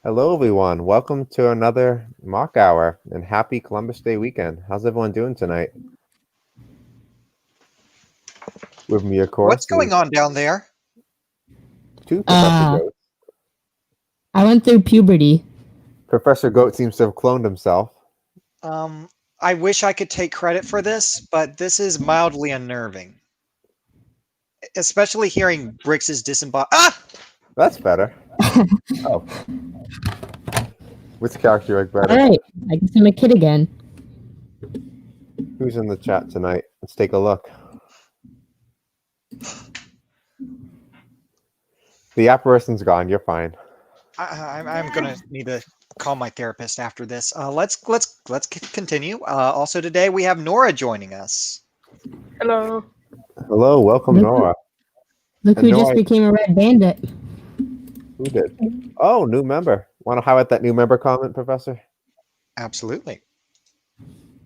Hello, everyone. Welcome to another MOC Hour and happy Columbus Day weekend. How's everyone doing tonight? With me, of course, What's going on down there? two Professor Uh, Goats. I went through puberty. Professor Goat seems to have cloned himself. I wish I could take credit for this, but this is mildly unnerving. Especially hearing Brix's disembodied. Ah! That's better. Oh. Which character you like better? All right, I guess I'm a kid again. Who's in the chat tonight? Let's take a look. The apparition's gone. You're fine. I'm gonna need to call my therapist after this. Let's continue. Also today we have Nora joining us. Hello. Hello, welcome, Look- Nora. Look And who Nora, just became a red bandit. who did? Oh, new member. Want to highlight that new member comment, Professor? Absolutely.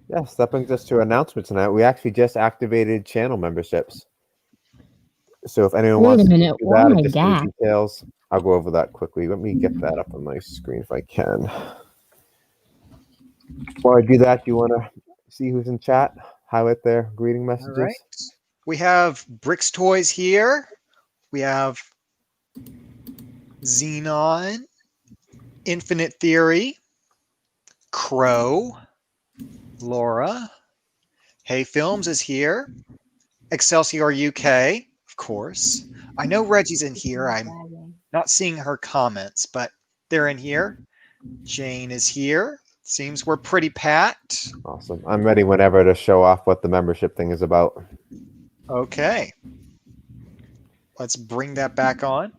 Yes, that brings us to an announcement tonight. We actually just activated channel memberships. So if anyone Wait wants a to minute. do Oh that, my or just need God. details, I'll go over that quickly. Let me get that up on my screen if I can. While I do that, do you want to see who's in chat? Highlight their greeting All messages. right. We have Brix Toys here. We have Xenon, Infinite Theory, Crow, Laura, Hey Films is here, Excelsior UK, of course. I know Reggie's in here. I'm not seeing her comments, but they're in here. Jane is here. Seems we're pretty packed. Awesome. I'm ready whenever to show off what the membership thing is about. Okay. Let's bring that back on.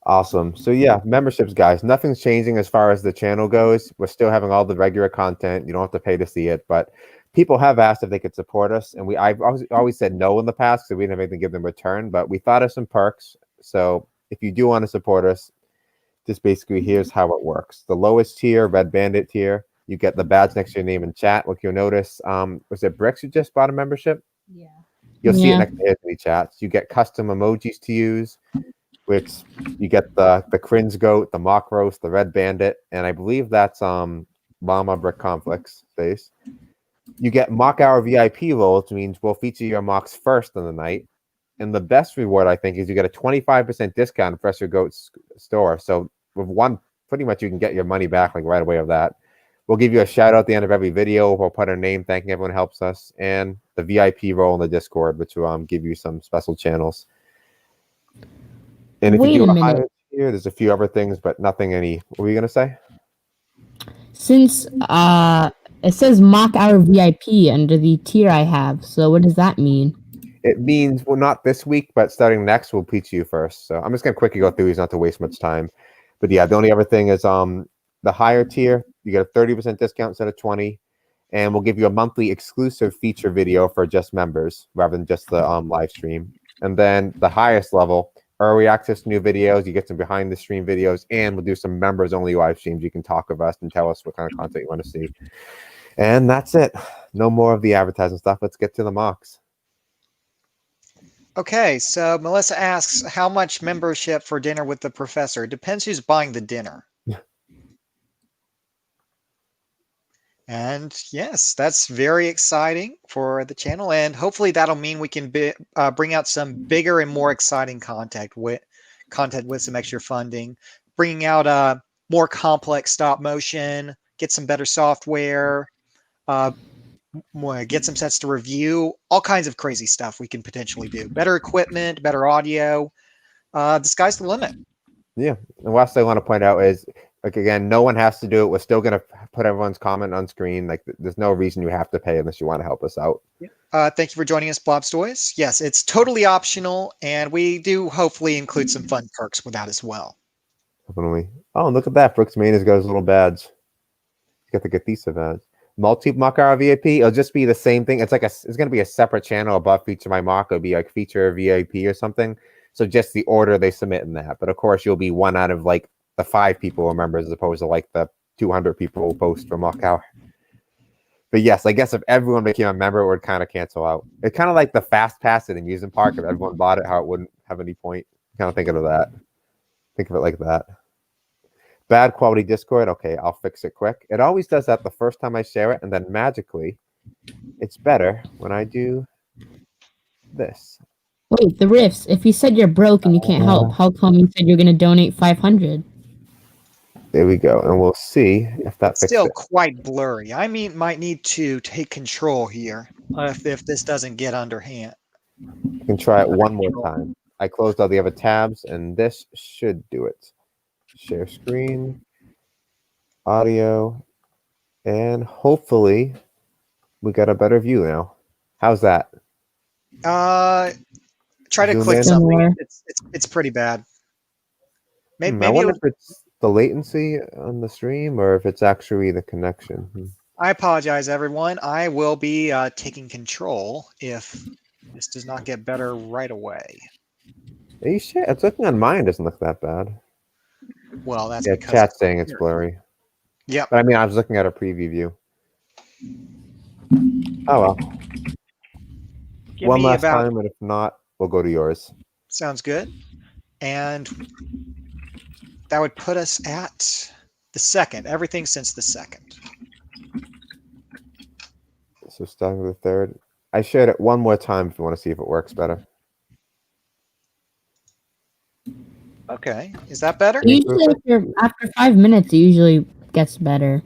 Awesome. So yeah, memberships, guys. Nothing's changing as far as the channel goes. We're still having all the regular content. You don't have to pay to see it, but people have asked if they could support us, and I've always said no in the past, so we didn't have anything to give them return. But we thought of some perks. So if you do want to support us, just basically here's how it works. The lowest tier, Red Bandit tier, you get the badge next to your name in chat. Like you'll notice, was it Brix who just bought a membership? Yeah. You'll see it Yeah. next to Anthony chats. You get custom emojis to use, which you get the cringe goat, the MOC Roast, the Red Bandit, and I believe that's Mama Brick Conflicts face. You get MOC Hour VIP roles, which means we'll feature your MOCs first in the night. And the best reward, I think, is you get a 25% discount in Professor Goat's store. So with one, pretty much you can get your money back like right away of that. We'll give you a shout out at the end of every video. We'll put our name, thanking everyone who helps us, and the VIP role in the Discord, which will give you some special channels. And if Wait you a do a minute. higher tier, there's a few other things, but nothing any. What were you gonna say? Since it says mock hour VIP under the tier I have, so what does that mean? It means, well, not this week, but starting next, we'll teach you first. So I'm just gonna quickly go through these, not to waste much time. But yeah, the only other thing is the higher tier, you get a 30% discount instead of 20, and we'll give you a monthly exclusive feature video for just members rather than just the live stream. And then the highest level, early access to new videos, you get some behind the stream videos, and we'll do some members only live streams. You can talk with us and tell us what kind of content you want to see. And that's it. No more of the advertising stuff. Let's get to the mocks. Okay, so Melissa asks, how much membership for dinner with the professor? Depends who's buying the dinner. And yes, that's very exciting for the channel, and hopefully that'll mean we can bring out some bigger and more exciting content with some extra funding, bringing out more complex stop motion, get some better software, get some sets to review, all kinds of crazy stuff we can potentially do. Better equipment, better audio. The sky's the limit. Yeah. And last thing I want to point out is, like, again, no one has to do it. We're still going to put everyone's comment on screen. Like, there's no reason you have to pay unless you want to help us out. Thank you for joining us, Blob's Toys. Yes, it's totally optional, and we do hopefully include some fun perks with that as well. Definitely. Oh, and look at that. Brooks Main has got his little badge. He's got the Gatisa badge. Multi MOC Hour VIP. It'll just be the same thing. It's like it's going to be a separate channel above Feature My MOC. It'll be like Feature VIP or something. So just the order they submit in that. But of course, you'll be one out of like the 5 people who are members as opposed to like the 200 people who post for MOC Hour. But yes, I guess if everyone became a member, it would kind of cancel out. It's kind of like the fast pass at amusement park. If everyone bought it, how it wouldn't have any point. Kind of think of that. Think of it like that. Bad quality Discord. Okay, I'll fix it quick. It always does that the first time I share it, and then magically, it's better when I do this. Wait, the Rifts. If you said you're broke and you can't help, how come you said you're gonna donate 500? There we go, and we'll see if that It's fixes still it. quite blurry. I mean, might need to take control here if this doesn't get underhand. You can try it one more time. I closed all the other tabs, and this should do it. Share screen, audio, and hopefully we got a better view now. How's that? Try to Zoom click in. something. Similar. It's pretty bad. Maybe I wonder it'll- if it's the latency on the stream or if it's actually the connection. I apologize, everyone. I will be taking control if this does not get better right away. Are you sure? It's looking on mine. Doesn't look that bad. Well, that's Yeah, because chat's saying it's blurry. Yep. But I mean, I was looking at a preview view. Oh well. Give One me last about time, and if not, we'll go to yours. sounds good. And that would put us at the second. Everything since the second. So starting with the third. I shared it one more time if you want to see if it works better. Okay. Is that better? Usually, after 5 minutes, it usually gets better.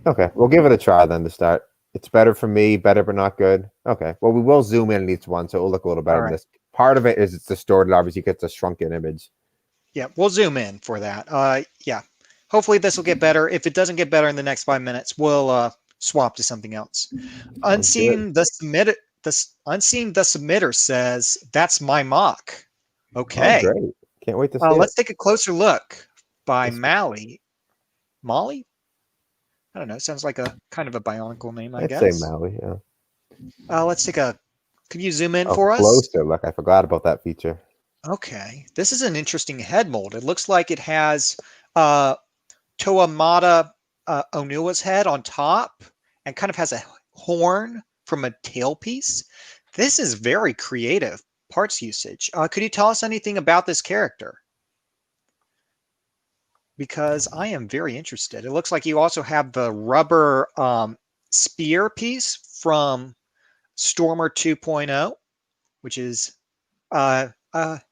Okay, we'll give it a try then to start. It's better for me, better but not good. Okay, well, we will zoom in each one, so it'll look a little better All than right. this. Part of it is it's distorted, obviously, gets a shrunken image. Yeah, we'll zoom in for that. Yeah. Hopefully this will get better. If it doesn't get better in the next 5 minutes, we'll swap to something else. Unseen the submitter says that's my mock. Oh, Okay. great. Can't wait to see Let's it. take a closer look by This- Molly. I don't know. Sounds like a kind of a bionicle name, I I'd guess. say Maui, yeah. Let's take a. Could you zoom in Oh, for us? closer. Look, I forgot about that feature. Okay, this is an interesting head mold. It looks like it has Toamata Onua's head on top and kind of has a horn from a tailpiece. This is very creative parts usage. Could you tell us anything about this character? Because I am very interested. It looks like you also have the rubber spear piece from Stormer 2.0, which is a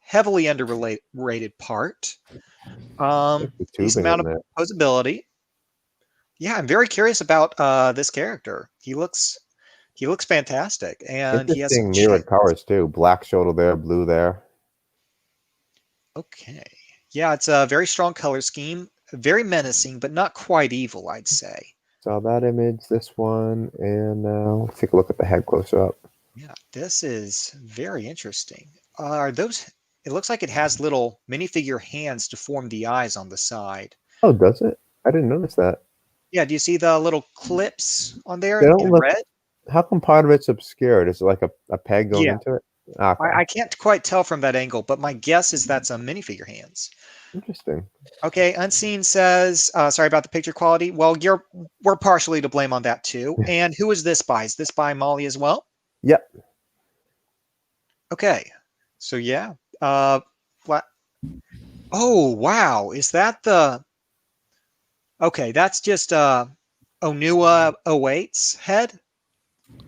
heavily underrated part. The Decent tubing amount in of there. posability. Yeah, I'm very curious about this character. He looks fantastic, and he has some Interesting mirrored colors too. Black shoulder there, blue there. Okay. Yeah, it's a very strong color scheme, very menacing, but not quite evil, I'd say. Saw that image, this one, and now let's take a look at the head closer up. Yeah, this is very interesting. Are those? It looks like it has little minifigure hands to form the eyes on the side. Oh, does it? I didn't notice that. Yeah, do you see the little clips on there They don't in look- red? How come part of it's obscured? Is it like a peg going Yeah. into it? Okay. I can't quite tell from that angle, but my guess is that's a minifigure hands. Interesting. Okay, Unseen says, sorry about the picture quality. Well, we're partially to blame on that too. And who is this by? Is this by Molly as well? Yep. Okay, so yeah. Oh, wow. Is that the... Okay, that's just Onua 08's head? I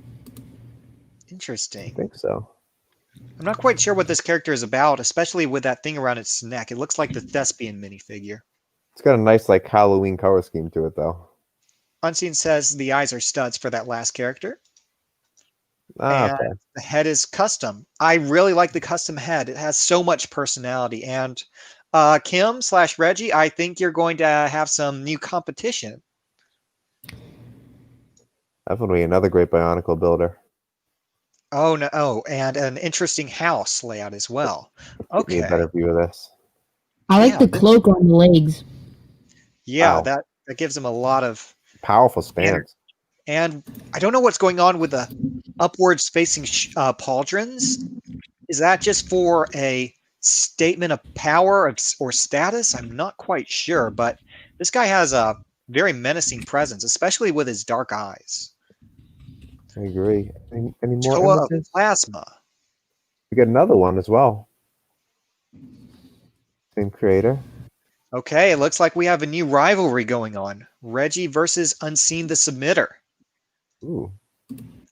Interesting. think so. I'm not quite sure what this character is about, especially with that thing around its neck. It looks like the thespian minifigure. It's got a nice like Halloween color scheme to it though. Unseen says the eyes are studs for that last character. Okay. And the head is custom. I really like the custom head. It has so much personality. And Kim/Reggie, I think you're going to have some new competition. Definitely another great Bionicle builder. Oh no! Oh, and an interesting house layout as well. Give me a better view of this. I like Yeah, the cloak on the legs. Yeah, Wow. that gives them a lot of. Powerful spans. And I don't know what's going on with the upwards facing pauldrons. Is that just for a statement of power or status? I'm not quite sure, but this guy has a very menacing presence, especially with his dark eyes. I agree. Any more Toa of images? Plasma. We got another one as well. Same creator. Okay, it looks like we have a new rivalry going on. Reggie versus Unseen the Submitter. Ooh,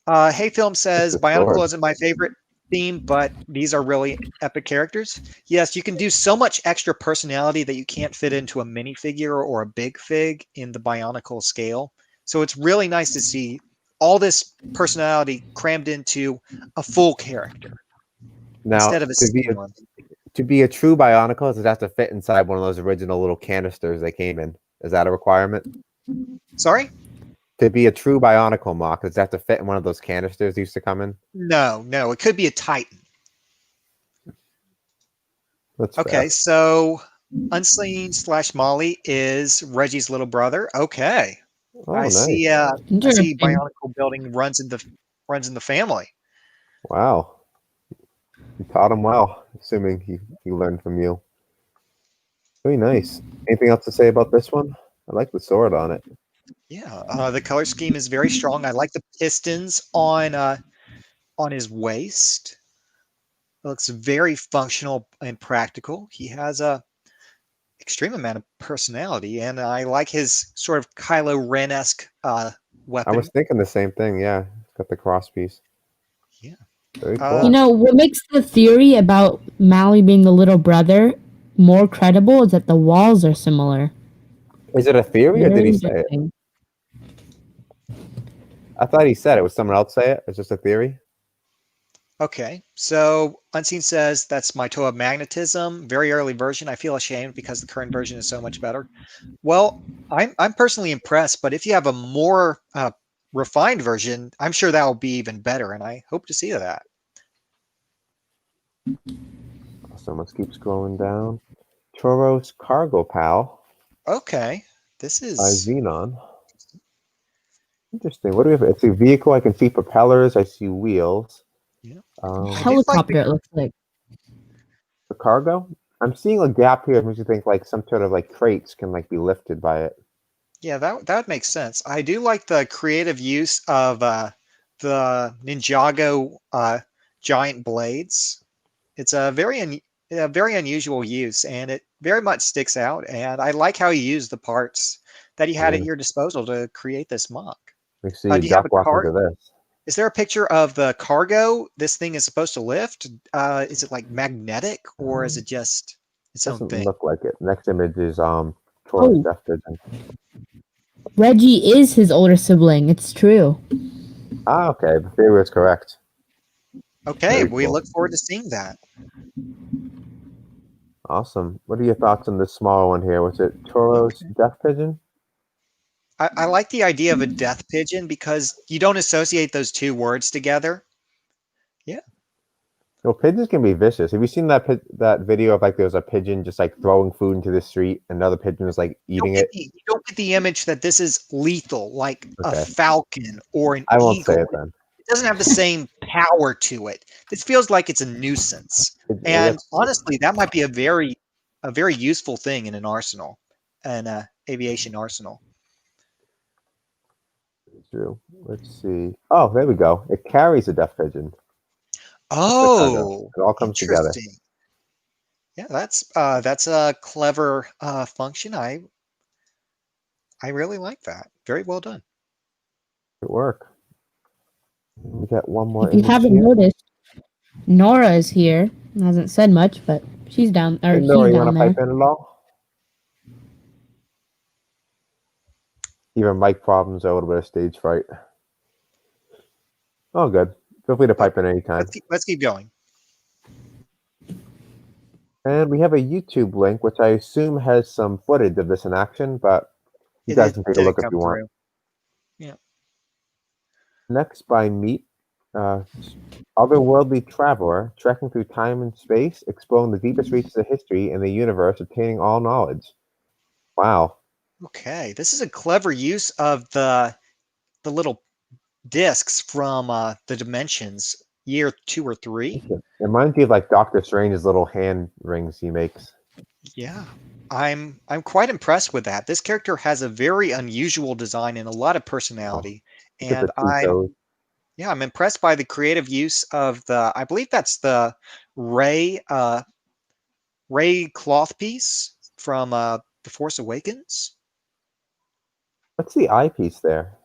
Hey Film says, the Bionicle sword. isn't my favorite theme, but these are really epic characters. Yes, you can do so much extra personality that you can't fit into a minifigure or a big fig in the Bionicle scale. So it's really nice to see all this personality crammed into a full character Now, instead of a scene one. to be a true Bionicle, does it have to fit inside one of those original little canisters they came in? Is that a requirement? Sorry? To be a true Bionicle mock, does it have to fit in one of those canisters they used to come in? No, it could be a Titan. That's Okay, fair. so Unseen / Molly is Reggie's little brother. Okay. Oh, I nice. see I see Interesting. Bionicle building runs in the family. Wow. You taught him well, assuming he learned from you. Very nice. Anything else to say about this one? I like the sword on it. Yeah, the color scheme is very strong. I like the pistons on his waist. It looks very functional and practical. He has a extreme amount of personality, and I like his sort of Kylo Ren-esque I weapon. was thinking the same thing. Yeah, it's got the cross piece. Yeah. Very Uh, cool. You know, what makes the theory about Mally being the little brother more credible is that the walls are similar. Is it a theory or did Very he say it? interesting. I thought he said it. Was someone else say it? It's just a theory? Okay, so Unseen says that's my Toa magnetism, very early version. I feel ashamed because the current version is so much better. Well, I'm personally impressed, but if you have a more refined version, I'm sure that will be even better, and I hope to see that. Awesome. Let's keep scrolling down. Toros Cargo Pal Okay, this by is Xenon. Interesting. What do we have? It's a vehicle. I can see propellers. I see wheels. yeah. Um, I do like Helicopter, it looks like. the cargo. I'm seeing a gap here. It makes me think like some sort of like crates can like be lifted by it. Yeah, that would make sense. I do like the creative use of the Ninjago giant blades. It's a very unusual use, and it very much sticks out. And I like how you use the parts that you had at Yeah. your disposal to create this mock. Let me see. Do you have Duck a walk car? into this. Is there a picture of the cargo this thing is supposed to lift? Is it like magnetic, or is it just its own Doesn't thing? look like it. Next image is Toros Oh. Death Pigeon. Reggie is his older sibling. It's true. Ah, okay. The theory was correct. Okay, Very we cool. look forward to seeing that. Awesome. What are your thoughts on this smaller one here? Was it Toros Death Pigeon? I like the idea of a death pigeon because you don't associate those two words together. Yeah. Well, pigeons can be vicious. Have you seen that video of like there was a pigeon just like throwing food into the street, and another pigeon was like eating it? You don't get the image that this is lethal, like a Okay. falcon or an I won't eagle. say it then. It doesn't have the same power to it. This feels like it's a nuisance. And honestly, that might be a very useful thing in an arsenal, an aviation arsenal. True. Let's see. Oh, there we go. It carries a death pigeon. Oh, It all comes together. interesting. Yeah, that's a clever function. I really like that. Very well done. Good work. We got one more If you image haven't here. noticed, Nora is here. Hasn't said much, but she's down, or Hey, he's Nora, you down want to there. pipe in at all? Even mic problems or a little bit of stage fright. Oh, good. Feel free to pipe in anytime. Let's keep going. And we have a YouTube link, which I assume has some footage of this in action, but you guys can take a look if you want. Yeah. Next by Meet, otherworldly traveler, trekking through time and space, exploring the deepest reaches of history in the universe, obtaining all knowledge. Wow. Okay, this is a clever use of the little discs from the dimensions, year 2 or 3. It reminds me of like Doctor Strange's little hand rings he makes. Yeah, I'm quite impressed with that. This character has a very unusual design and a lot of personality, and I'm impressed by the creative use of the. I believe that's the Ray cloth piece from The Force Awakens? What's the eyepiece there?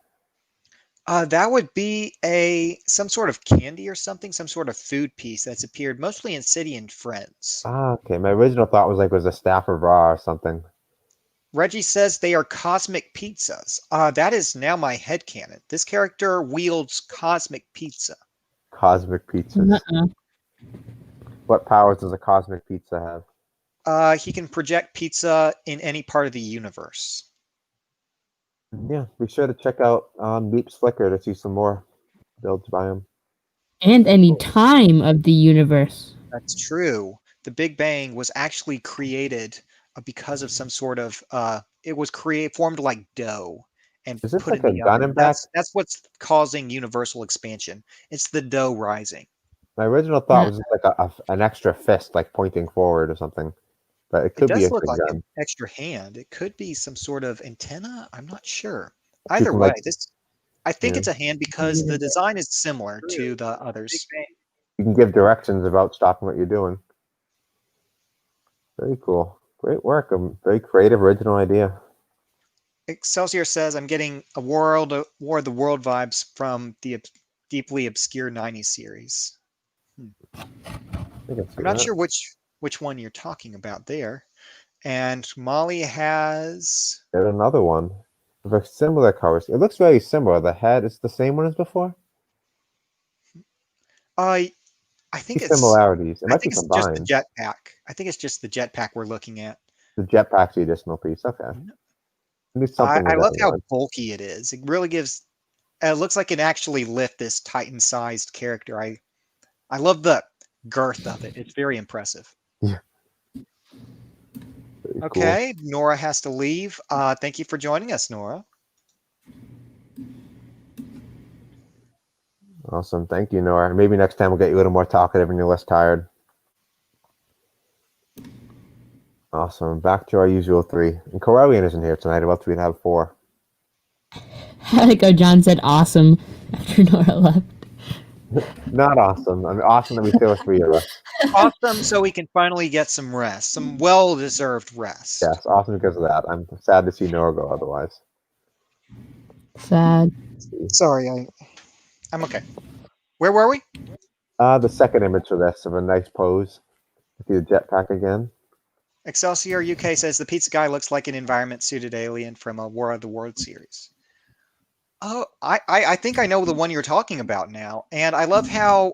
That would be some sort of candy or something, some sort of food piece that's appeared mostly in City and Friends. Ah, okay. My original thought was like it was a staff of Ra or something. Reggie says they are cosmic pizzas. That is now my headcanon. This character wields cosmic pizza. Cosmic pizzas. Uh-uh. What powers does a cosmic pizza have? He can project pizza in any part of the universe. Yeah, be sure to check out Beep's Flickr to see some more builds by him. And any time of the universe. That's true. The Big Bang was actually created because of some sort of it was formed like dough and Is this put like in a the gun oven. in back? That's what's causing universal expansion. It's the dough rising. My original thought was just like an extra fist, like pointing forward or something. But it It could be does a look like gun. an extra hand. It could be some sort of antenna. I'm not sure. You Either can, way, like, I think yeah. it's a hand because the design is similar to the others. You can give directions about stopping what you're doing. Very cool. Great work. A very creative, original idea. Excelsior says, I'm getting a War of the World vibes from the deeply obscure 90s series. I can see I'm not that. sure which one you're talking about there. And Molly has... There's another one with a similar colors. It looks very similar. The head is the same one as before. I think These it's similarities. It I might be think it's just the combined. jetpack. I think it's just the jetpack we're looking at. The jetpack's the additional piece. Okay. Maybe something I with love that how one. bulky it is. It really gives. It looks like it can actually lift this Titan-sized character. I love the girth of it. It's very impressive. Yeah. Very Okay, Nora has to leave. Thank you for joining us, Nora. Cool. Awesome. Thank you, Nora. Maybe next time we'll get you a little more talkative and you're less tired. Awesome. Back to our usual three. And Corellian isn't here tonight. About we'd have four. I like how John said awesome after Nora left. Not awesome. I mean, awesome that we still have three of us. Awesome, so we can finally get some rest, some well-deserved rest. Yes, awesome because of that. I'm sad to see Nora go otherwise. Sad. Sorry, I'm okay. Where were we? The second image for this of a nice pose. See the jetpack again. Excelsior UK says the pizza guy looks like an environment-suited alien from a War of the World series. Oh, I think I know the one you're talking about now, and I love how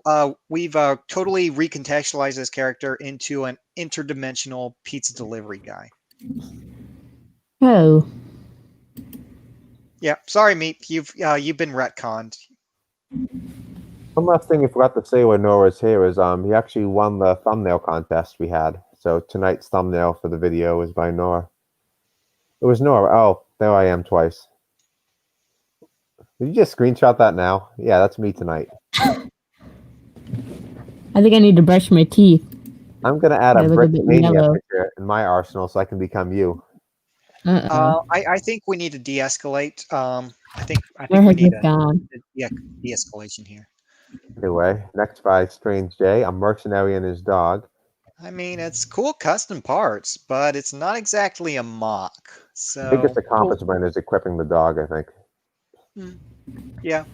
we've totally recontextualized this character into an interdimensional pizza delivery guy. Oh. Yeah, sorry, Meep, you've been retconned. One last thing you forgot to say when Nora's here is he actually won the thumbnail contest we had. So tonight's thumbnail for the video was by Nora. It was Nora. Oh, there I am twice. Did you just screenshot that now? Yeah, that's me tonight. I think I need to brush my teeth. I'm gonna add They a look a bit Brickmania yellow. picture in my arsenal so I can become you. I think we need to de-escalate. I think Where we has need this gone? a de-escalation here. Anyway, next by Strange J, a mercenary and his dog. I mean, it's cool custom parts, but it's not exactly a mock. So Biggest accomplishment is equipping the dog, I think. Yeah,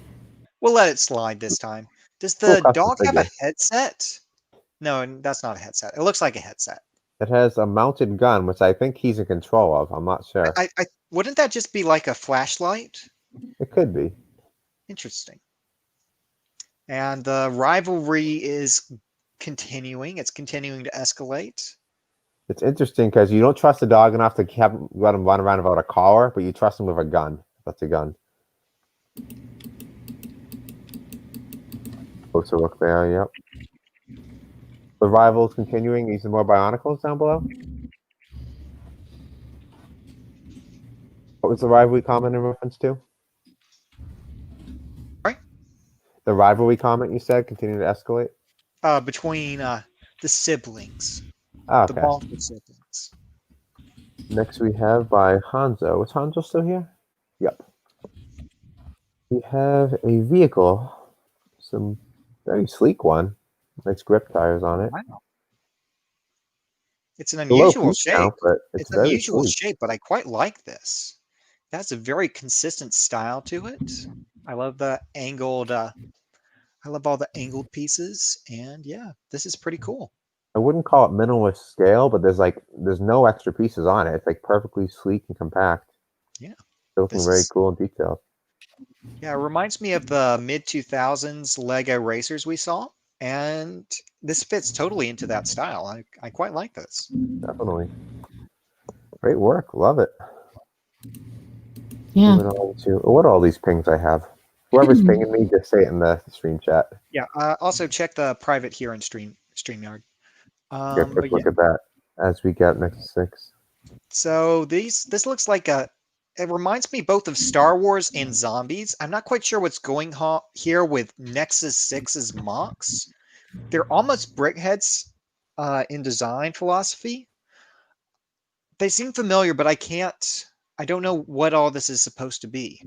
we'll let it slide this time. Does Cool the custom dog have a figure. headset? No, that's not a headset. It looks like a headset. It has a mounted gun, which I think he's in control of. I'm not sure. I wouldn't that just be like a flashlight? It could be. Interesting. And the rivalry is continuing. It's continuing to escalate. It's interesting because you don't trust the dog enough to let him run around without a collar, but you trust him with a gun. That's a gun. Closer look there, yep. The rival's continuing, using more Bionicles down below. What was the rivalry comment in reference to? Sorry? The rivalry comment you said, continuing to escalate? Between the siblings. Ah, The okay. Balfour siblings. Next we have by Hanzo. Is Hanzo still here? Yep. We have a vehicle. Some very sleek one. Nice grip tires on it. Wow. It's an A low unusual piece shape. count, but It's it's an very unusual sweet. shape, but I quite like this. It has a very consistent style to it. I love the angled. I love all the angled pieces, and yeah, this is pretty cool. I wouldn't call it minimalist scale, but there's no extra pieces on it. It's like perfectly sleek and compact. Yeah, It's looking this very is cool and detailed. yeah. It reminds me of the mid 2000s Lego racers we saw, and this fits totally into that style. I quite like this. Definitely. Great work. Love it. Yeah. Moving on to what are all these pings I have? Whoever's pinging me, just say it in the stream chat. Yeah. Also check the private here in StreamYard. Get a quick But yeah. look at that as we get next 6. So this looks like it reminds me both of Star Wars and zombies. I'm not quite sure what's going on here with Nexus 6's MOCs. They're almost brickheads in design philosophy. They seem familiar, but I don't know what all this is supposed to be.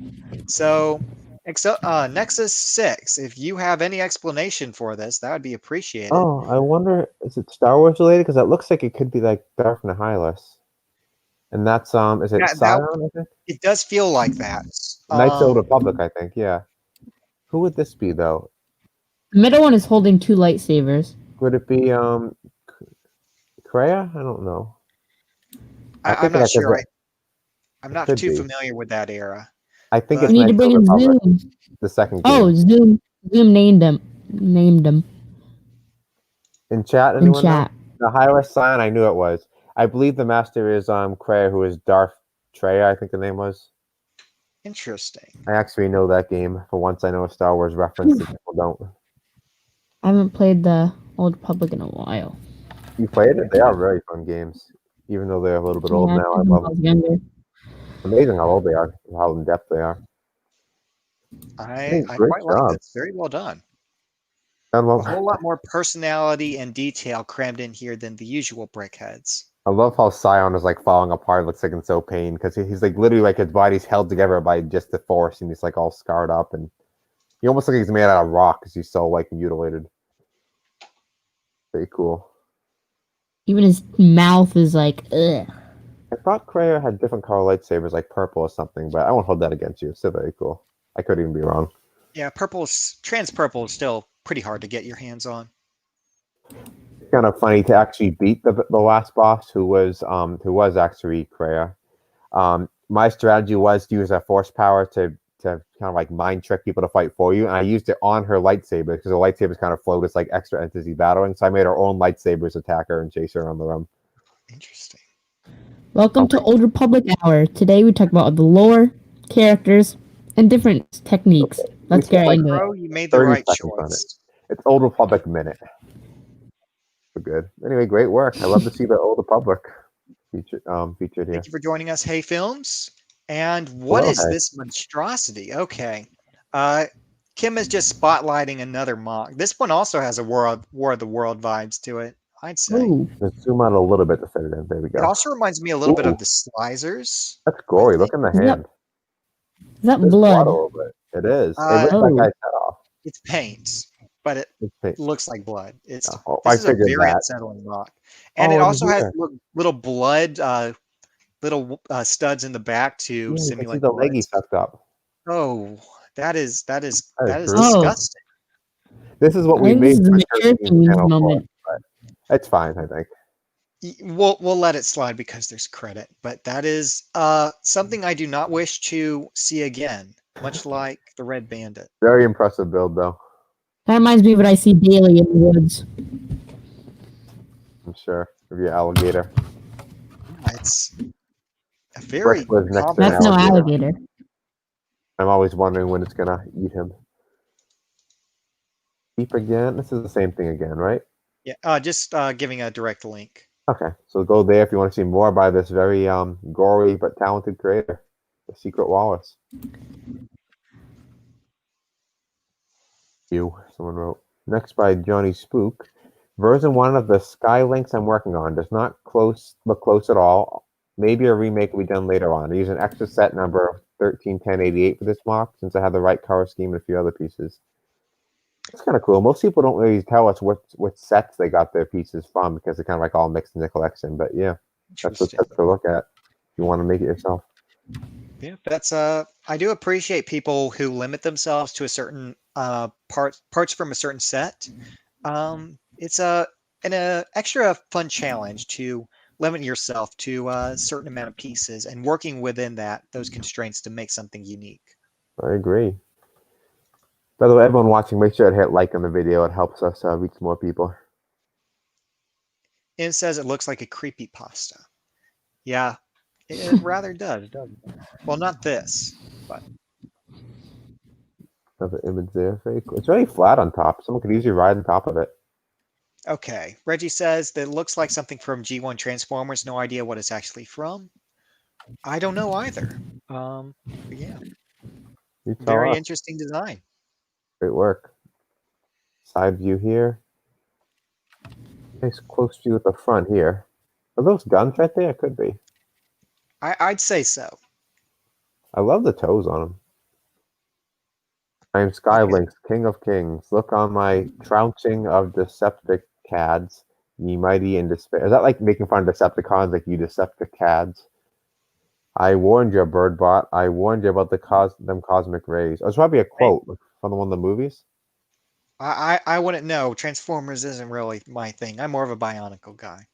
So Nexus 6, if you have any explanation for this, that would be appreciated. Oh, I wonder, is it Star Wars related? Because it looks like it could be like Darth Nihilus. And that's is it Yeah, Scion, I think? it does feel like that. Knights of the Republic, I think, yeah. Who would this be though? The middle one is holding 2 lightsabers. Would it be Kreia? I don't know. I'm not sure. I'm not could too be. familiar with that era. I think But- it's We need to Knights bring of in the Republic, Zoom. the second game. Oh, Zoom named him. In chat, In anyone chat. know? The High Scion, I knew it was. I believe the master is Kreia, who is Darth Treya, I think the name was. Interesting. I actually know that game. For once, I know a Star Wars reference that people don't. I haven't played the Old Republic in a while. You played it? They are very fun games, even though they're a little bit old Yeah, now. I played them love when I them. was younger. Amazing how old they are, how in depth they are. I great quite like job. this. Very well done. I A love, whole lot more personality and detail crammed in here than the usual brickheads. I love how Scion is like falling apart, looks like in so pain because he's like literally like his body's held together by just the force, and he's like all scarred up, and he almost looks like he's made out of rock because he's so like mutilated. Very cool. Even his mouth is like, ugh. I thought Kreia had different color lightsabers, like purple or something, but I won't hold that against you. It's still very cool. I could even be wrong. Yeah, trans purple is still pretty hard to get your hands on. It's kind of funny to actually beat the last boss, who was actually Kreia. My strategy was to use that force power to kind of like mind trick people to fight for you, and I used it on her lightsaber because the lightsabers kind of float as like extra entity battling. So I made our own lightsabers attack her and chase her around the room. Interesting. Welcome to Old Republic Hour. Today we talk about the lore, characters, and different techniques. Let's get right into it. Bro, you made the 30 right seconds on choice. It's Old Republic Minute. We're good. Anyway, great work. I love to see the Old Republic featured here. Thank you for joining us, Hey Films. And what Hello, is Hey. this monstrosity? Okay. Kim is just spotlighting another MOC. This one also has a War of the World vibes to it, I'd say. Ooh, Let's zoom out a little bit to fit it in. There we It go. also reminds me a little bit Ooh. of the Slicers. That's gory. I Look in the Yep. hand. is that There's blood? all over it. It is. It Uh, ripped that Oh. guy's head off. It's paint, but it It's paint. looks like blood. It's Oh, I this is a figured very that. unsettling MOC. And Oh, it and also has here. little blood, little studs in the back to Yeah, you can see simulate the blood. leggy sucked up. Oh, that is That is brutal. Oh. Disgusting. This is what I we think this made is a for mature 13 themes channel moment. for, but it's fine, I think. We'll let it slide because there's credit, but that is something I do not wish to see again, much like the Red Bandit. Very impressive build, though. That reminds me of what I see daily in the woods. I'm sure. Maybe an alligator. It's a very Rex was next to an That's no alligator. alligator. I'm always wondering when it's gonna eat him. Keep again. This is the same thing again, right? Yeah, just giving a direct link. Okay, so go there if you want to see more by this very gory but talented creator, the Secret Wallace. Someone wrote. Next by Johnny Spook. Version 1 of the Skylinks I'm working on does not look close at all. Maybe a remake will be done later on. I use an extra set number 131088 for this MOC since I have the right color scheme and a few other pieces. It's kind of cool. Most people don't really tell us what sets they got their pieces from because they're kind of like all mixed in the collection. But yeah, that's what's Interesting. to look at. If you want to make it yourself. Yeah, that's I do appreciate people who limit themselves to a certain parts from a certain set. It's an extra fun challenge to limit yourself to a certain amount of pieces and working within those constraints to make something unique. I agree. By the way, everyone watching, make sure to hit like on the video. It helps us reach more people. And it says it looks like a creepy pasta. Yeah, it rather does, doesn't it? Well, not this, but Another image there. Very cool. It's very flat on top. Someone could easily ride on top of it. okay. Reggie says that it looks like something from G1 Transformers. No idea what it's actually from. I don't know either. But yeah, You tell very us. interesting design. Great work. Side view here. Nice close view at the front here. Are those guns right there? Could be. I'd say so. I love the toes on them. I am Skylinks, King of Kings. Look on my trouncing of Decepticads, ye mighty in despair. Is that like making fun of Decepticons, like you Decepticads? I warned you, Birdbot. I warned you about them cosmic rays. It was probably a quote from one of the movies. I wouldn't know. Transformers isn't really my thing. I'm more of a Bionicle guy.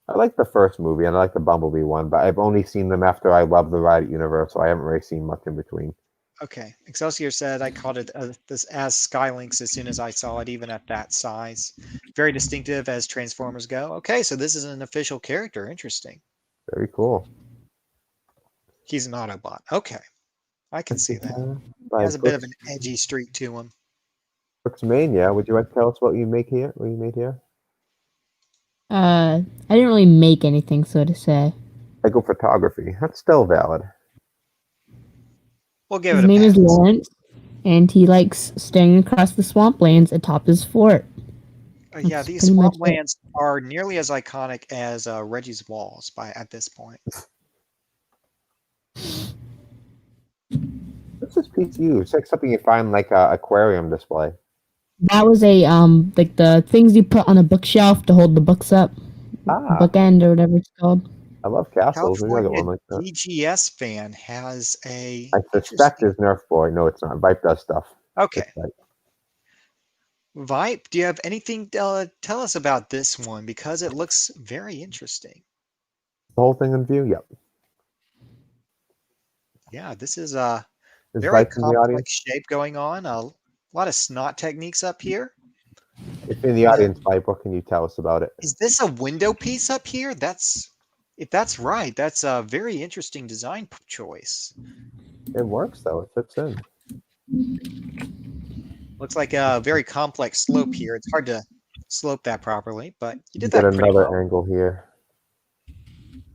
I like the first movie and I like the Bumblebee one, but I've only seen them after I loved the ride at Universal. I haven't really seen much in between. Okay. Excelsior said I caught it this as Skylinks as soon as I saw it, even at that size. Very distinctive as Transformers go. Okay, so this is an official character. Interesting. Very cool. He's an Autobot. Okay. I can see that. He has a bit of an edgy streak to him. Brooks Mania, would you like to tell us what you make here? What you made here? I didn't really make anything, so to say. Lego photography. That's still valid. We'll give His it a name is pass. Lawrence, and he likes staring across the swamplands atop his fort. Yeah, That's these pretty much swamplands are nearly as iconic as Reggie's walls at this point. What's this piece used? It's like something you find like a aquarium display. That was a like the things you put on a bookshelf to hold the books up, bookend or whatever it's called. I love castles. Maybe I got California one like that. DGS fan has a. I suspect it's Nerf Boy. No, it's not. Vipe does stuff. Okay. It's like, Vipe, do you have anything to tell us about this one? Because it looks very interesting. the whole thing in view? Yep. Yeah, this is a Is very Vipe in the audience? complex shape going on. A lot of snot techniques up here. If you're in the audience, Vipe, what can you tell us about it? Is this a window piece up here? If that's right, that's a very interesting design choice. It works though. It fits in. Looks like a very complex slope here. It's hard to slope that properly, but you You did get that pretty another well. angle here.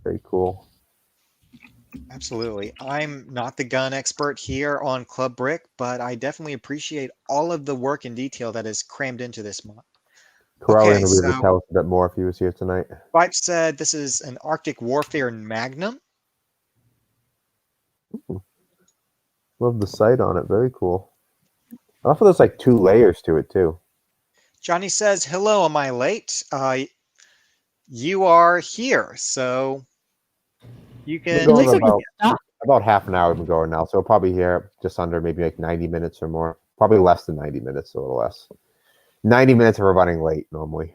Very cool. Absolutely. I'm not the gun expert here on Club Brick, but I definitely appreciate all of the work and detail that is crammed into this mod. Corellian Okay, will be able to so tell us a bit more if he was here tonight. Vipe said this is an Arctic Warfare Magnum. Love the sight on it. Very cool. I love how there's like 2 layers to it too. Johnny says, hello, am I late? You are here, so you can It looks going like a about half an hour we've been going now, so we'll probably here just under maybe like 90 minutes or more. Probably less than 90 minutes, a little less. 90 minutes if we're running late normally.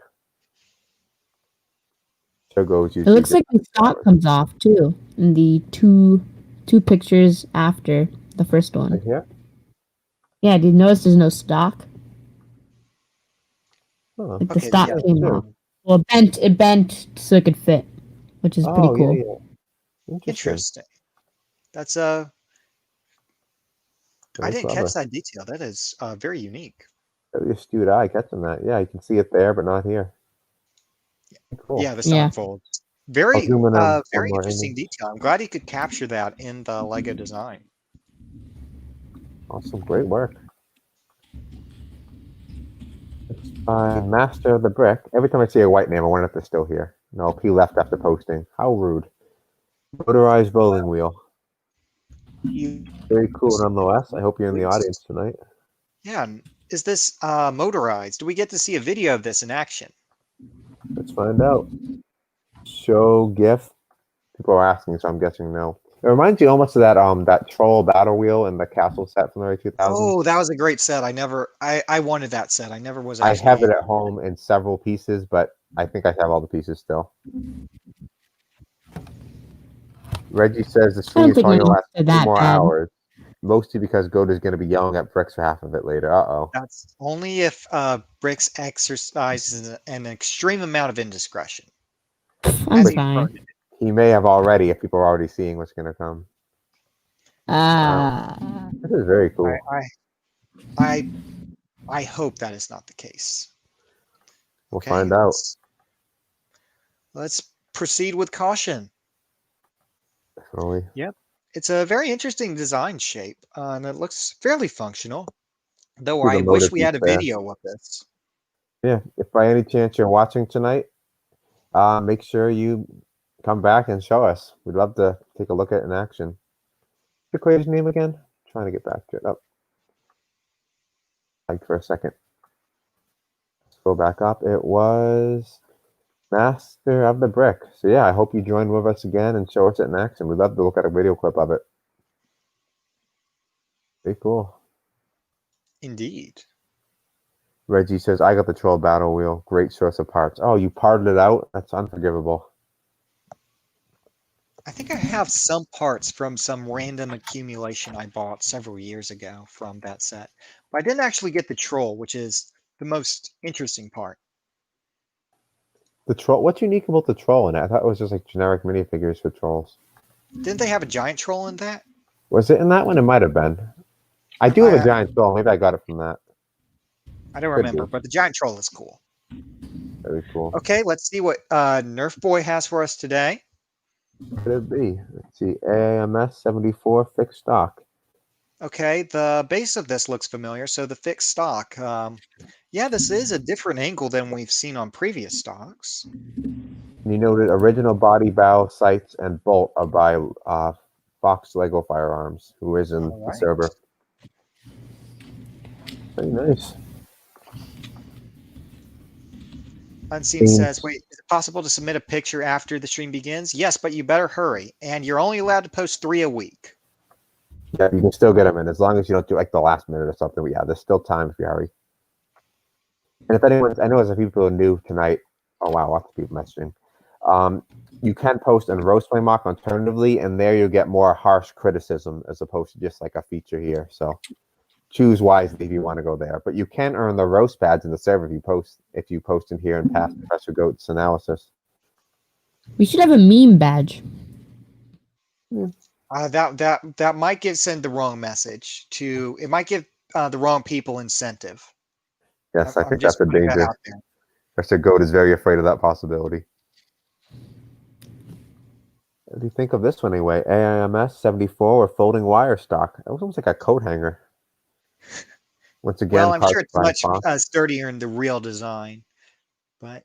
So goes It looks like the stock comes off too in the two pictures after the first one. right here. Yeah, did you notice there's no stock? Huh. Like the Okay, stock yeah. came off. Well, it bent so it could fit, which is pretty cool. Yeah. Interesting. That's Very I didn't clever. catch that detail. That is very unique. Very astute eye catching that. Yeah, you can see it there, but not here. Cool. Yeah, the stock Yeah. folds. Very zoom in on one very more interesting angle. detail. I'm glad he could capture that in the Lego design. Awesome, great work. It's by Master of the Brick. Every time I see a white name, I wonder if they're still here. No, he left after posting. How rude. Motorized bowling wheel. You Very cool nonetheless. I hope you're in the audience tonight. Yeah, is this motorized? Do we get to see a video of this in action? Let's find out. Show GIF. People are asking, so I'm guessing no. It reminds you almost of that troll battle wheel in the castle set from the early 2000s. Oh, that was a great set. I wanted that set. I never was I actually have it able. at home in several pieces, but I think I have all the pieces still. Reggie says the I stream don't is think my only last notes are 2 that more bad. hours, mostly because Goda's going to be yelling at Bricks for half of it later. Uh-oh. That's only if Bricks exercises an extreme amount of indiscretion. I'm As he's fine. prone to do. He may have already, if people are already seeing what's going to come. This is very cool. I hope that is not the case. We'll Okay, find out. let's proceed with caution. Definitely. Yep. It's a very interesting design shape, and it looks fairly functional. Though See the I wish motive we had a piece there. video of this. Yeah, if by any chance you're watching tonight, make sure you come back and show us. We'd love to take a look at it in action. What's your creator's name again? Trying to get back to it. Up. Like for a second. Let's go back up. It was Master of the Brick. So yeah, I hope you join with us again and show us it in action. We'd love to look at a video clip of it. Very cool. Indeed. Reggie says, I got the troll battle wheel. Great source of parts. Oh, you parted it out? That's unforgivable. I think I have some parts from some random accumulation I bought several years ago from that set. But I didn't actually get the troll, which is the most interesting part. The troll. What's unique about the troll in it? I thought it was just like generic minifigures for trolls. Didn't they have a giant troll in that? Was it in that one? It might have been. I do have a giant troll. Maybe I got it from that. I don't Could remember, be. but the giant troll is cool. Very cool. Okay, let's see what Nerf Boy has for us today. What could it be? Let's see. AMS 74 fixed stock. Okay, the base of this looks familiar. So the fixed stock. Yeah, this is a different angle than we've seen on previous stocks. You noted original body, bow, sights, and bolt are by Fox Lego Firearms, who is in the server. Very nice. Unseen says, wait, is it possible to submit a picture after the stream begins? Yes, but you better hurry. And you're only allowed to post 3 a week. Yeah, you can still get them in as long as you don't do like the last minute or something. But yeah, there's still time if you hurry. And if anyone, I know there's some people who are new tonight. Oh wow, lots of people messaging. You can post and roast my mock alternatively, and there you'll get more harsh criticism as opposed to just like a feature here. So choose wisely if you want to go there. But you can earn the roast badge in the server if you post in here and pass Professor Goat's analysis. We should have a meme badge. That might send the wrong message to. It might give the wrong people incentive. Yes, I think that's a danger. Professor Goat is very afraid of that possibility. What do you think of this one anyway? AIMS 74 with folding wire stock. It was almost like a coat hanger. Once again, well, I'm sure it's much sturdier in the real design. But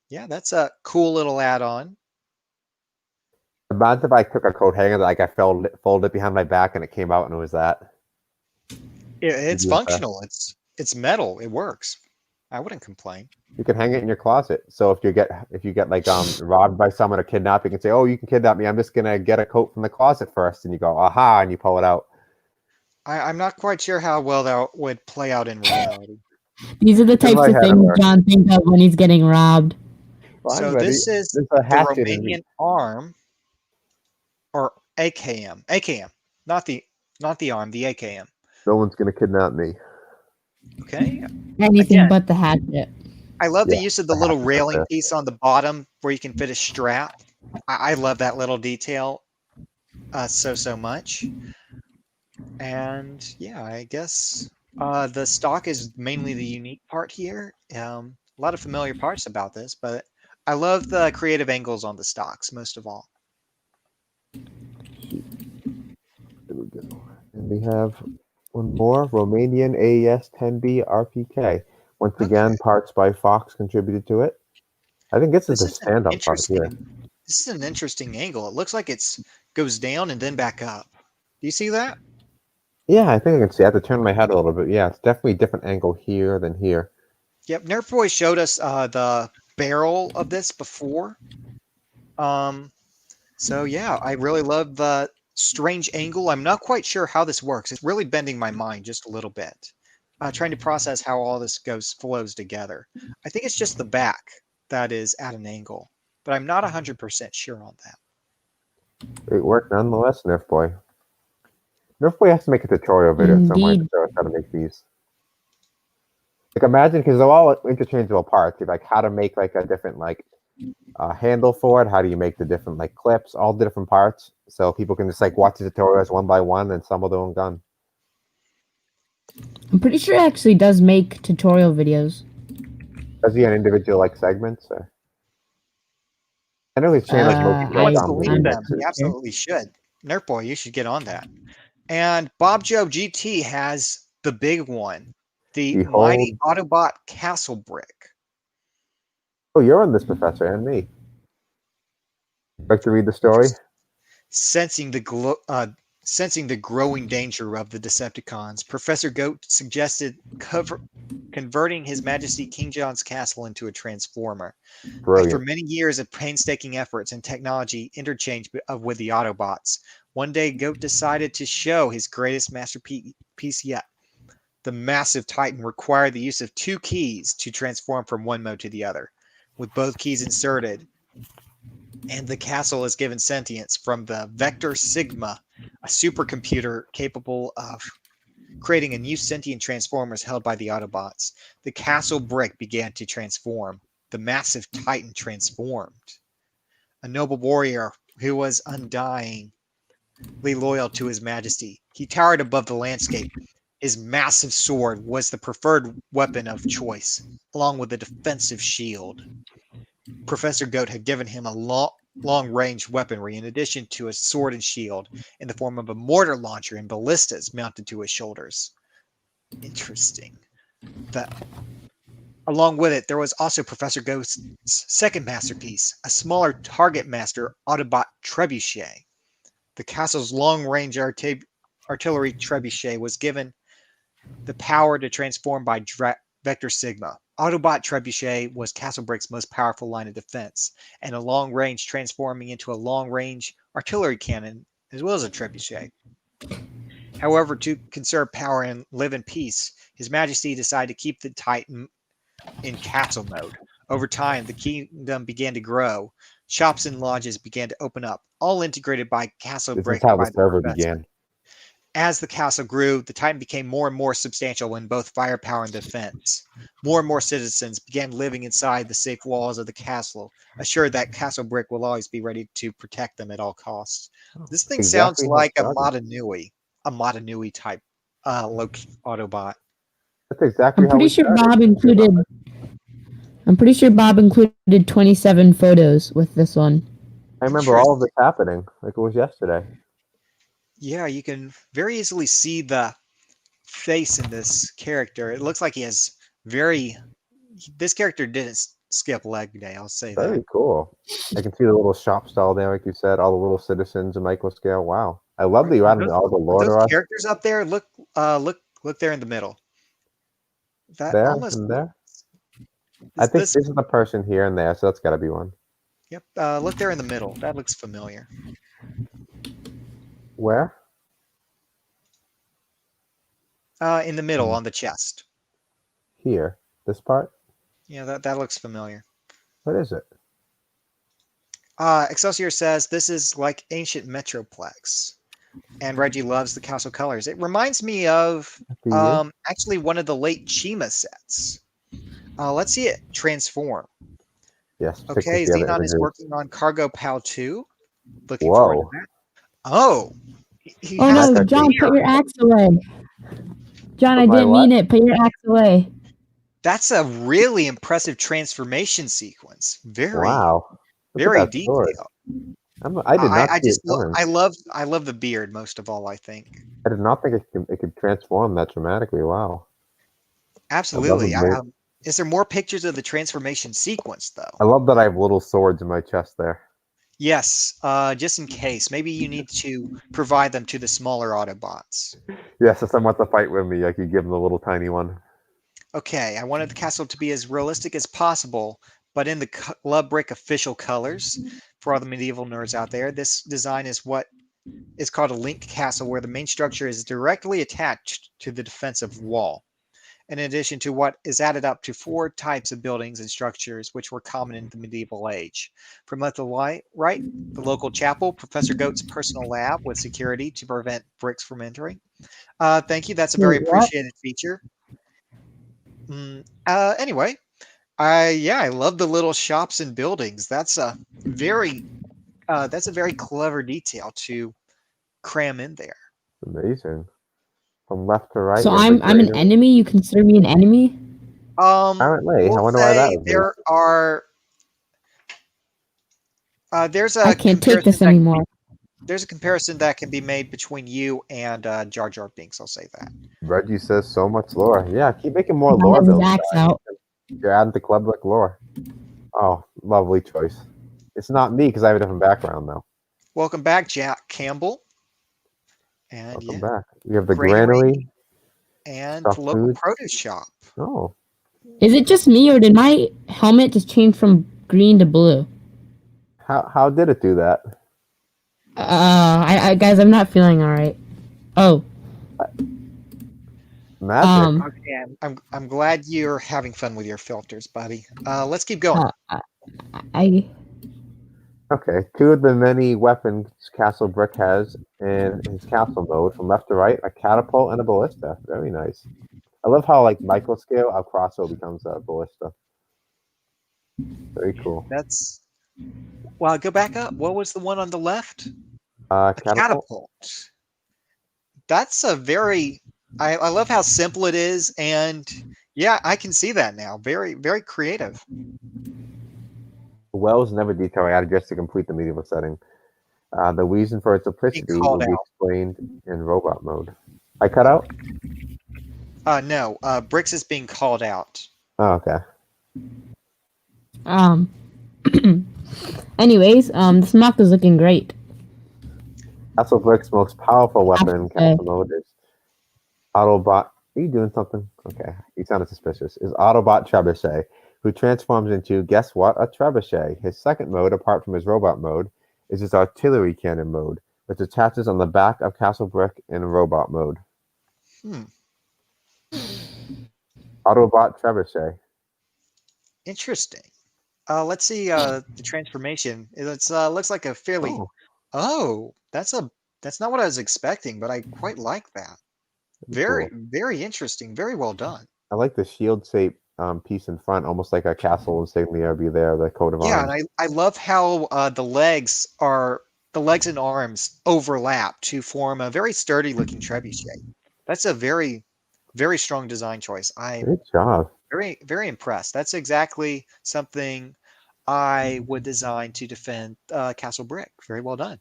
yeah, that's a cool little add-on. Imagine if I took a coat hanger that like I folded it behind my back and it came out and it was that. It's functional. It's metal. It works. I wouldn't complain. You can hang it in your closet. So if you get like robbed by someone or kidnapped, you can say, "Oh, you can kidnap me. I'm just gonna get a coat from the closet first," and you go, "Aha!" and you pull it out. I'm not quite sure how well that would play out in reality. These are the types of things John thinks of when he's getting robbed. Well, so this is the Romanian arm, or AKM, not the arm, the AKM. No one's gonna kidnap me. Okay. Anything but the hatchet. I love the use of the little railing piece on the bottom where you can fit a strap. I love that little detail so much. And yeah, I guess the stock is mainly the unique part here. A lot of familiar parts about this, but I love the creative angles on the stocks most of all. There we go. And we have one more, Romanian AES 10B RPK. Once again, parts by Fox contributed to it. I think this is a stand-up part here. This is an interesting angle. It looks like it goes down and then back up. Do you see that? Yeah, I think I can see. I have to turn my head a little bit. Yeah, it's definitely a different angle here than here. Yep, Nerf Boy showed us the barrel of this before. So yeah, I really love the strange angle. I'm not quite sure how this works. It's really bending my mind just a little bit. Trying to process how all this flows together. I think it's just the back that is at an angle, but I'm not 100% sure on that. Great work nonetheless, Nerf Boy. Nerf Boy has to make a tutorial video somewhere to Indeed. show us how to make these. Like imagine, because they're all interchangeable parts. Like how to make like a different like handle for it. How do you make the different like clips? All the different parts, so people can just like watch the tutorials one by one and assemble their own gun. I'm pretty sure it actually does make tutorial videos. Does he have individual like segments? Or? I know his channel is mostly I Let's on believe I'm the them. pretty He sure. absolutely should. Nerf Boy, you should get on that. And Bob Joe GT has the big one, the mighty Behold. Autobot Castle Brick. Oh, you're on this, Professor, and me. Like to read the story? Sensing the growing danger of the Decepticons, Professor Goat suggested converting His Majesty King John's castle into a transformer. After Brilliant. many years of painstaking efforts and technology interchange with the Autobots, one day Goat decided to show his greatest masterpiece yet. The massive Titan required the use of 2 keys to transform from one mode to the other. With both keys inserted, and the castle is given sentience from the Vector Sigma, a supercomputer capable of creating a new sentient transformers held by the Autobots. The castle brick began to transform. The massive Titan transformed. A noble warrior who was undyingly loyal to His Majesty. He towered above the landscape. His massive sword was the preferred weapon of choice, along with a defensive shield. Professor Goat had given him a long-range weaponry in addition to a sword and shield in the form of a mortar launcher and ballistas mounted to his shoulders. Interesting. Along with it, there was also Professor Goat's second masterpiece, a smaller target master Autobot trebuchet. The castle's long-range artillery trebuchet was given the power to transform by Vector Sigma. Autobot Trebuchet was Castle Brick's most powerful line of defense, and a long-range transforming into a long-range artillery cannon, as well as a trebuchet. However, to conserve power and live in peace, His Majesty decided to keep the Titan in castle mode. Over time, the kingdom began to grow. Shops and lodges began to open up, all integrated by Castle This Brick is how by the the server professor. began. As the castle grew, the Titan became more and more substantial in both firepower and defense. More and more citizens began living inside the safe walls of the castle, assured that Castle Brick will always be ready to protect them at all costs. This thing sounds Exactly how like it a started. Matanui type Autobot. That's exactly I'm how pretty we sure started. Bob included. I'm pretty sure Bob included 27 photos with this one. I remember all of Interesting. this happening like it was yesterday. Yeah, you can very easily see the face in this character. It looks like he has this character didn't skip leg day, I'll say that. Very cool. I can see the little shop stall there, like you said, all the little citizens and micro scale. Wow. I love that you added all the Are lore those to us characters up there? Look there in the middle. That there almost and there. I is think this. this is the person here and there, so that's got to be one. Yep. Look there in the middle. That looks familiar. Where? In the middle on the chest. Here. This part? Yeah, that looks familiar. What is it? Excelsior says this is like ancient Metroplex, and Reggie loves the castle colors. It reminds me of actually one of the late Chima sets. Let's see it transform. Yes. Okay, The other Xenon is images. working on Cargo Pal 2. Looking Whoa. forward to that. Oh, he Oh has no, the John, put your axe away. John, Put I my didn't what? mean it. Put your axe away. That's a really impressive transformation sequence. Wow. Look Very at that sword. detailed. I did not I see it just coming. I love the beard most of all, I think. I did not think it could transform that dramatically. Wow. Absolutely. I love Is there more pictures of the transformation sequence though? I love that I have little swords in my chest there. Yes, just in case. Maybe you need to provide them to the smaller Autobots. Yes, if someone wants to fight with me, I could give them the little tiny one. Okay, I wanted the castle to be as realistic as possible, but in the Club Brick official colors. For all the medieval nerds out there, this design is what is called a linked castle, where the main structure is directly attached to the defensive wall. In addition to what is added up to 4 types of buildings and structures which were common in the medieval age. From left to right, the local chapel, Professor Goat's personal lab with security to prevent bricks from entering. Thank you. That's a very Wait, what? appreciated feature. Anyway, I love the little shops and buildings. That's a very clever detail to cram in there. Amazing. From left to right, So you have the I'm an granary. enemy. You consider me an enemy? Apparently, I We'll wonder why that say would be. there's I a can't take comparison this anymore. there's a comparison that can be made between you and Jar Jar Binks. I'll say that. Reggie says so much lore. Yeah, keep making more I lore have his builds. axe out. You're adding to Club Brick lore. Oh, lovely choice. It's not me because I have a different background though. Welcome back, Jack Campbell. And Welcome yeah, back. We have the granary granary. and Stuffed local food. produce shop. Oh, Is it just me, or did my helmet just change from green to blue? how did it do that? Guys, I'm not feeling all right. Oh, Magic. Okay, I'm glad you're having fun with your filters, buddy. Let's keep going. I Okay, 2 of the many weapons Castle Brick has in his castle mode, from left to right, a catapult and a ballista. Very nice. I love how like micro scale how crossbow becomes a ballista. Very cool. That's well. Go back up. What was the one on the left? A Catapult. catapult. That's a very. I love how simple it is, and yeah, I can see that now. Very very creative. Wells never detail added just to complete the medieval setting. The reason for its simplicity called will be out. explained in robot mode. I cut out? No. Bricks is being called out. Oh, okay. Anyways, this mock is looking great. Castle Brick's most powerful weapon in castle mode is Autobot. Are you doing something? Okay, you sounded suspicious. Is Autobot Trebuchet, who transforms into, guess what, a trebuchet. His second mode, apart from his robot mode, is his artillery cannon mode, which attaches on the back of Castle Brick in robot mode. Autobot Trebuchet. Interesting. Let's see the transformation. It looks like a fairly. Oh, that's not what I was expecting, but I quite like that. Very Cool. very interesting. Very well done. I like the shield shape piece in front, almost like a castle insignia would be there, the coat of Yeah, arms. and I love how the legs and arms overlap to form a very sturdy looking trebuchet. That's a very, very strong design choice. I'm Good job. very, very impressed. That's exactly something I would design to defend Castle Brick. Very well done.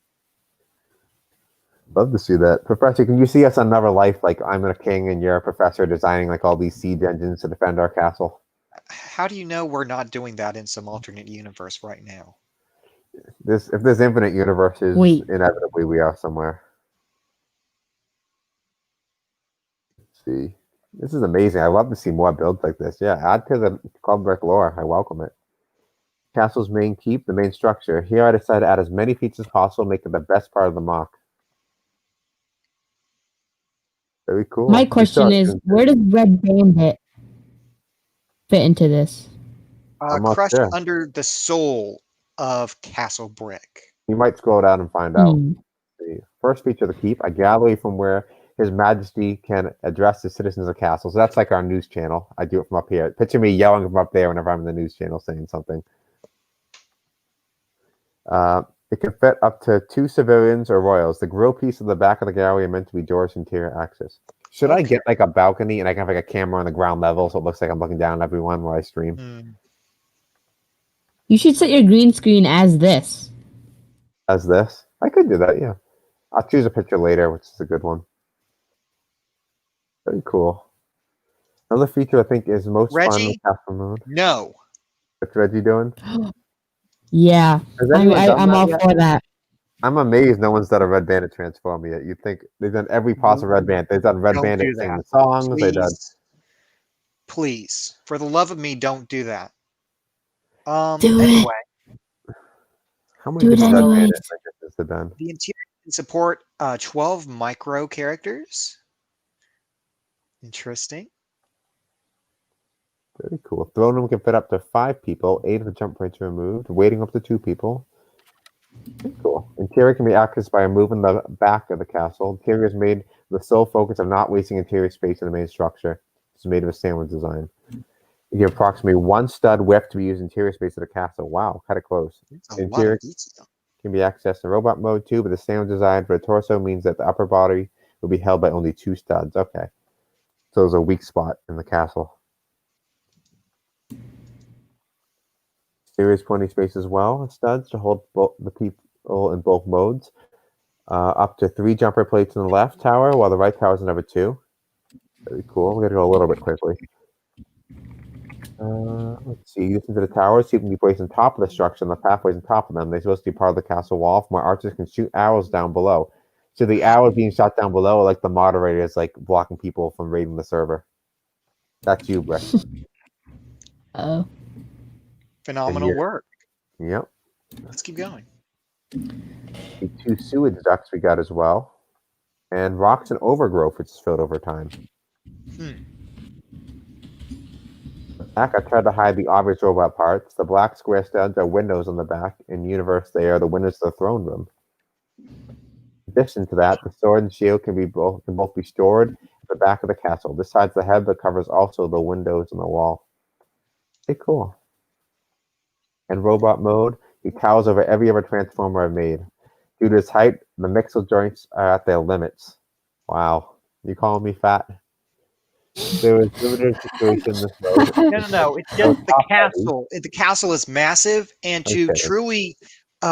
Love to see that. Professor, can you see us on Another Life? Like I'm a king and you're a professor designing like all these siege engines to defend our castle. How do you know we're not doing that in some alternate universe right now? If there's infinite universes, Wait. inevitably we are somewhere. Let's see. This is amazing. I love to see more builds like this. Yeah, add to the Club Brick lore. I welcome it. Castle's main keep, the main structure. Here I decided to add as many features as possible, make it the best part of the MOC. Very cool. My question is, where does Red Bandit fit into this? Crushed under the soul of Castle Brick. You might scroll down and find out. The first feature of the keep, a gallery from where His Majesty can address the citizens of Castle. So that's like our news channel. I do it from up here. Picture me yelling from up there whenever I'm in the news channel saying something. It can fit up to 2 civilians or royals. The grill piece of the back of the gallery are meant to be doors interior access. Should I get like a balcony and I can have like a camera on the ground level so it looks like I'm looking down at everyone while I stream? You should set your green screen as this. As this? I could do that, yeah. I'll choose a picture later, which is a good one. Very cool. Another feature I think is most fun with Castle mode. No. What's Reggie doing? Yeah, Has I'm anyone done I'm that all yet? for that. I'm amazed no one's done a Red Bandit transform yet. You'd think they've done every possible Red Bandit. They've done Red Don't Bandit do singing that. the songs. They done. Please. Please. For the love of me, don't do that. Do it. Anyway, How many Do it different Red anyways. Bandits I guess has there been? the interior can support 12 micro characters. Interesting. Very cool. Throne room can fit up to 5 people. 8 of the jump points are removed. Waiting up to 2 people. Very cool. Interior can be accessed by moving the back of the castle. Interior is made with the sole focus of not wasting interior space in the main structure. It's made of a sandwich design. You get approximately 1 stud width to be used interior space of the castle. Wow, kind of close. That's a lot Interior of detail. can be accessed in robot mode too, but the sandwich design for the torso means that the upper body will be held by only 2 studs. Okay. So there's a weak spot in the castle. Series 20 space as well, studs to hold the people in both modes. Up to 3 jumper plates in the left tower, while the right tower is number 2. Very cool. We're going to go a little bit quickly. Let's see. Listen to the towers. You can be placed on top of the structure, and the pathways on top of them. They're supposed to be part of the castle wall. From where archers can shoot arrows down below. So the arrows being shot down below are like the moderators, like blocking people from raiding the server. That's you, Brick. Oh, Phenomenal work. Yep. Let's keep going. The 2 sewage ducts we got as well. And rocks and overgrowth, which is filled over time. Back, I tried to hide the obvious robot parts. The black square studs are windows on the back. In universe, they are the windows to the throne room. In addition to that, the sword and shield can both be stored at the back of the castle. This hides the head, but covers also the windows on the wall. Pretty cool. In robot mode, he towers over every other transformer I've made. Due to his height, the mixel joints are at their limits. Wow. You calling me fat? There was limited situation in this mode. No. It's just the castle. The castle is massive, and to Okay. truly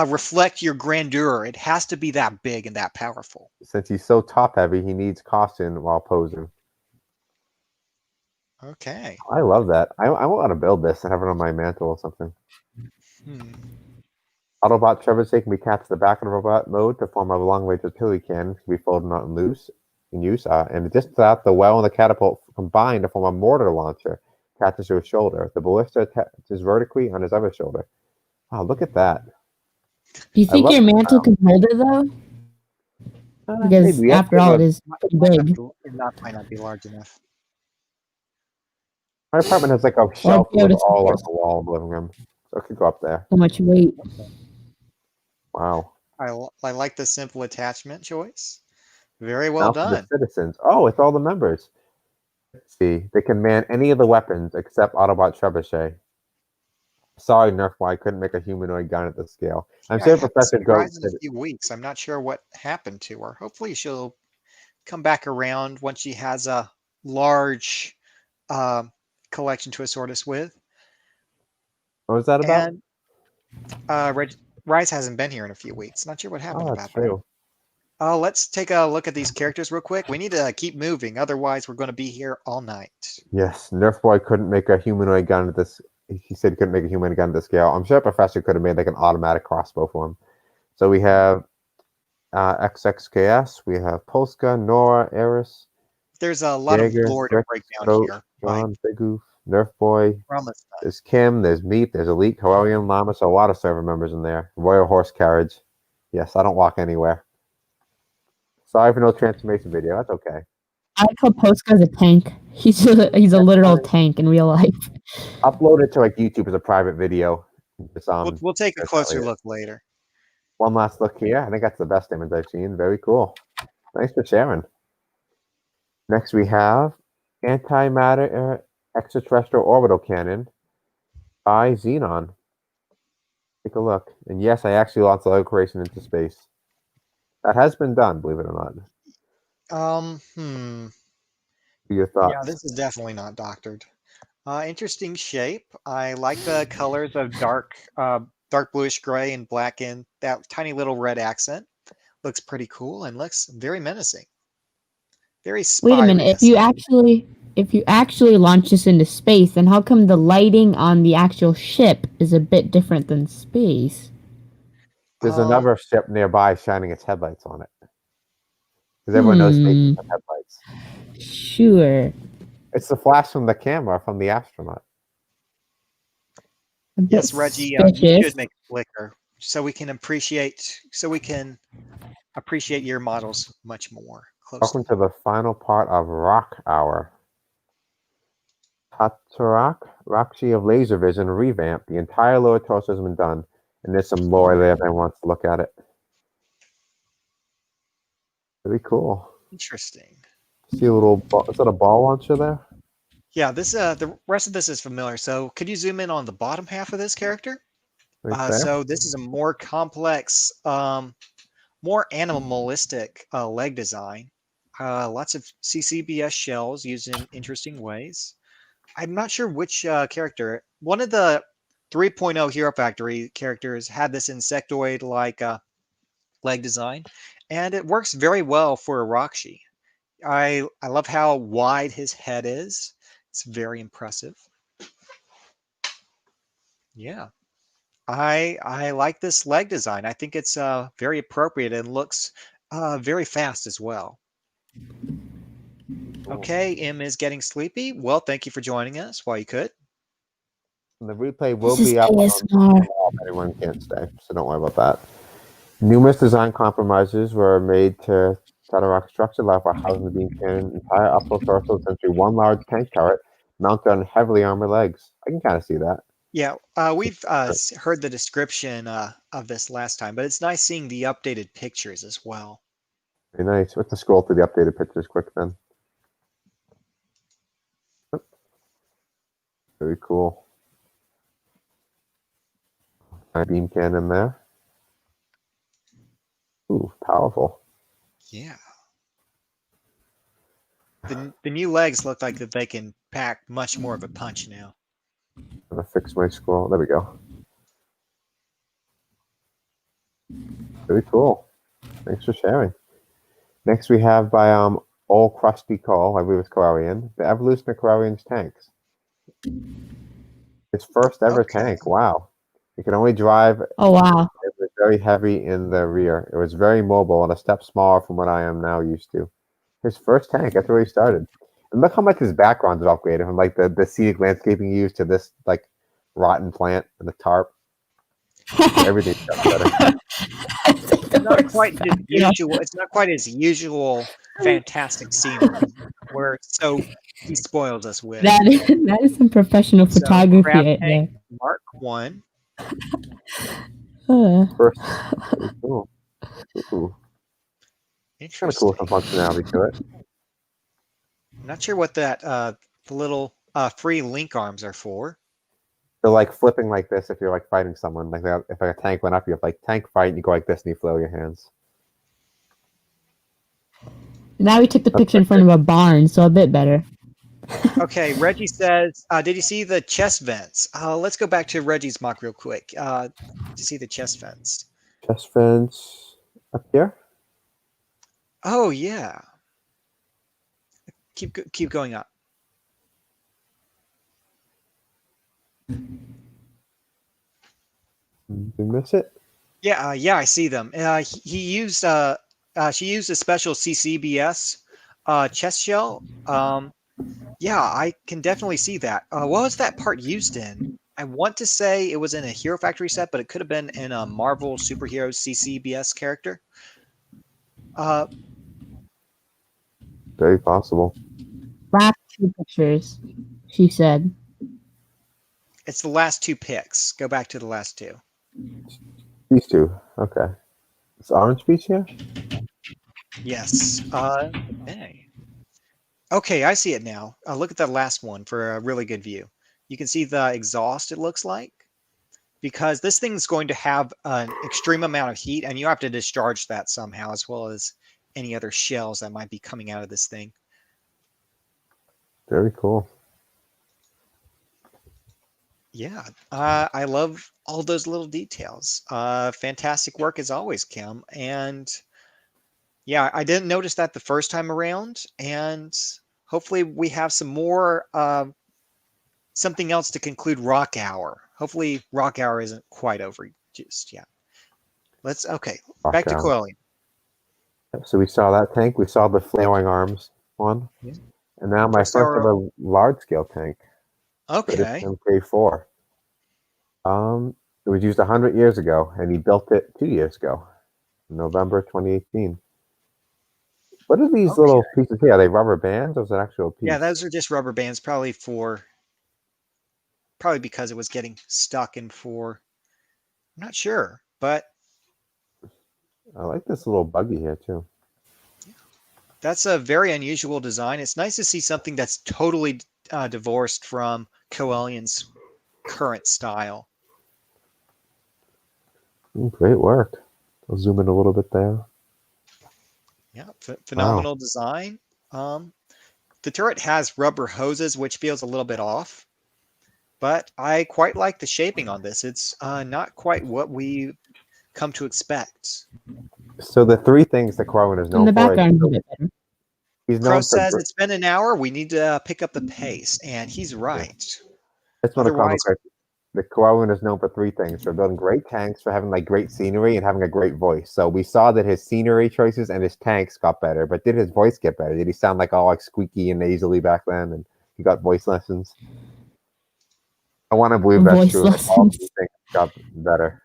reflect your grandeur, it has to be that big and that powerful. Since he's so top heavy, he needs caution while posing. Okay. I love that. I want to build this and have it on my mantle or something. Autobot trebuchet can be attached to the back of the robot mode to form a long-range artillery cannon. Can be folded out and loose in use. And just that, the well and the catapult combine to form a mortar launcher attaches to his shoulder. The ballista attaches vertically on his other shoulder. Wow, look at that. do you think your mantle can hold it though? Because Maybe. after all, it is pretty big. It might not be large enough. My apartment has like a shelf with all over the wall of the living room, so it could go up there. So much weight. Wow. I like the simple attachment choice. Very well Now for done. the citizens. Oh, it's all the members. Let's see. They can man any of the weapons except Autobot Trebuchet. Sorry, Nerfwhy, I couldn't make a humanoid gun at this scale. I'm sure Professor Goat in a few weeks. I'm not sure what happened to her. Hopefully she'll come back around once she has a large collection to assort us with. What was that about? And Rise hasn't been here in a few weeks. Not sure what happened about true. that. Let's take a look at these characters real quick. We need to keep moving. Otherwise, we're going to be here all night. Yes, Nerfboy couldn't make a humanoid gun at this. He said he couldn't make a humanoid gun at this scale. I'm sure Professor could have made like an automatic crossbow for him. So we have XXKS, we have Polska, Nora, Eris. There's a lot of lore to break down here. John, Big Oof, Nerfboy. Promise. There's Kim, there's Meat, there's Elite, Corellian, Llama, so a lot of server members in there. Royal Horse Carriage. Yes, I don't walk anywhere. Sorry for no transformation video. That's okay. I call Posca a tank. He's a literal tank in real life. Upload it to like YouTube as a private video. We'll take a closer look later. One last look here. I think that's the best image I've seen. Very cool. Thanks for sharing. Next we have Antimatter Extraterrestrial Orbital Cannon by Xenon. Take a look. And yes, I actually launched the Lego creation into space. That has been done, believe it or not. Your thoughts? Yeah, this is definitely not doctored. Interesting shape. I like the colors of dark bluish gray and black and that tiny little red accent. Looks pretty cool and looks very menacing. Very spy. Wait a minute. if you actually launch this into space, then how come the lighting on the actual ship is a bit different than space? There's Um, another ship nearby shining its headlights on it. Because everyone knows space Hmm. has headlights. Sure. It's the flash from the camera from the astronaut. A bit yes, Reggie, you suspicious. should make a flicker so we can appreciate your models much more closely. Welcome to the final part of Rock Hour. Tatarak, Rakshi of Laser Vision revamp. The entire lower torso has been done. And there's some lore there if anyone wants to look at it. Pretty cool. Interesting. See a little ball, is that a ball launcher there? Yeah, this the rest of this is familiar. So could you zoom in on the bottom half of this character? Right there. So this is a more complex, more animalistic leg design. Lots of CCBS shells used in interesting ways. I'm not sure which character. One of the 3.0 Hero Factory characters had this insectoid-like leg design, and it works very well for a Rakshi. I love how wide his head is. It's very impressive. Yeah. I like this leg design. I think it's very appropriate and looks very fast as well. Okay, M is getting sleepy. Well, thank you for joining us while you could. And the replay will This is be up on ASMR. if anyone can't stay, so don't worry about that. Numerous design compromises were made to Tatarak's structure allow for housing the beam cannon entire upper torso, essentially one large tank turret mounted on heavily armored legs. I can kind of see that. Yeah, we've heard the description of this last time, but it's nice seeing the updated pictures as well. Very nice. Let's scroll through the updated pictures quick then. Very cool. Beam cannon there. Ooh, powerful. Yeah. The new legs look like that they can pack much more of a punch now. I'm gonna fix my scroll. There we go. Very cool. Thanks for sharing. Next we have by Old Krusty Cole, I believe it's Korean, the evolution of Korean's tanks. Its first ever Okay. tank. Wow. It could only drive. Oh wow. It was very heavy in the rear. It was very mobile and a step smaller from what I am now used to. His first tank, that's where he started. And look how much his background is upgraded from like the scenic landscaping he used to this like rotten plant and the tarp. Everything's got better. It's not quite his usual. It's not quite his usual fantastic scenery, where so he spoils us with. That is some professional So, photography crab right there. tank Mark 1. First, very cool. Ooh. Kind of cool Interesting. with some functionality to it. I'm not sure what that the little free link arms are for. They're like flipping like this if you're like fighting someone. Like if like a tank went up, you have like tank fight, and you go like this and you flail your hands. Now we took the picture in front of a barn, so a bit better. Okay, Reggie says, did you see the chest vents? Let's go back to Reggie's mock real quick to see the chest vents. Chest vents up here. Oh yeah. Keep going up. Did you miss it? Yeah, yeah, I see them. She used a special CCBS chest shell. Yeah, I can definitely see that. What was that part used in? I want to say it was in a Hero Factory set, but it could have been in a Marvel Superhero CCBS character. Very possible. Last two pictures, she said. It's the last two picks. Go back to the last two. These two. Okay. Is Orange Beach here? Yes. Okay. Okay, I see it now. Look at that last one for a really good view. You can see the exhaust, it looks like, because this thing's going to have an extreme amount of heat, and you have to discharge that somehow, as well as any other shells that might be coming out of this thing. Very cool. Yeah, I love all those little details. Fantastic work as always, Kim. And yeah, I didn't notice that the first time around, and hopefully we have some more something else to conclude Rock Hour. Hopefully Rock Hour isn't quite over just yet. Okay, back to Coelian. So we saw that tank. We saw the flailing arms one. Yeah. And now my first ever large scale tank. Okay. MK4. It was used 100 years ago, and he built it 2 years ago, November 2018. What are these little pieces here? Are they rubber bands, or is it actual piece? Yeah, those are just rubber bands, probably because it was getting stuck in I'm not sure, but I like this little buggy here too. That's a very unusual design. It's nice to see something that's totally divorced from Coelian's current style. Great work. I'll zoom in a little bit there. Yeah, phenomenal design. The turret has rubber hoses, which feels a little bit off, but I quite like the shaping on this. It's not quite what we come to expect. So the three things that Coelian is known In the for. background, a bit better. He's Crow known says for, it's been an hour. We need to pick up the pace, and he's right. That's one of Otherwise, the Coelian is known for three things: for building great tanks, for having like great scenery, and having a great voice. So we saw that his scenery choices and his tanks got better, but did his voice get better? Did he sound like all like squeaky and nasally back then? And he got voice lessons. I want to believe that's Voice true. lessons. All these things got better.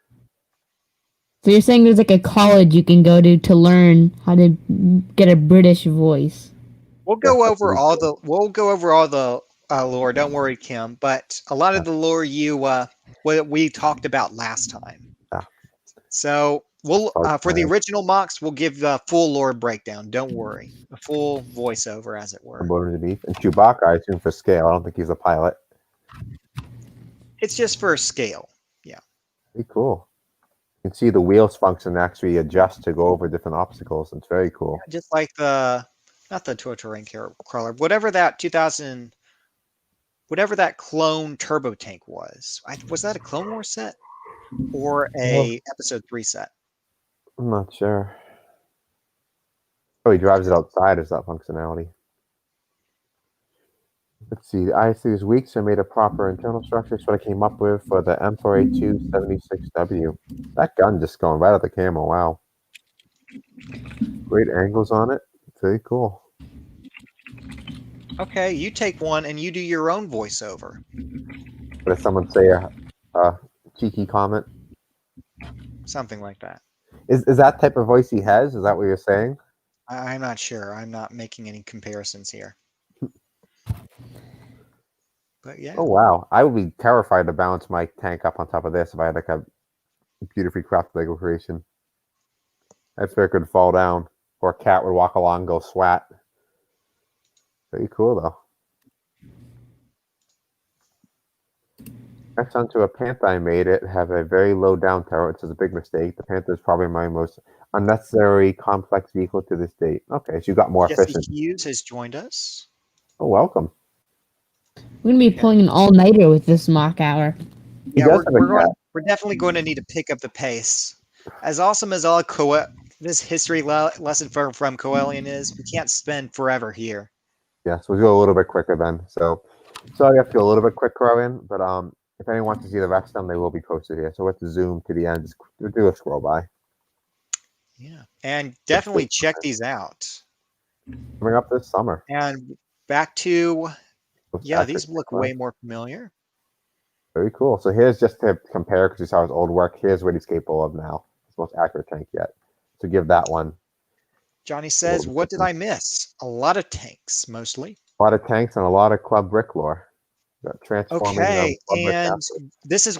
So you're saying there's like a college you can go to learn how to get a British voice? We'll go over all the lore. Don't worry, Kim. But a lot of the lore what we talked about last time. Yeah. So we'll for the original MOCs, we'll give the full lore breakdown. Don't worry, a full voiceover, as it were. Underneath. And Chewbacca, I assume for scale. I don't think he's a pilot. It's just for scale. Yeah. Pretty cool. You can see the wheels function actually adjust to go over different obstacles. It's very cool. Yeah, just like not the Tour Terrain crawler, whatever that clone turbo tank was. Was that a Clone Wars set or a Episode 3 set? I'm not sure. Oh, he drives it outside as that functionality. Let's see. The ISU's weeks are made of proper internal structures. What I came up with for the M4A2 76W. That gun just going right at the camera. Wow. Great angles on it. Very cool. Okay, you take one and you do your own voiceover. But if someone say a cheeky comment? Something like that. Is that type of voice he has? Is that what you're saying? I'm not sure. I'm not making any comparisons here. But yeah. Oh, wow. I would be terrified to balance my tank up on top of this if I had like a beautifully crafted Lego creation. I fear it could fall down. Or a cat would walk along and go swat. Very cool, though. Next onto a Panther I made it. Have a very low down turret, which is a big mistake. The Panther is probably my most unnecessary complex vehicle to this date. Okay, so you got more Jesse efficient. Hughes has joined us. Oh, welcome. We're gonna be pulling an all-nighter with this MOC Hour. Yeah, we're definitely going to need to pick up the pace. As awesome as all this history lesson from Coelian is, we can't spend forever here. Yes, we'll go a little bit quicker then. So sorry I have to go a little bit quicker in, but if anyone wants to see the rest of them, they will be posted here. So let's zoom to the end. Just do a scroll by. Yeah, and definitely check these out. Coming up this summer. And back to, yeah, these look way more familiar. Very cool. So here's just to compare, because you saw his old work. Here's what he's capable of now. It's the most accurate tank yet. So give that one. Johnny says, what did I miss? A lot of tanks, mostly. A lot of tanks and a lot of Club Brick lore. Okay, and this is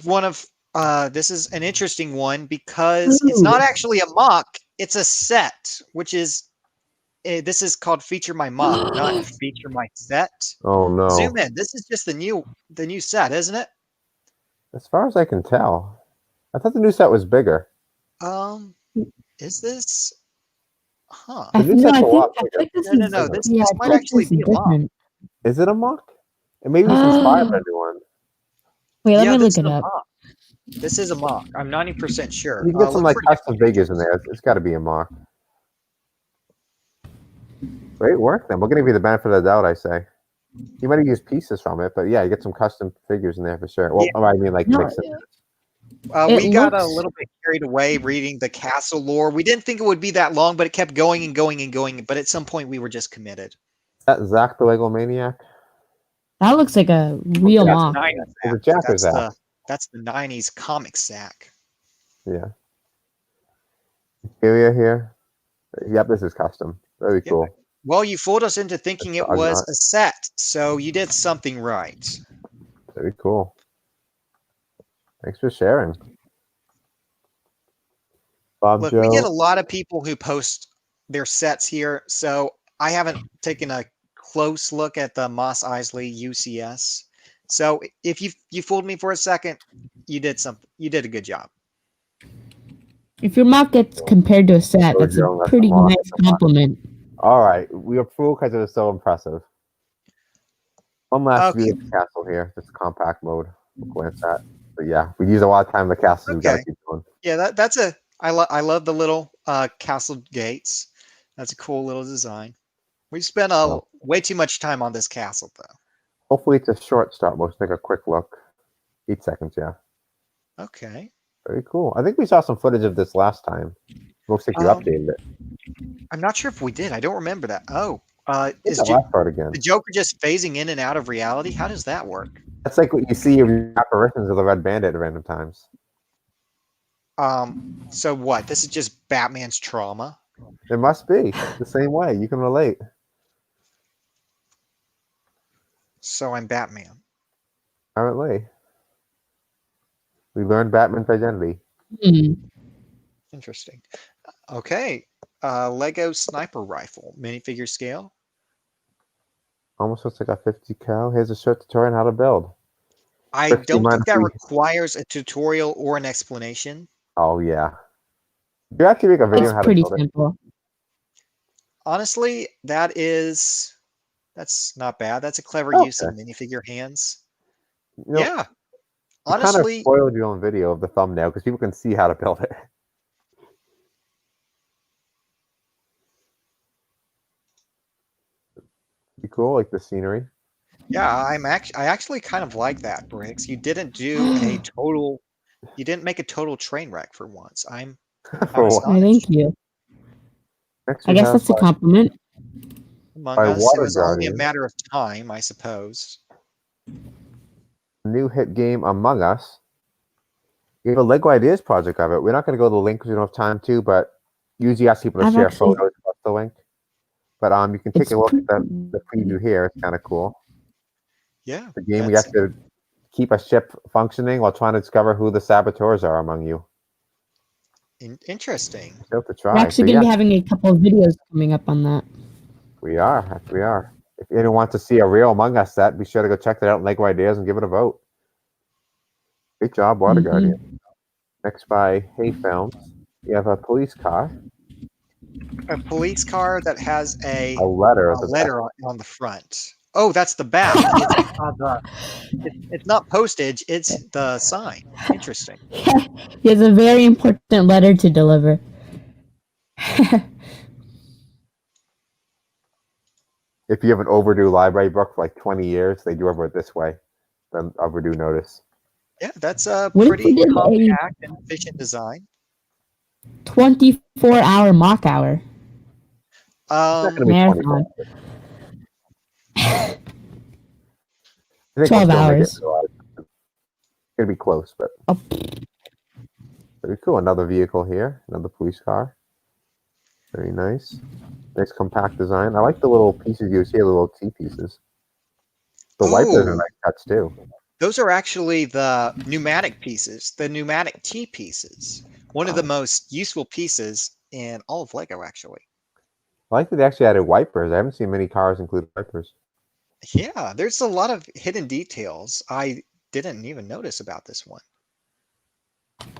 this is an interesting one because it's not actually a MOC, it's a set, which is this is called Feature My MOC, not Feature My Set. Oh no. Zoom in. This is just the new set, isn't it? As far as I can tell. I thought the new set was bigger. Is this? Huh. The new set's a lot bigger. No. This might actually be a MOC. Is it a MOC? And maybe it's inspired by a new one. Wait, let me look it up. This is a MOC. I'm 90% sure. You can get some like custom figures in there. It's got to be a MOC. Great work, then. We're going to give you the benefit of the doubt, I say. You might have used pieces from it, but yeah, you get some custom figures in there for sure. Well, Yeah. I mean, like No, mixed in. We got a looks- little bit carried away reading the castle lore. We didn't think it would be that long, but it kept going and going and going. But at some point, we were just committed. Is that Zach the Lego Maniac? That looks like a real That's mock. 90s Is it Zach. Jack or Zach? That's the 90s comic Zach. Yeah. Interior here. Yep, this is custom. Very Yeah. cool. Well, you fooled us into thinking it was a set, so you did something right. Very cool. Thanks for sharing. Bob Look, Joe. we get a lot of people who post their sets here, so I haven't taken a close look at the Moss Isley UCS. So if you fooled me for a second, you did something. You did a good job. If your mock gets compared to a set, that's a Joe, that's pretty a mock. nice compliment. All right, we were fooled because it was so impressive. One last Okay. view of the castle here, just compact mode. We'll glance at. But yeah, we use a lot of time in the castles. We got to Okay. keep going. Yeah, that's a. I love the little castle gates. That's a cool little design. We spent way too much time on this castle, though. Hopefully, it's a short start. We'll take a quick look. 8 seconds, yeah. Okay. Very cool. I think we saw some footage of this last time. Looks like you updated it. I'm not sure if we did. I don't remember that. Oh, is the last part again. the Joker just phasing in and out of reality? How does that work? That's like what you see in apparitions of the Red Bandit at random times. So what? This is just Batman's trauma. It must be the same way. You can relate. So I'm Batman. Apparently, we learned Batman's identity. Hmm. Interesting. Okay. Lego sniper rifle, minifigure scale. Almost looks like a 50 cal. Here's a short tutorial on how to build. I 50 don't think that minus requires a tutorial or an explanation. Oh yeah. You actually make a video It's on how to pretty build it. simple. Honestly, that's not bad. That's a clever use of minifigure hands. You know, Yeah. you kind of Honestly, spoiled your own video of the thumbnail because people can see how to build it. Be cool, like the scenery. yeah, I actually kind of like that, Briggs. You didn't do a total. You didn't make a total train wreck for once. I'm For what? Why, thank you. Next I we guess have that's a compliment. Among By Us. It Water was only a Guardian. matter of time, I suppose. new hit game Among Us. We have a Lego Ideas project of it. We're not going to go to the link because we don't have time to, but usually ask people to I've share actually- photos plus the link. But you can take It's a look at pretty- the preview here. It's kind of cool. Yeah. The game we that's- have to keep a ship functioning while trying to discover who the saboteurs are among you. Interesting. You have to try. We're actually So, going to yeah, be having a couple of videos coming up on that. we are. We are. If anyone wants to see a real Among Us set, be sure to go check that out in Lego Ideas and give it a vote. Great job, Water Mhm. Guardian. Next by Hay Films, you have a police car, A police car that has a a letter, at the letter on the front. Oh, that's the back. It's not postage. It's the sign. Interesting. He has a very important letter to deliver. If you have an overdue library book for like 20 years, they deliver it this way. Then overdue notice. Yeah, that's a What if pretty we did a compact and efficient design. 24-hour mock hour. It's not going to be Marathon. 24. I think 12 we'll still make it hours. to a lot of- It's going to be close, but Oh, very cool. Another vehicle here, another police car. Very nice. Nice compact design. I like the little pieces you see, the little T pieces. The wipers are Ooh. nice cuts too. Those are actually the pneumatic pieces, the pneumatic T pieces. One of the most useful pieces in all of Lego, actually. I like that they actually added wipers. I haven't seen many cars include wipers. Yeah, there's a lot of hidden details I didn't even notice about this one.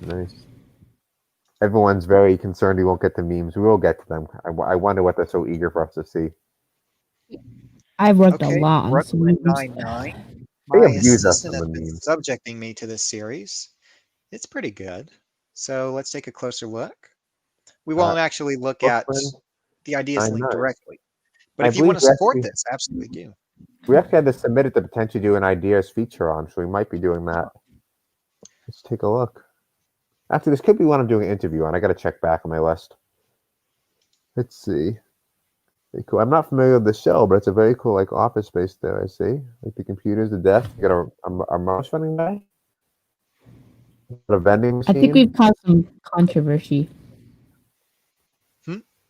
Nice. Everyone's very concerned we won't get the memes. We will get to them. I wonder what they're so eager for us to see. I've worked Okay, a lot on this. Brooklyn Nine-Nine. They My abuse us assistant on has the been memes. subjecting me to this series. It's pretty good. So let's take a closer look. We won't actually look at Brooklyn the ideas link Nine-Nine. directly, But if you want to support this, absolutely do. We actually had to submit it to potentially do an ideas feature on, so we might be doing that. Let's take a look. Actually, this could be one I'm doing an interview on. I got to check back on my list. Let's see. Very cool. I'm not familiar with the shell, but it's a very cool like office space there. I see, like the computers, the desk. You got a mouse running by. A vending machine. I think we've caused some controversy.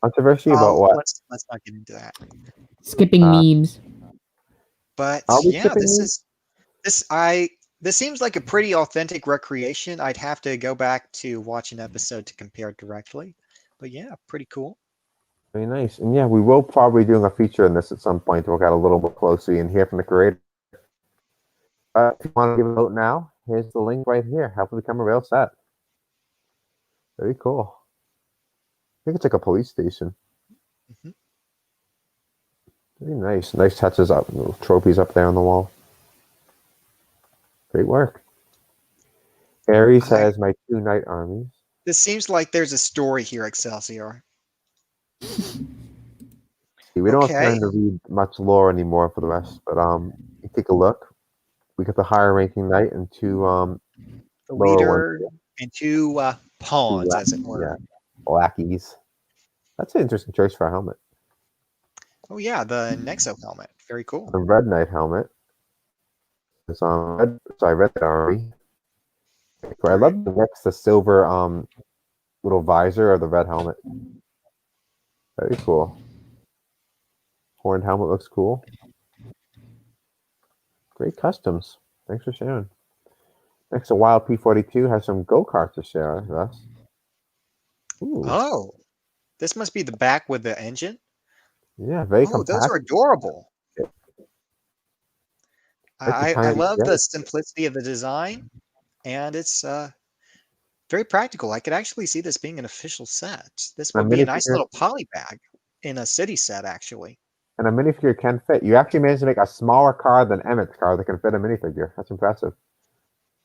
Controversy about what? Let's not get into that. Skipping memes. But yeah, this seems like a pretty authentic recreation. I'd have to go back to watch an episode to compare it directly. But yeah, pretty cool. Very nice. And yeah, we will probably doing a feature in this at some point to look at a little bit closely and hear from the creator. If you want to give a vote now, here's the link right here. How to become a rail set. Very cool. I think it's like a police station. Very nice. Nice touches up. Little trophies up there on the wall. Great work. Aries has my 2 knight armies. This seems like there's a story here, Excelsior. We don't have time to read much lore anymore for the rest, but you take a look. We got the higher ranking knight and 2 the leader and 2 pawns, as it were. Yeah, lackeys. That's an interesting choice for a helmet. Oh yeah, the Nexo helmet. Very cool. The red knight helmet. It's red army. I love the silver little visor of the red helmet. Very cool. Horned helmet looks cool. Great customs. Thanks for sharing. Next, a Wild P42 has some go-karts to share with us. Ooh. Oh, this must be the back with the engine. Yeah, very compact. Those are adorable. Yeah. I love the simplicity of the design, and it's very practical. I could actually see this being an official set. This would be a nice little poly bag in a city set, actually. And a minifigure can fit. You actually managed to make a smaller car than Emmett's car that can fit a minifigure. That's impressive.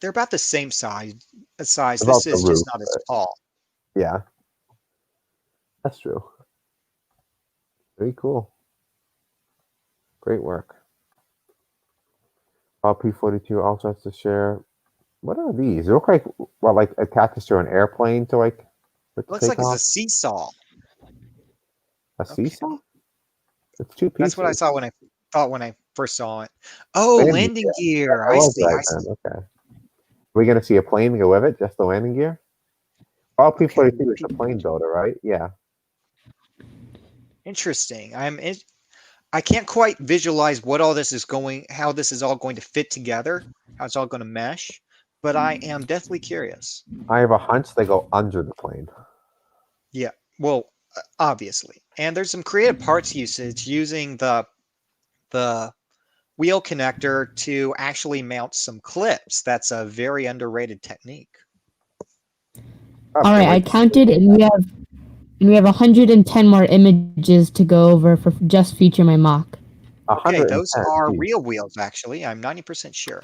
They're about the same size. This is just not as tall. Yeah. That's true. Very cool. Great work. P42 also has to share. What are these? They look like attached to an airplane to like. Looks like it's a seesaw. A seesaw? It's 2 pieces. That's what I saw when I first saw it. Oh, landing gear. I see. Okay. Are we gonna see a plane go with it? Just the landing gear? P42 is the plane builder, right? Yeah. Interesting. I can't quite visualize what all this is how this is all going to fit together, how it's all going to mesh, but I am definitely curious. I have a hunch they go under the plane. Yeah, well, obviously. And there's some creative parts usage using the wheel connector to actually mount some clips. That's a very underrated technique. All right, I counted, and we have 110 more images to go over for just feature my mock. Okay, those are real wheels, actually. I'm 90% sure.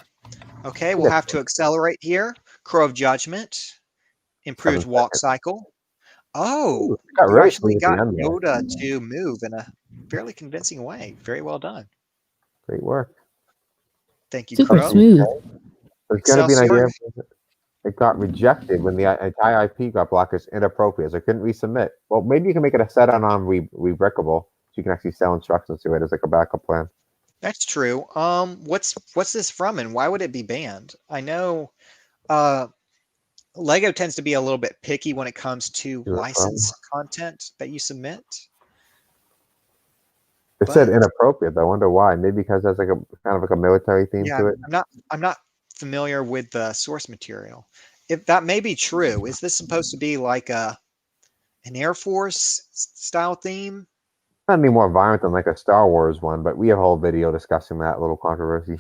Okay, we'll have to accelerate here. Crow of Judgment. Improved walk cycle. Oh, you actually got Yoda to move in a fairly convincing way. Very well done. Great work. Thank you, Super Crow. smooth. There's going to be an idea. It got rejected when the entire IP got blocked as inappropriate, so I couldn't resubmit. Well, maybe you can make it a set on Rebrickable, so you can actually sell instructions to it as like a backup plan. That's true. What's this from, and why would it be banned? I know Lego tends to be a little bit picky when it comes to licensed content that you submit. It said inappropriate, though. I wonder why. Maybe because there's like a kind of like a military theme to it. I'm not familiar with the source material. If that may be true, is this supposed to be like an Air Force style theme? Not any more violent than like a Star Wars one, but we have a whole video discussing that little controversy.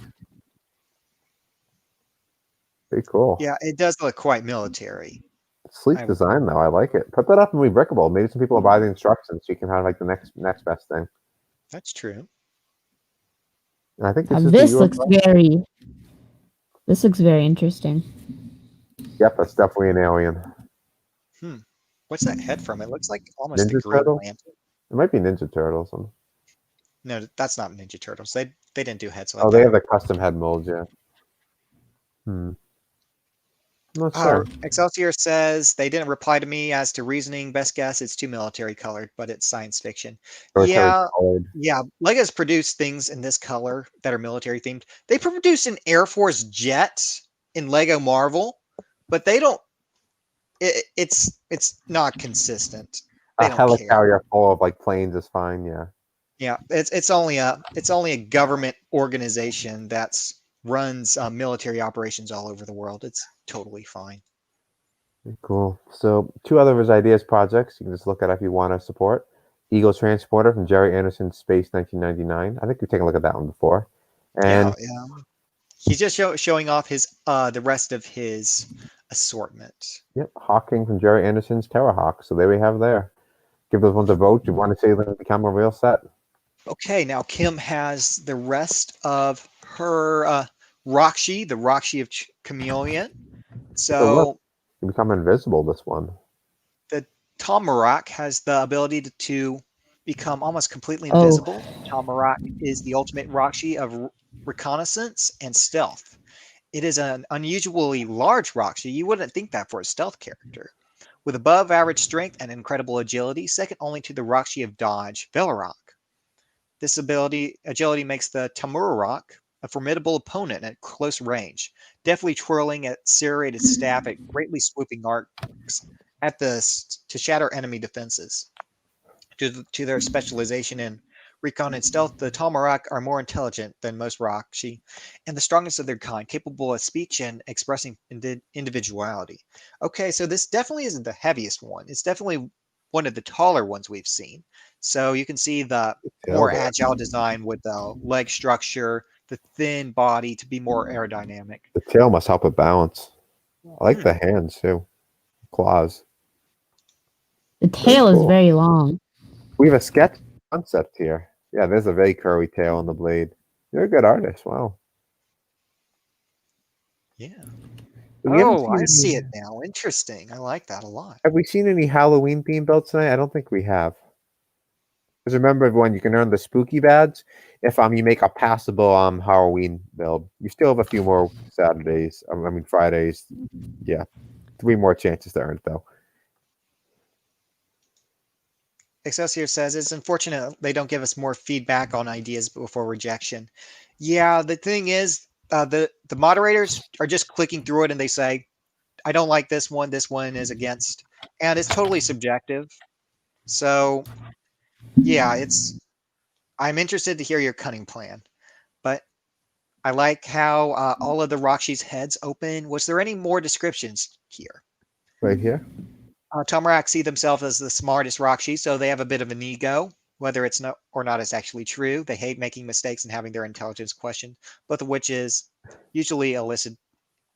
Pretty cool. Yeah, it does look quite military. Sleek design, though. I like it. Put that up in Rebrickable. Maybe some people will buy the instructions so you can have like the next best thing. That's true. And I think this looks very interesting. Yep, that's definitely an alien. What's that head from? It looks like almost Ninja a Green Turtle? Lantern. It might be Ninja Turtles. No, that's not Ninja Turtles. They didn't do heads like Oh, they that. have the custom head molds, yeah. Not sure. Excelsior says they didn't reply to me as to reasoning. Best guess, it's too military colored, but it's science fiction. Military Yeah, colored. yeah. Lego's produced things in this color that are military themed. They produced an Air Force jet in Lego Marvel, but they don't. It's not consistent. A They don't care. helicarrier full of like planes is fine, yeah. Yeah, it's only a government organization that's runs military operations all over the world. It's totally fine. Cool. So 2 other of his ideas projects, you can just look at if you want to support. Eagle Transporter from Jerry Anderson's Space 1999. I think we've taken a look at that one before. And Yeah. He's just showing off his the rest of his assortment. yep, Hawking from Jerry Anderson's Terrahawk. So there we have there. Give those ones a vote. You want to see them become a real set? Okay, now Kim has the rest of her Rockshi, the Rockshi of Chameleon. So look, So you become invisible, this one. the Tomarak has the ability to become almost completely Oh. invisible. Tomarak is the ultimate Rockshi of reconnaissance and stealth. It is an unusually large Rockshi. You wouldn't think that for a stealth character. With above average strength and incredible agility, second only to the Rockshi of dodge, Velarock. This agility makes the Tamurak a formidable opponent at close range, deftly twirling at serrated staff at greatly swooping arcs to shatter enemy defenses. Due to their specialization in recon and stealth, the Talmarak are more intelligent than most Rakshi, and the strongest of their kind, capable of speech and expressing individuality. Okay, so this definitely isn't the heaviest one. It's definitely one of the taller ones we've seen. So you can see the more agile design with the leg structure, the thin body to be more aerodynamic. The tail must help with balance. I like the hands too. Claws. The tail is very long. We have a sketch concept here. Yeah, there's a very curly tail on the blade. You're a good artist. Wow. Yeah. Oh, I see it now. Interesting. I like that a lot. Have we seen any Halloween themed builds tonight? I don't think we have. Because remember, everyone, you can earn the spooky badge if you make a passable Halloween build. You still have a few more Saturdays. Fridays. Yeah, 3 more chances to earn it though. Excelsior says it's unfortunate they don't give us more feedback on ideas before rejection. Yeah, the thing is, the moderators are just clicking through it and they say, "I don't like this one. This one is against," and it's totally subjective. So, yeah, I'm interested to hear your cunning plan, but I like how all of the Rokshi's heads open. Was there any more descriptions here? Right here. Tomarak see themselves as the smartest Rakshi, so they have a bit of an ego. Whether it's not or not is actually true. They hate making mistakes and having their intelligence questioned, both of which is usually elicit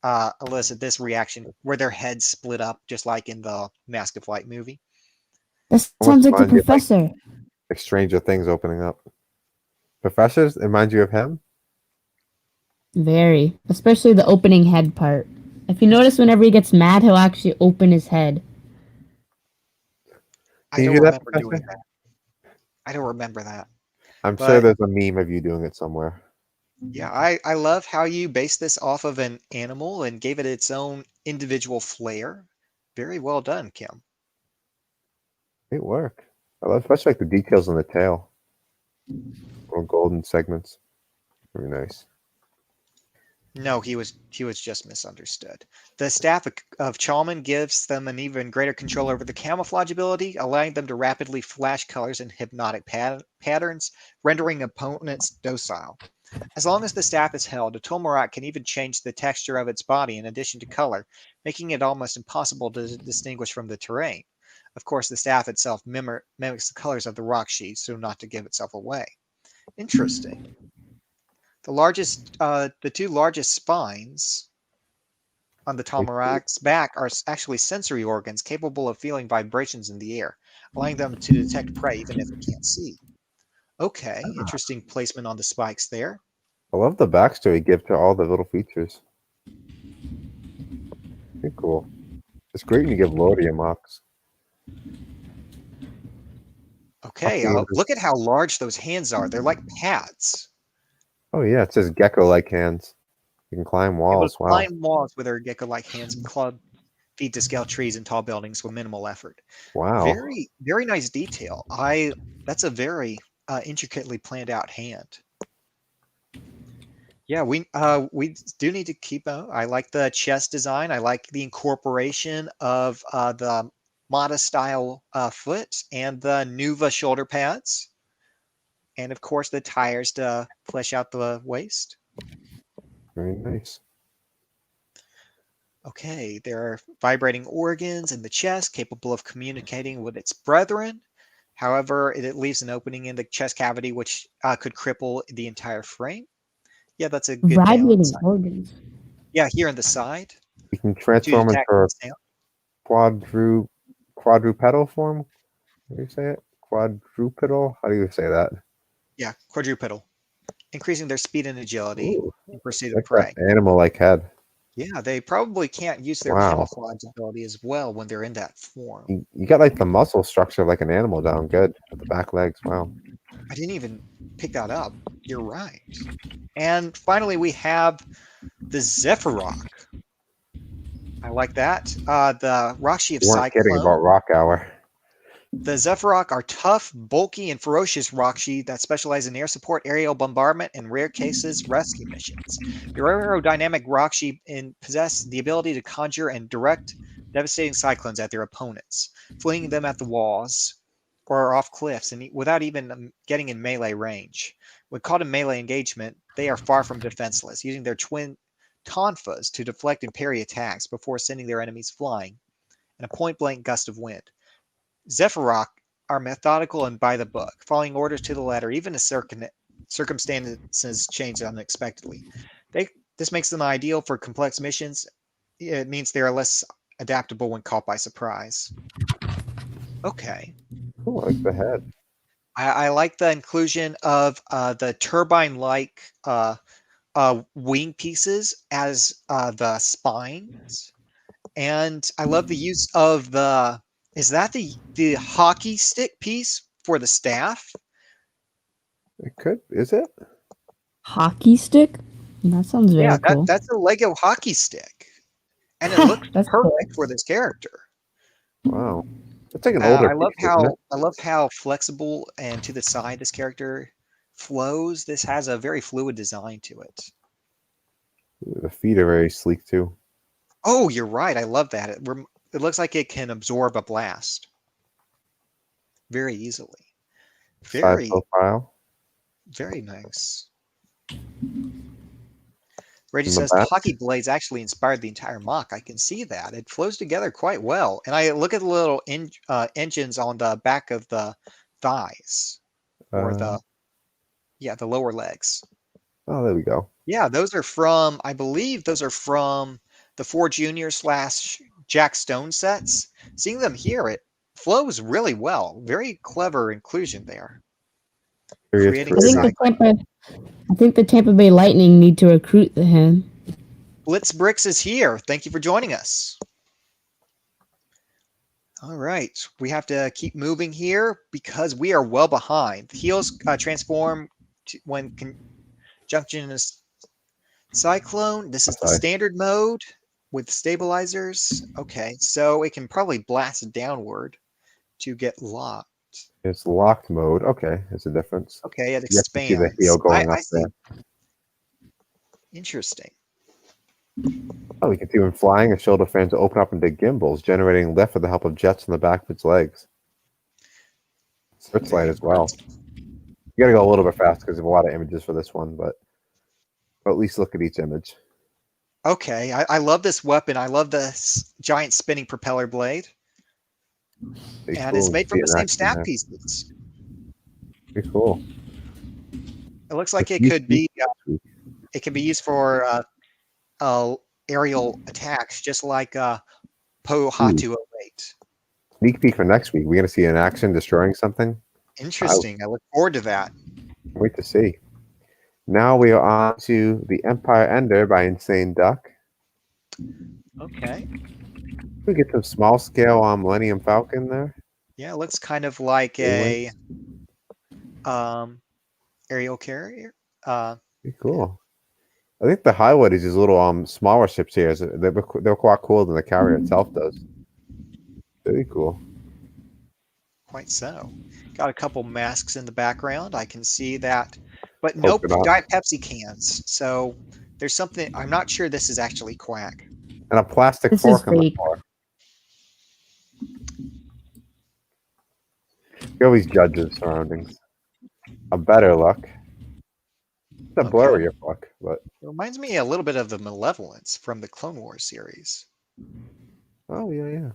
this reaction where their heads split up, just like in the Mask of Light movie. That sounds like the professor. Like Stranger Things opening up. Professors, it reminds you of him? Very. Especially the opening head part. If you notice, whenever he gets mad, he'll actually open his head. I don't remember doing that. I don't remember that. I'm sure there's a meme of you doing it somewhere. Yeah, I love how you based this off of an animal and gave it its own individual flair. Very well done, Kim. Great work. I love, especially like the details on the tail. Or golden segments. Very nice. No, he was just misunderstood. The staff of Chalman gives them an even greater control over the camouflage ability, allowing them to rapidly flash colors in hypnotic patterns, rendering opponents docile. As long as the staff is held, a Tomarak can even change the texture of its body in addition to color, making it almost impossible to distinguish from the terrain. Of course, the staff itself mimics the colors of the Rakshi, so not to give itself away. Interesting. The 2 largest spines on the Tomarak's back are actually sensory organs capable of feeling vibrations in the air, allowing them to detect prey even if it can't see. Okay, interesting placement on the spikes there. I love the backstory you give to all the little features. Very cool. It's great when you give Lordy a MOCs. Okay, look at how large those hands are. They're like pads. Oh yeah, it says gecko-like hands. You can climb walls. Wow. Climb walls with their gecko-like hands and club feet to scale trees and tall buildings with minimal effort. Wow. Very, very nice detail. That's a very intricately planned out hand. Yeah, we do need to keep. I like the chest design. I like the incorporation of the Mata style foot and the Nuva shoulder pads, and of course the tires to flesh out the waist. Very nice. Okay, there are vibrating organs in the chest capable of communicating with its brethren. However, it leaves an opening in the chest cavity which could cripple the entire frame. Yeah, that's a good Vibrating balance. organs. Yeah, here on the side. You can transform into a quadrupedal form. How do you say it? Quadrupedal? How do you say that? Yeah, quadrupedal. Increasing their speed and agility in pursuit of Like prey. that animal-like head. Yeah, they probably can't use their camouflage ability as well when they're in that form. You got like the muscle structure of like an animal down good with the back legs. Wow. I didn't even pick that up. You're right. And finally, we have the Zephyrock. I like that. The Rakshi of You weren't kidding Cyclone. about Rock Hour. The Zephyrock are tough, bulky, and ferocious Rakshi that specialize in air support, aerial bombardment, and rare cases rescue missions. The aerodynamic Rakshi possess the ability to conjure and direct devastating cyclones at their opponents, flinging them at the walls or off cliffs and without even getting in melee range. When caught in melee engagement, they are far from defenseless, using their twin tonfas to deflect and parry attacks before sending their enemies flying in a point-blank gust of wind. Zephyrock are methodical and by the book, following orders to the letter, even as circumstances change unexpectedly. This makes them ideal for complex missions. It means they are less adaptable when caught by surprise. Okay. Oh, I like the head. I like the inclusion of the turbine-like wing pieces as the spines. And I love the use of the... Is that the hockey stick piece for the staff? It could. Is it? Hockey stick? That sounds very cool. That's a Lego hockey stick. And it looks perfect cool. for this character. Wow. It's like an older I love how flexible and to the side this character flows. This has a very fluid design to it. The feet are very sleek too. Oh, you're right. I love that. It looks like it can absorb a blast very easily. Side profile. Very nice. Reggie says the hockey blades actually inspired the entire MOC. I can see that. It flows together quite well. And I look at the little engines on the back of the thighs. Or the lower legs. Oh, there we go. Yeah, those are from, I believe those are from the 4 Junior / Jack Stone sets. Seeing them here, it flows really well. Very clever inclusion there. I think the Tampa Bay Lightning need to recruit him. Blitzbricks is here. Thank you for joining us. All right, we have to keep moving here because we are well behind. The heels transform when conjunction is Cyclone. This is the standard mode with stabilizers. Okay, so it can probably blast downward to get locked. It's locked mode. Okay, there's a difference. Okay, it expands. You have to see the heel going up there. Interesting. Oh, we can see when flying, a shoulder fans will open up into gimbals, generating lift with the help of jets on the back of its legs. Searchlight as well. You gotta go a little bit fast because there's a lot of images for this one, but at least look at each image. Okay, I love this weapon. I love this giant spinning propeller blade. And it's made from the same staff pieces. Pretty cool. It looks like it could be it can be used for aerial attacks, just like Po Hatu 08. Sneak peek for next week. We're gonna see an action destroying something. Interesting. I look forward to that. Wait to see. Now we are on to the Empire Ender by Insane Duck. Okay. We get some small scale on Millennium Falcon there. Yeah, it looks kind of like Really? a aerial carrier. Pretty cool. I think the highlight is these little smaller ships here. They're quite cool than the carrier itself does. Very cool. Quite so. Got a couple masks in the background. I can see that, but Polka nope, dot. Diet Pepsi cans. So there's something. I'm not sure this is actually Quack. And a plastic This is fork on the fake. floor. You always judge the surroundings. A better look. It's a Okay. blurrier look, but It reminds me a little bit of the Malevolence from the Clone Wars series. oh yeah.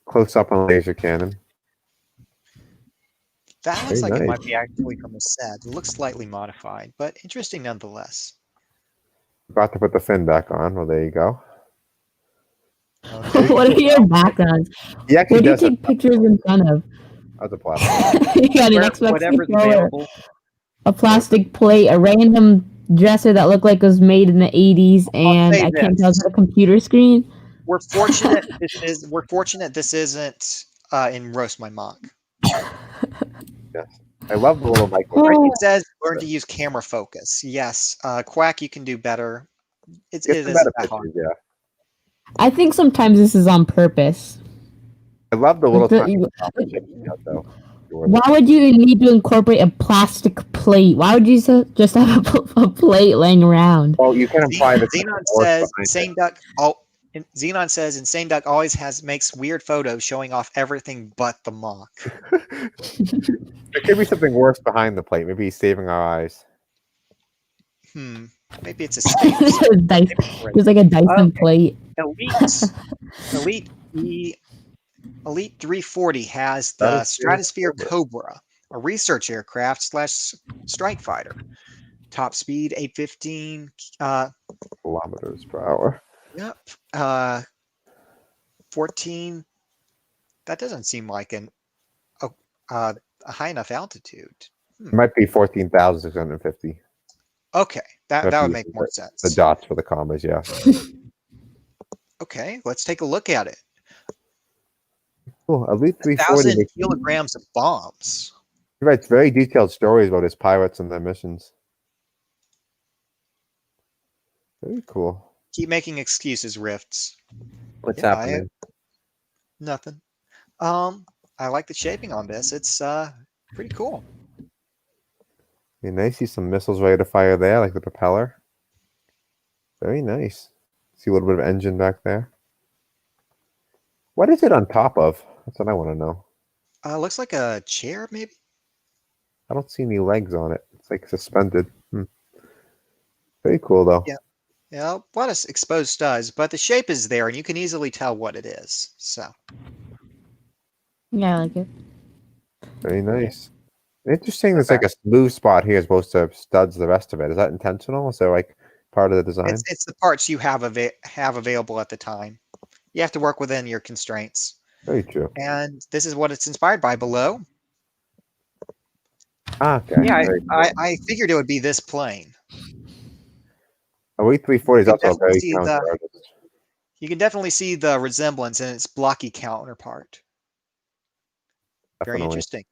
Close up on laser cannon. That looks Very like it nice. might be actually from a set. It looks slightly modified, but interesting nonetheless. About to put the fin back on. Well, there you go. Okay. What are your backgrounds? He actually What do you does have take pictures in front of? as a plastic. You got an Xbox Whatever's controller, available. a plastic plate, a random dresser that looked like it was made in the 80s, and say I can't this. tell it's a computer screen. We're fortunate this isn't in Roast My Mock. I love the little micro. It says learn to use camera focus. Yes, Quack, you can do better. It Get some isn't better that hard. pictures, yeah. I think sometimes this is on purpose. I love the little The- tiny you- chocolate chips you got, though. Why would you need to incorporate a plastic plate? Why would you just have a plate laying around? Well, you can imply that Xenon says Insane Duck. Xenon says Insane Duck always makes weird photos showing off everything but the mock. There could be something worse behind the plate. Maybe he's saving our eyes. Maybe it's a state. Dice. There's like a Dyson plate. Elite 340 has That the is Stratosphere Cobra, a research aircraft / strike fighter. Top speed 815. Kilometers per hour. Yep. 14. That doesn't seem like a high enough altitude. It might be 14,650. Okay, that That's would make more sense. The dots for the commas, yeah. Okay, let's take a look at it. Cool. Elite 340. 1,000 kilograms of bombs. He writes very detailed stories about his pirates and their missions. Very cool. Keep making excuses, Rifts. What's Yeah, happening? Nothing. I like the shaping on this. It's pretty cool. Very nice. See some missiles ready to fire there, like the propeller. Very nice. See a little bit of engine back there. What is it on top of? That's what I want to know. Looks like a chair, maybe. I don't see any legs on it. It's like suspended. Very cool, though. Yeah. Yeah, a lot of exposed studs, but the shape is there, and you can easily tell what it is. So. Yeah, I like it. Very nice. Interesting. There's like a smooth spot here as opposed to studs. The rest of it, is that intentional? Is there like part of the design? It's the parts you have available at the time. You have to work within your constraints. Very true. And this is what it's inspired by below. Okay. Yeah, very cool. I figured it would be this plane. Elite 340 is You can also very definitely see talented the- artist. You can definitely see the resemblance in its blocky counterpart. Very Definitely. interesting.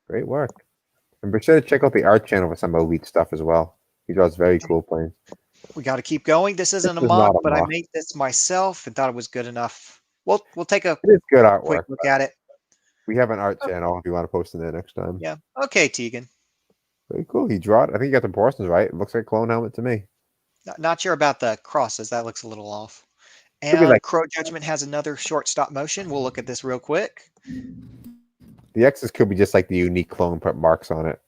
Great work. And be sure to check out the art channel for some Elite stuff as well. He draws very cool planes. We got to keep going. This isn't This a is mock, not a but I mock. made this myself and thought it was good enough. We'll take a It is good quick artwork. look at it. We have an art channel if you want to post it there next time. Yeah. Okay, Tegan. Very cool. He drew it. I think he got the proportions right. It looks like a clone helmet to me. Not sure about the crosses. That looks a little off. be And like- Crow Judgment has another short stop motion. We'll look at this real quick. The X's could be just like the unique clone put marks on it.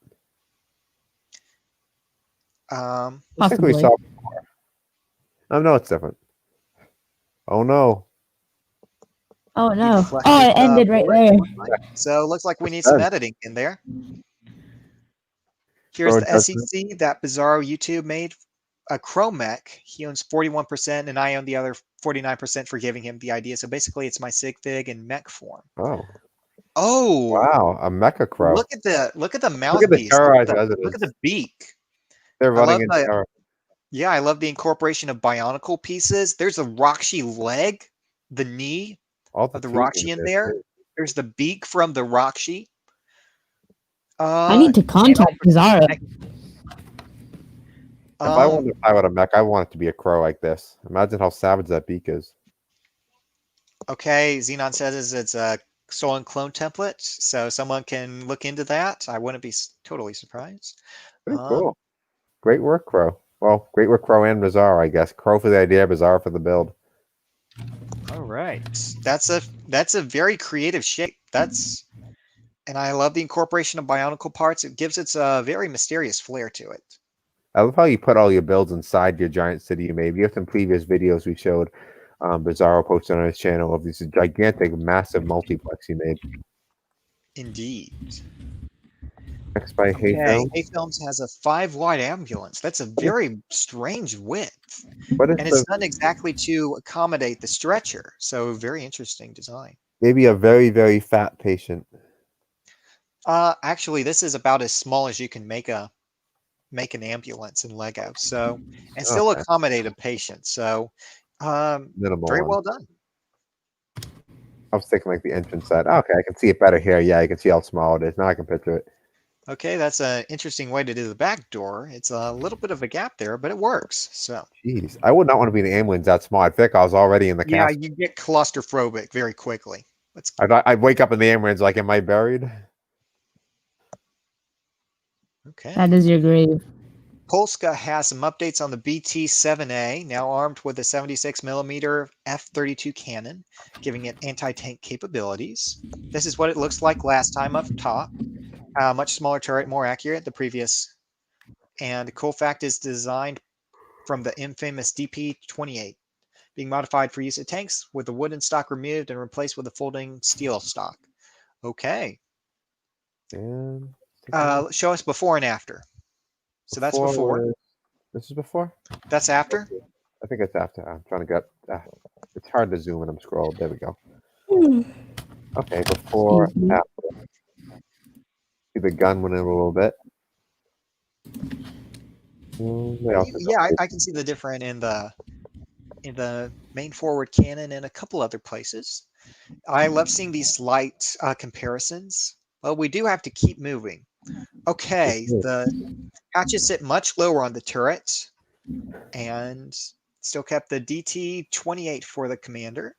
I think we Possibly. saw before. Oh no, it's different. Oh no. Oh no! deflected Oh, it the ended right bullet. there. So it looks like we need some done. editing in there. Here's Crow the Judgment. SEC that Bizarro YouTube made. A Crow Mech. He owns 41%, and I own the other 49% for giving him the idea. So basically, it's my sig fig in mech form. Oh Oh, wow, a mecha crow. look at the Look at the mouthpiece. terrorized Look at residents. the beak. They're I love running in the- terror. Yeah, I love the incorporation of bionicle pieces. There's a Roxy leg, the knee All of the tubing Roxy in there. too. There's the beak from the Rakshi. I need to contact Pizarro. If I wanted to fly with a mech, I want it to be a crow like this. Imagine how savage that beak is. Okay, Xenon says it's a stolen clone template, so someone can look into that. I wouldn't be totally surprised. Pretty cool. Great work, Crow. Well, great work, Crow and Bizarro, I guess. Crow for the idea, Bizarro for the build. All right, that's a very creative shape. And I love the incorporation of bionicle parts. It gives it a very mysterious flair to it. I love how you put all your builds inside your giant city you made. You have some previous videos we showed Bizarro posted on his channel of this gigantic, massive multiplex he made. Indeed. Next by Hay Films. Hay Films has a 5-wide ambulance. That's a very strange width. And it's done exactly to accommodate the stretcher. So very interesting design. Maybe a very, very fat patient. Actually, this is about as small as you can make an ambulance in Lego. So, and still accommodate a patient. So, minimal very one. well done. I was thinking like the entrance side. Okay, I can see it better here. Yeah, you can see how small it is. Now I can picture it. Okay, that's an interesting way to do the back door. It's a little bit of a gap there, but it works. So, jeez, I would not want to be in the ambulance that small. I think I was already in the yeah, castle. you get claustrophobic very quickly. I'd wake up in the ambulance like, am I buried? Okay. That is your grave. Polska has some updates on the BT-7A, now armed with a 76mm F-32 cannon, giving it anti-tank capabilities. This is what it looks like last time up top. Much smaller turret, more accurate, the previous. And the cool fact is designed from the infamous DP-28, being modified for use of tanks with the wooden stock removed and replaced with a folding steel stock. Okay. And show us before and after. So that's before. This is before? That's after? I think it's after. I'm trying to get... it's hard to zoom and I'm scrolled. There we go. Okay, before, after. See the gun went in a little bit. Yeah, I can see the difference in the main forward cannon and a couple other places. I love seeing these slight comparisons. Well, we do have to keep moving. Okay, the hatches sit much lower on the turret, and still kept the DT-28 for the commander.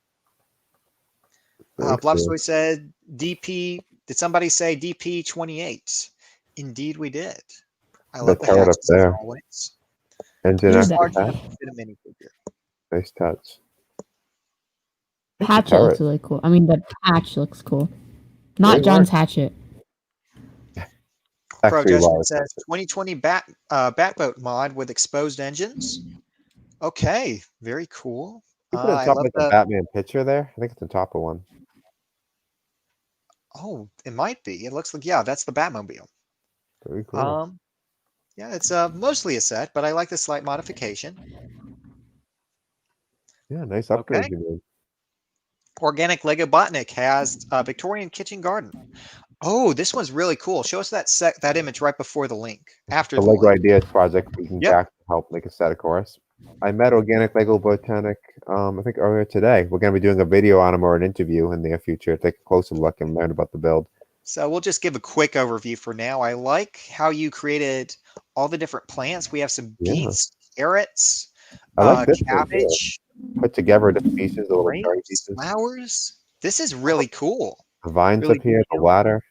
Blobstoy said DP. Did somebody say DP-28? Indeed, we did. I love the hatches as always. Engine large enough to fit a minifigure. Nice touch. Hatchet looks really cool. I mean, the hatch looks cool. Not John's hatchet. Pro Judgment says 2020 Batboat mod with exposed engines. Okay, very cool. You put on top of the Batman picture there? I think it's on top of one. Oh, it might be. It looks like, yeah, that's the Batmobile. Very cool. Yeah, it's mostly a set, but I like the slight modification. Yeah, nice upgrade you made. Organic Lego Botnik has a Victorian kitchen garden. Oh, this one's really cool. Show us that image right before the link. After the Lego link. Ideas project, we can back to help make a set, of course. I met Organic Lego Botanic, I think earlier today. We're going to be doing a video on him or an interview in the near future. Take a closer look and learn about the build. So we'll just give a quick overview for now. I like how you created all the different plants. We have some beets, carrots, I like this cabbage. Put together different pieces, the little cherry pieces. Flowers. This is really cool. The vines really up here, the ladder.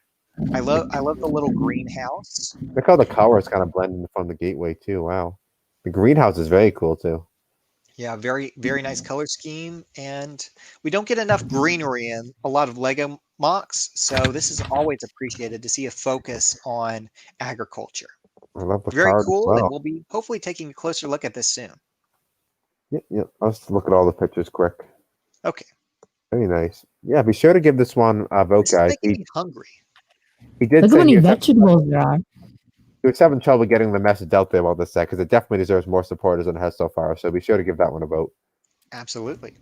I love the little greenhouse. Look how the colors kind of blend in from the gateway too. Wow. The greenhouse is very cool too. Yeah, very, very nice color scheme. And we don't get enough greenery in a lot of Lego MOCs. So this is always appreciated to see a focus on agriculture. I love the very card cool. as well. And we'll be hopefully taking a closer look at this soon. Yep. Let's look at all the pictures quick. Okay. Very nice. Yeah, be sure to give this one a vote, guys. Making me hungry. He did Look how many vegetables there are. He was having trouble getting the message out there about this set because it definitely deserves more supporters than it has so far. So be sure to give that one a vote. Absolutely.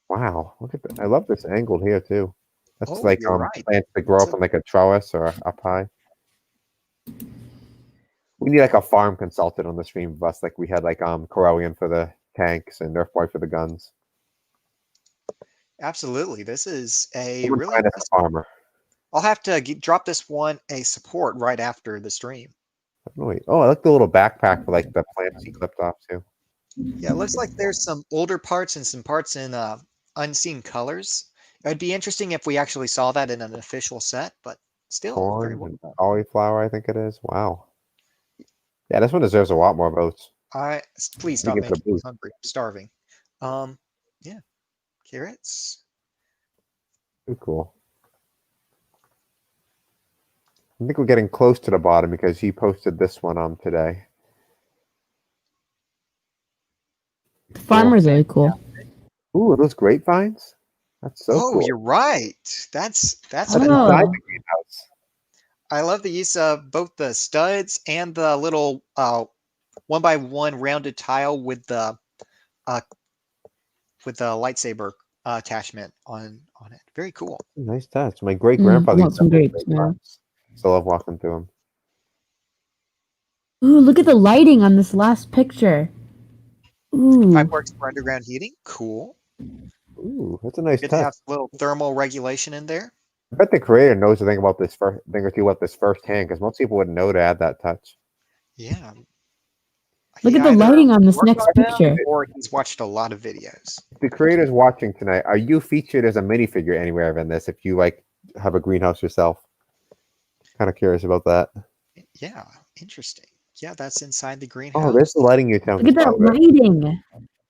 Wow, look at that! I love this angled here too. That's right. plants that grow up on like a trellis or up high. We need like a farm consultant on the stream of us, like we had like Corellian for the tanks and Nerf Boy for the guns. Absolutely. This is a Someone really find us a impressive. farmer. I'll have to drop this one a support right after the stream. Wait. Oh, I like the little backpack for like the plants he clipped off too. Yeah, it looks like there's some older parts and some parts in unseen colors. It'd be interesting if we actually saw that in an official set, but still very Corn well and done. cauliflower, I think it is. Wow. Yeah, this one deserves a lot more votes. Please Let stop me give it a making me boost. hungry. I'm starving. Yeah, carrots. Too cool. I think we're getting close to the bottom because he posted this one today. The farmer's really cool. Ooh, are those grapevines? That's so Oh, cool. you're right. That's That's fantastic. inside Oh, the greenhouse. I love the use of both the studs and the little 1x1 rounded tile with the lightsaber attachment on it. Very cool. Nice touch. My great I grandfather want used to some have those grapes now. grapevines. Still love walking through them. Ooh, look at the lighting on this last picture. Ooh. Pipeworks for underground heating. Cool. Ooh, that's a nice Good to touch. have a little thermal regulation in there. I bet the creator knows a thing about this thing or two about this firsthand because most people wouldn't know to add that touch. Yeah. Look He at the either lighting on this worked next on them picture. or he's watched a lot of videos. If the creators watching tonight, are you featured as a minifigure anywhere in this? If you like have a greenhouse yourself, kind of curious about that. Yeah, interesting. Yeah, that's inside the Oh, greenhouse. there's the lighting you telling Look at that lighting.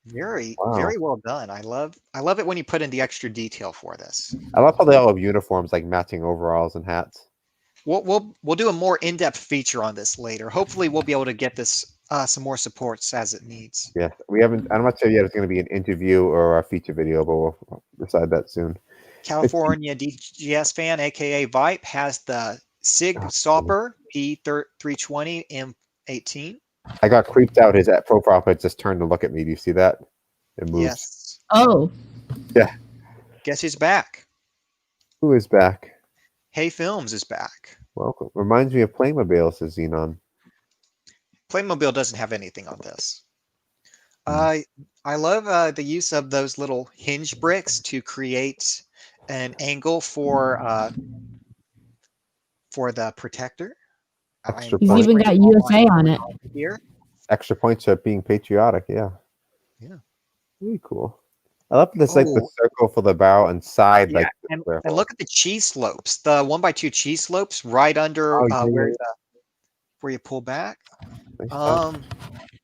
Very, Wow. very well done. I love it when you put in the extra detail for this. I love how they all have uniforms, like matching overalls and hats. We'll do a more in-depth feature on this later. Hopefully, we'll be able to get this some more supports as it needs. Yes, we haven't. I'm not sure yet. It's going to be an interview or a feature video, but we'll decide that soon. California DGS fan, aka Vipe, has the Sig Stopper P320 M18. I got creeped out. His profile pic just turned to look at me. Do you see that? It moves. Yes. Oh, Yeah. Guess who's back? Who is back? Hey Films is back. Welcome. Reminds me of Playmobil, says Xenon. Playmobil doesn't have anything on this. I love the use of those little hinge bricks to create an angle for the protector. Extra he's points. even got USA on it. Here. Extra points for being patriotic. Yeah. Yeah. Really cool. I love this, like the circle for the barrel and side, Yeah, like. and look at the cheese slopes, the 1x2 cheese slopes right under where you pull back.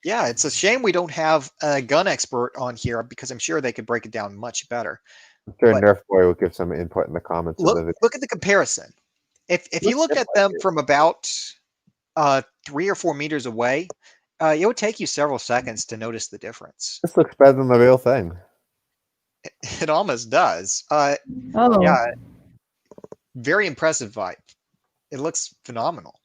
Yeah, it's a shame we don't have a gun expert on here because I'm sure they could break it down much better. I'm sure Nerf Boy will give some input in the comments. Look at the comparison. If you look at them from about 3 or 4 meters away, it would take you several seconds to notice the difference. This looks better than the real thing. It almost does. Oh, Yeah, very impressive Vibe. It looks phenomenal.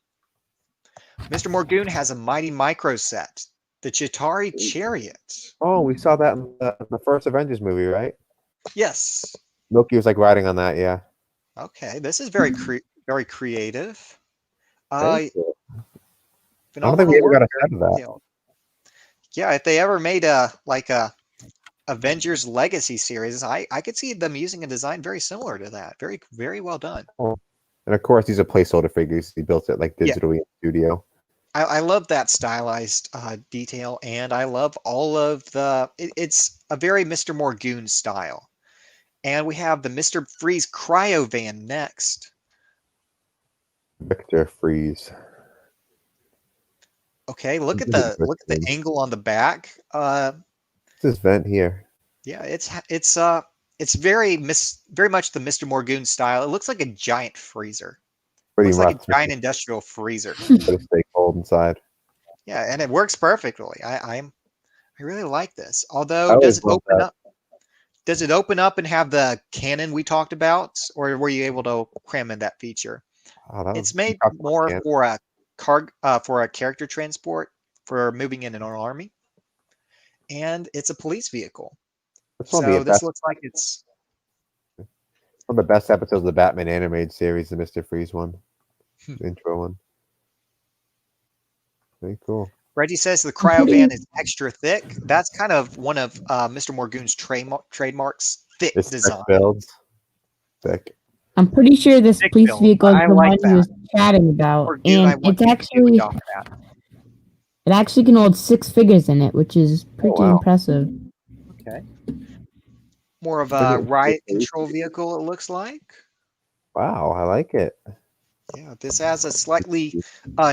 Mr. Morgoon has a Mighty Micro set, the Chitauri Chariot. Oh, we saw that in the first Avengers movie, right? Yes. Loki was like riding on that, yeah. Okay, this is very creative. Very cool. I don't Phenomenal think we ever work, got a very set of that. detailed. Yeah, if they ever made a Avengers Legacy series, I could see them using a design very similar to that. Very, very well done. Oh. And of course, these are placeholder figures. He built it like digitally in studio. I love that stylized detail, and I love all of the. It's a very Mr. Morgoon style, and we have the Mr. Freeze Cryo Van next. Victor Freeze. Okay, look at the angle on the back. This vent here. Yeah, it's very much the Mr. Morgoon style. It looks like a giant freezer. Pretty Looks much. like a giant industrial freezer. But it stay cold inside. Yeah, and it works perfectly. I really like this. Although, does it open up? Does it open up and have the cannon we talked about, or were you able to cram in that feature? It's made more for a character transport for moving in an army, and it's a police vehicle. So this looks like it's one of the best episodes of the Batman animated series, the Mr. Freeze one, the intro one. Very cool. Reggie says the cryo van is extra thick. That's kind of one of Mr. Morgoon's trademarks, thick It's design. thick builds. Thick. I'm pretty sure this Thick police build. vehicle is I the like one he was chatting about, Or dude, I and want it's you to do actually it off that. it actually can hold 6 figures in it, which is pretty wow. impressive. Okay. More of Look a at- riot control vehicle, it looks like. Wow, I like it. Yeah, this has a slightly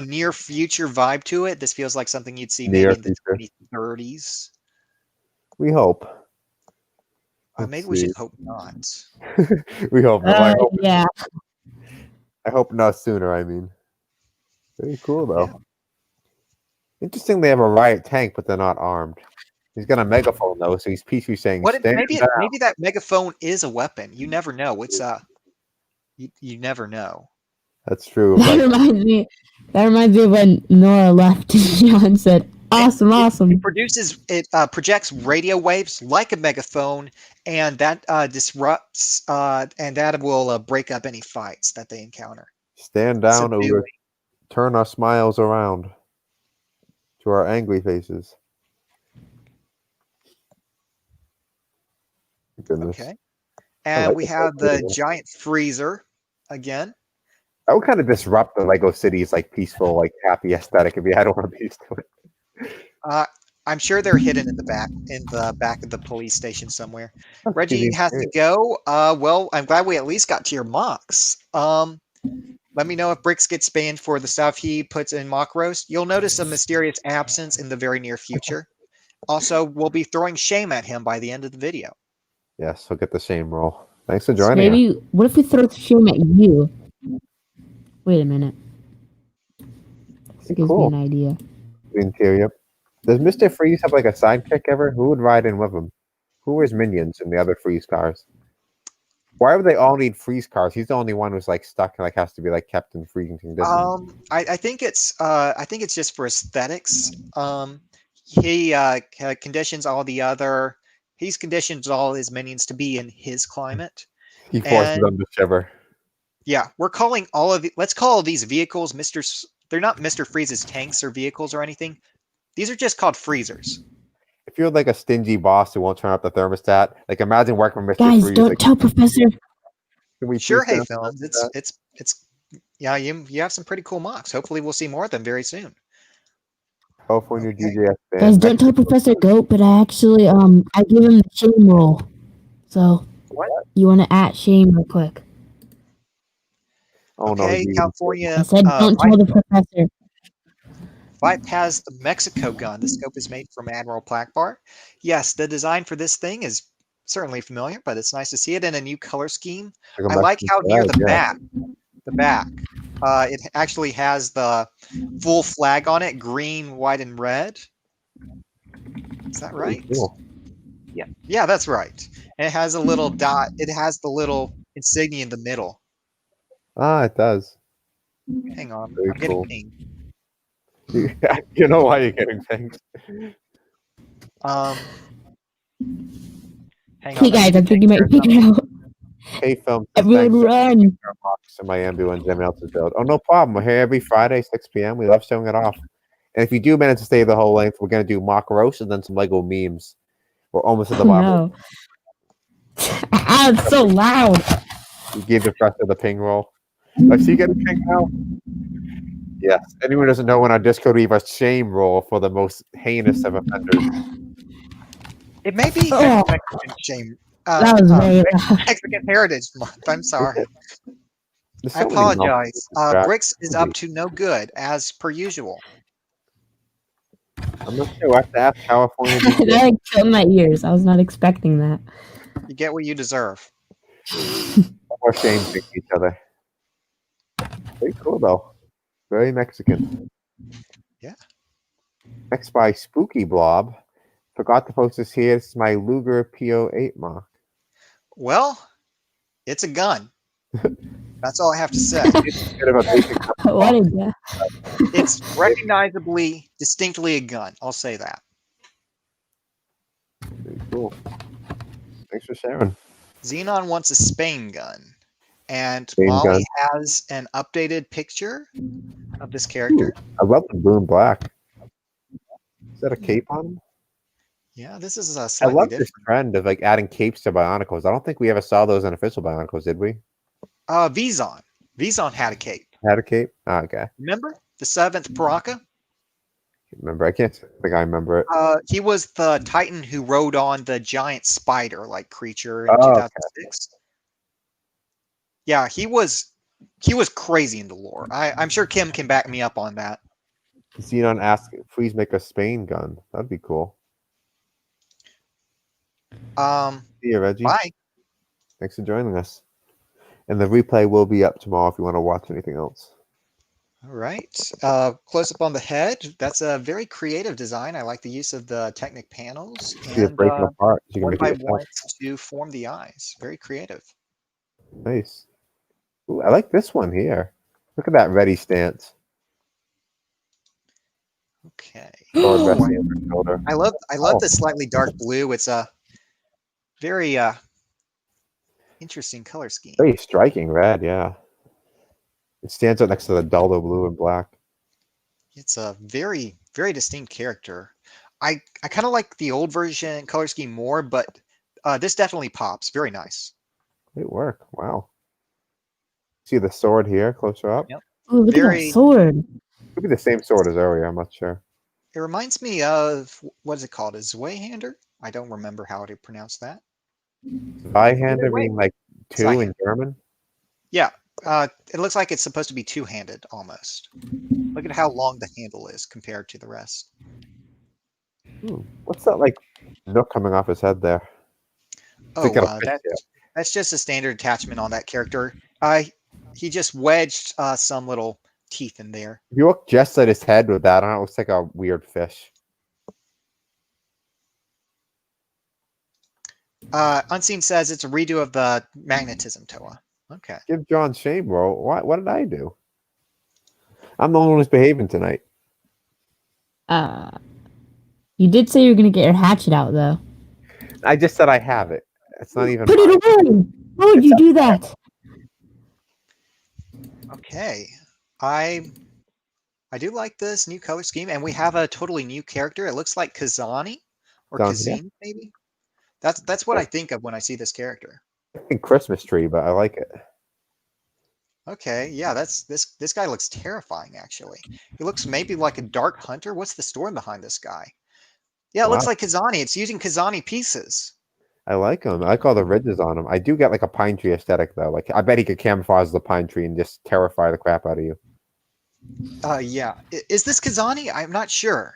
near future vibe to it. This feels like something you'd see Near maybe in the future. 2030s. We hope. Maybe Let's we should see. hope not. We hope not. Yeah. I hope not sooner, I mean. Very cool, though. Yeah. Interesting they have a riot tank, but they're not armed. He's got a megaphone, though, so he's peacefully saying, stand down. Maybe that megaphone is a weapon. You never know. It's you never know. That's true. That reminds me of when Nora left and John said, awesome, awesome. It projects radio waves like a megaphone, and that disrupts and that will break up any fights that they encounter. Stand down or we'll turn our smiles around to our angry faces. Goodness. Okay. And like we this have the idea. giant freezer again. That would kind of disrupt the Lego City's like peaceful, like happy aesthetic if you had one of these to it. I'm sure they're hidden in the back of the police station somewhere. Reggie has to go. Well, I'm glad we at least got to your mocks. Let me know if Bricks gets banned for the stuff he puts in MOC Roast. You'll notice a mysterious absence in the very near future. Also, we'll be throwing shame at him by the end of the video. Yes, he'll get the shame roll. Thanks for joining us. Maybe, what if we throw shame at you? Wait a minute. This gives me an idea. Interior. Does Mr. Freeze have like a sidekick ever? Who would ride in with him? Who wears minions in the other Freeze cars? Why would they all need Freeze cars? He's the only one who's like stuck and like has to be like kept in freezing conditions. I think it's just for aesthetics. He conditions all the other. He's conditioned all his minions to be in his climate. He forces them to shiver. Yeah, we're calling all of let's call these vehicles they're not Mr. Freeze's tanks or vehicles or anything. These are just called freezers. If you're like a stingy boss who won't turn up the thermostat, like imagine working with Mr. Guys, Freeze. don't like, tell Professor. Can we Sure, please hey films. It's yeah, you have some pretty cool mocks. Hopefully we'll see more of them very soon. California DJS band. Guys, don't tell Professor Goat, but I actually I give him the shame roll. So What? You wanna @ shame real quick. Oh Okay, no, California. I said don't tell the professor. Vipe has the Mexico gun. The scope is made from Admiral Plaquebar. Yes, the design for this thing is certainly familiar, but it's nice to see it in a new color scheme. I like how near the back, it actually has the full flag on it, green, white, and red. Is that right? Cool. Yeah, that's right. And it has a little dot. It has the little insignia in the middle. Ah, it does. Hang on, Very I'm getting cool. pinged. You know why you're getting things. Hang Hey on. guys, I think you might figure it out. Hey, film. Everyone run! In my ambulance and else's build. Oh, no problem. We're here every Friday, 6 p.m. We love showing it off. And if you do manage to stay the whole length, we're going to do MOC Roast and then some Lego memes. We're almost at the bottom. No. It's so loud. You gave the rest of the ping roll. Is he getting ping now? Yes. Anyone who doesn't know, in our Discord, we have a shame roll for the most heinous of offenders. It may be Oh. Mexican shame. That was very loud. Mexican Heritage Month. I'm sorry. There's I so many apologize. monsters. Bricks is up to no good, as per usual. I'm not sure. I have to ask California. That like killed my ears. I was not expecting that. You get what you deserve. More shame to each other. Very cool, though. Very Mexican. Yeah. Next by Spooky Blob. Forgot to post this here. This is my Luger PO8 mock. Well, it's a gun. That's all I have to say. It's a bit of a basic. What is that? It's recognizably, distinctly a gun. I'll say that. Very cool. Thanks for sharing. Xenon wants a Spain gun. And Spain Molly gun. has an updated picture of this character. I love the blue and black. Is that a cape on him? Yeah, this is I slightly love this different. trend of like adding capes to Bionicles. I don't think we ever saw those in official Bionicles, did we? Vizon. Vizon had a cape. Had a cape? Oh, okay. Remember the 7th Paraka? Remember? I can't think I remember it. He was the Titan who rode on the giant spider-like creature in Oh, okay. 2006. Yeah, he was crazy in the lore. I'm sure Kim can back me up on that. Xenon asked, please make a Spain gun. That'd be cool. See you, Reggie. Bye. Thanks for joining us. And the replay will be up tomorrow if you want to watch anything else. All right. Close up on the head. That's a very creative design. I like the use of the Technic panels See it and breaking apart. You can one make by it yourself. one to form the eyes. Very creative. Nice. Ooh, I like this one here. Look at that ready stance. Okay. Sword resting on her shoulder. I love this slightly dark blue. It's a very interesting color scheme. Very striking red, yeah. It stands out next to the duller blue and black. It's a very, very distinct character. I kind of like the old version color scheme more, but this definitely pops. Very nice. Great work. Wow. See the sword here, closer up? Yep. Oh, look at that sword. Could be the same sword as earlier, I'm not sure. It reminds me of, what is it called? A Zweihander? I don't remember how to pronounce that. Zweihander being like two in German? Yeah. It looks like it's supposed to be two-handed almost. Look at how long the handle is compared to the rest. What's that like nook coming off his head there? Oh, that's just a standard attachment on that character. He just wedged some little teeth in there. If you look just at his head with that on, it looks like a weird fish. Unseen says it's a redo of the magnetism Toa. Okay. Give John shame, bro. What did I do? I'm the only one who's behaving tonight. You did say you were gonna get your hatchet out, though. I just said I have it. It's not even. Put it away. Why would you do that? Okay. I do like this new color scheme, and we have a totally new character. It looks like Kazani or Kazim, maybe. That's what I think of when I see this character. I think Christmas tree, but I like it. Okay, yeah, this guy looks terrifying. Actually, he looks maybe like a dark hunter. What's the story behind this guy? Yeah, it looks like Kazani. It's using Kazani pieces. I like him. I like all the ridges on him. I do get like a pine tree aesthetic though. Like I bet he could camouflage the pine tree and just terrify the crap out of you. Yeah. Is this Kazani? I'm not sure.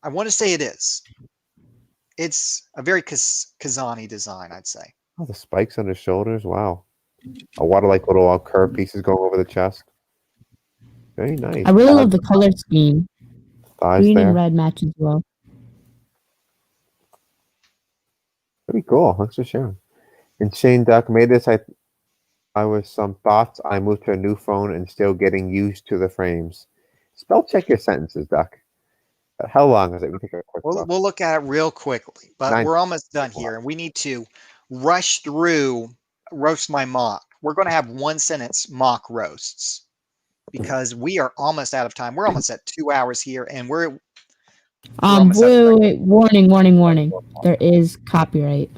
I want to say it is. It's a very Kazani design, I'd say. Oh, the spikes on his shoulders. Wow. A lot of like little curved pieces going over the chest. Very nice. I really love the color scheme. Thighs Green there. and red match as well. Pretty cool. Thanks for sharing. And Shane Duck made this. I was some thoughts. I moved to a new phone and still getting used to the frames. Spell check your sentences, Duck. How long is it? We take a quick look. We'll look at it real quickly, but we're almost done here. We need to rush through roast my mock. We're going to have 1 sentence mock roasts because we are almost out of time. We're almost at 2 hours here, and we're wait, warning. There is copyright.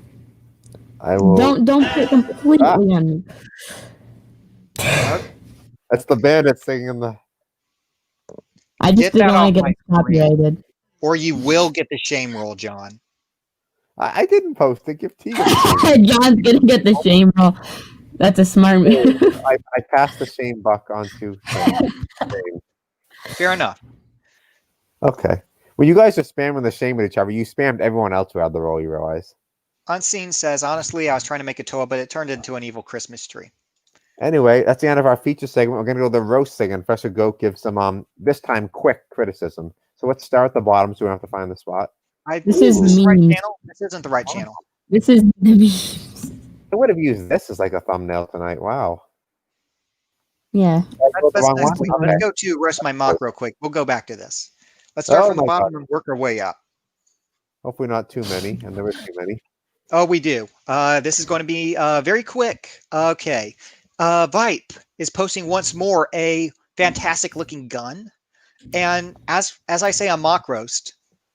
I will. Don't put completely on me. That's the bandit thing in the. I just didn't want to get copyrighted. Or you will get the shame roll, John. I didn't post it. Give Tegan. John's gonna get the shame roll. That's a smart move. I passed the shame buck on to. Fair enough. Okay. When you guys are spamming the shame with each other, you spammed everyone else who had the roll, you realize. Unseen says, honestly, I was trying to make a Toa, but it turned into an evil Christmas tree. Anyway, that's the end of our feature segment. We're going to go to the roast segment. Professor Goat gives some, this time, quick criticism. So let's start at the bottom so we don't have to find the spot. This is the right channel. This isn't the right channel. This is the memes. I would have used this as like a thumbnail tonight. Wow. Yeah. Let's go to roast my mock real quick. We'll go back to this. Let's start from the bottom and work our way up. Hopefully not too many, and there were too many. Oh, we do. This is going to be very quick. Okay. Vipe is posting once more a fantastic looking gun. And as I say on Mock Roast,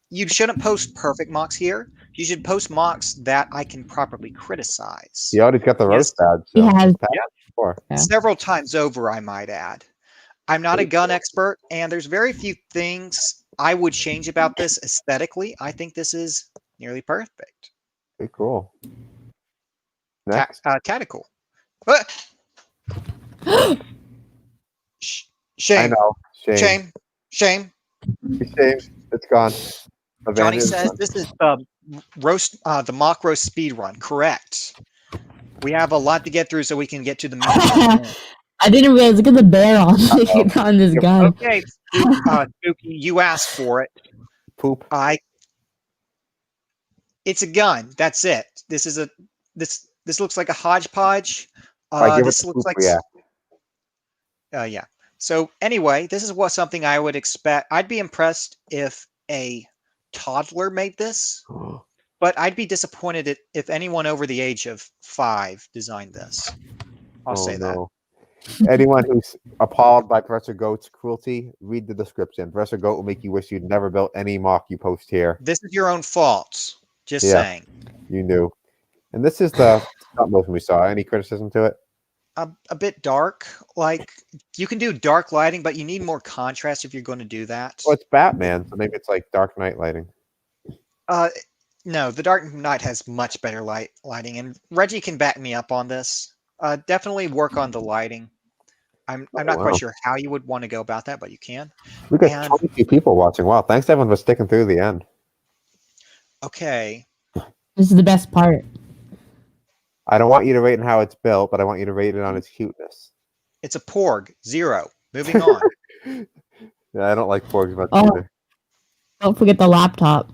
you shouldn't post perfect MOCs here. You should post MOCs that I can properly criticize. You already got the roast badge. He So has. before. Several times over, I might add. I'm not a gun expert, and there's very few things I would change about this aesthetically. I think this is nearly perfect. Pretty cool. Next. Tactical. Shame. I know. Shame. Shame. Shame. It's gone. Johnny Abandoned. says this is the MOC Roast speed run. Correct. We have a lot to get through, so we can get to the meat. I didn't realize. Look at the bear on this gun. Okay, Spooky, you asked for it. Poop. It's a gun. That's it. This is this looks like a hodgepodge. This looks like yeah. So anyway, this is something I would expect. I'd be impressed if a toddler made this, but I'd be disappointed if anyone over the age of 5 designed this. I'll say that. Anyone who's appalled by Professor Goat's cruelty, read the description. Professor Goat will make you wish you'd never built any MOC you post here. This is your own fault. Just saying. You knew. And this is the stop motion we saw. Any criticism to it? A bit dark. Like, you can do dark lighting, but you need more contrast if you're going to do that. Well, it's Batman, so maybe it's like Dark Knight lighting. No, the Dark Knight has much better lighting, and Reggie can back me up on this. Definitely work on the lighting. I'm not quite sure how you would want to go about that, but you can. We got 22 people watching. Wow, thanks to everyone for sticking through the end. Okay. This is the best part. I don't want you to rate on how it's built, but I want you to rate it on its cuteness. It's a Porg. 0. Moving on. Yeah, I don't like Porgs much Oh, either. don't forget the laptop.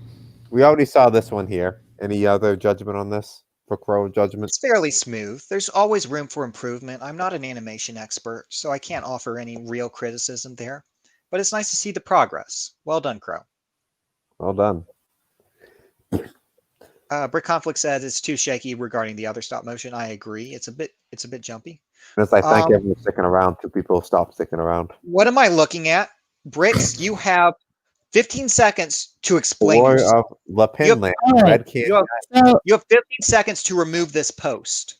We already saw this one here. Any other judgment on this? For Crow judgment? It's fairly smooth. There's always room for improvement. I'm not an animation expert, so I can't offer any real criticism there. But it's nice to see the progress. Well done, Crow. Well done. Brick Conflict says it's too shaky regarding the other stop motion. I agree. It's a bit jumpy. As I thank everyone for sticking around, 2 people stop sticking around. What am I looking at? Bricks, you have 15 seconds to explain. Of La Pinland, Red Can. You have 15 seconds to remove this post.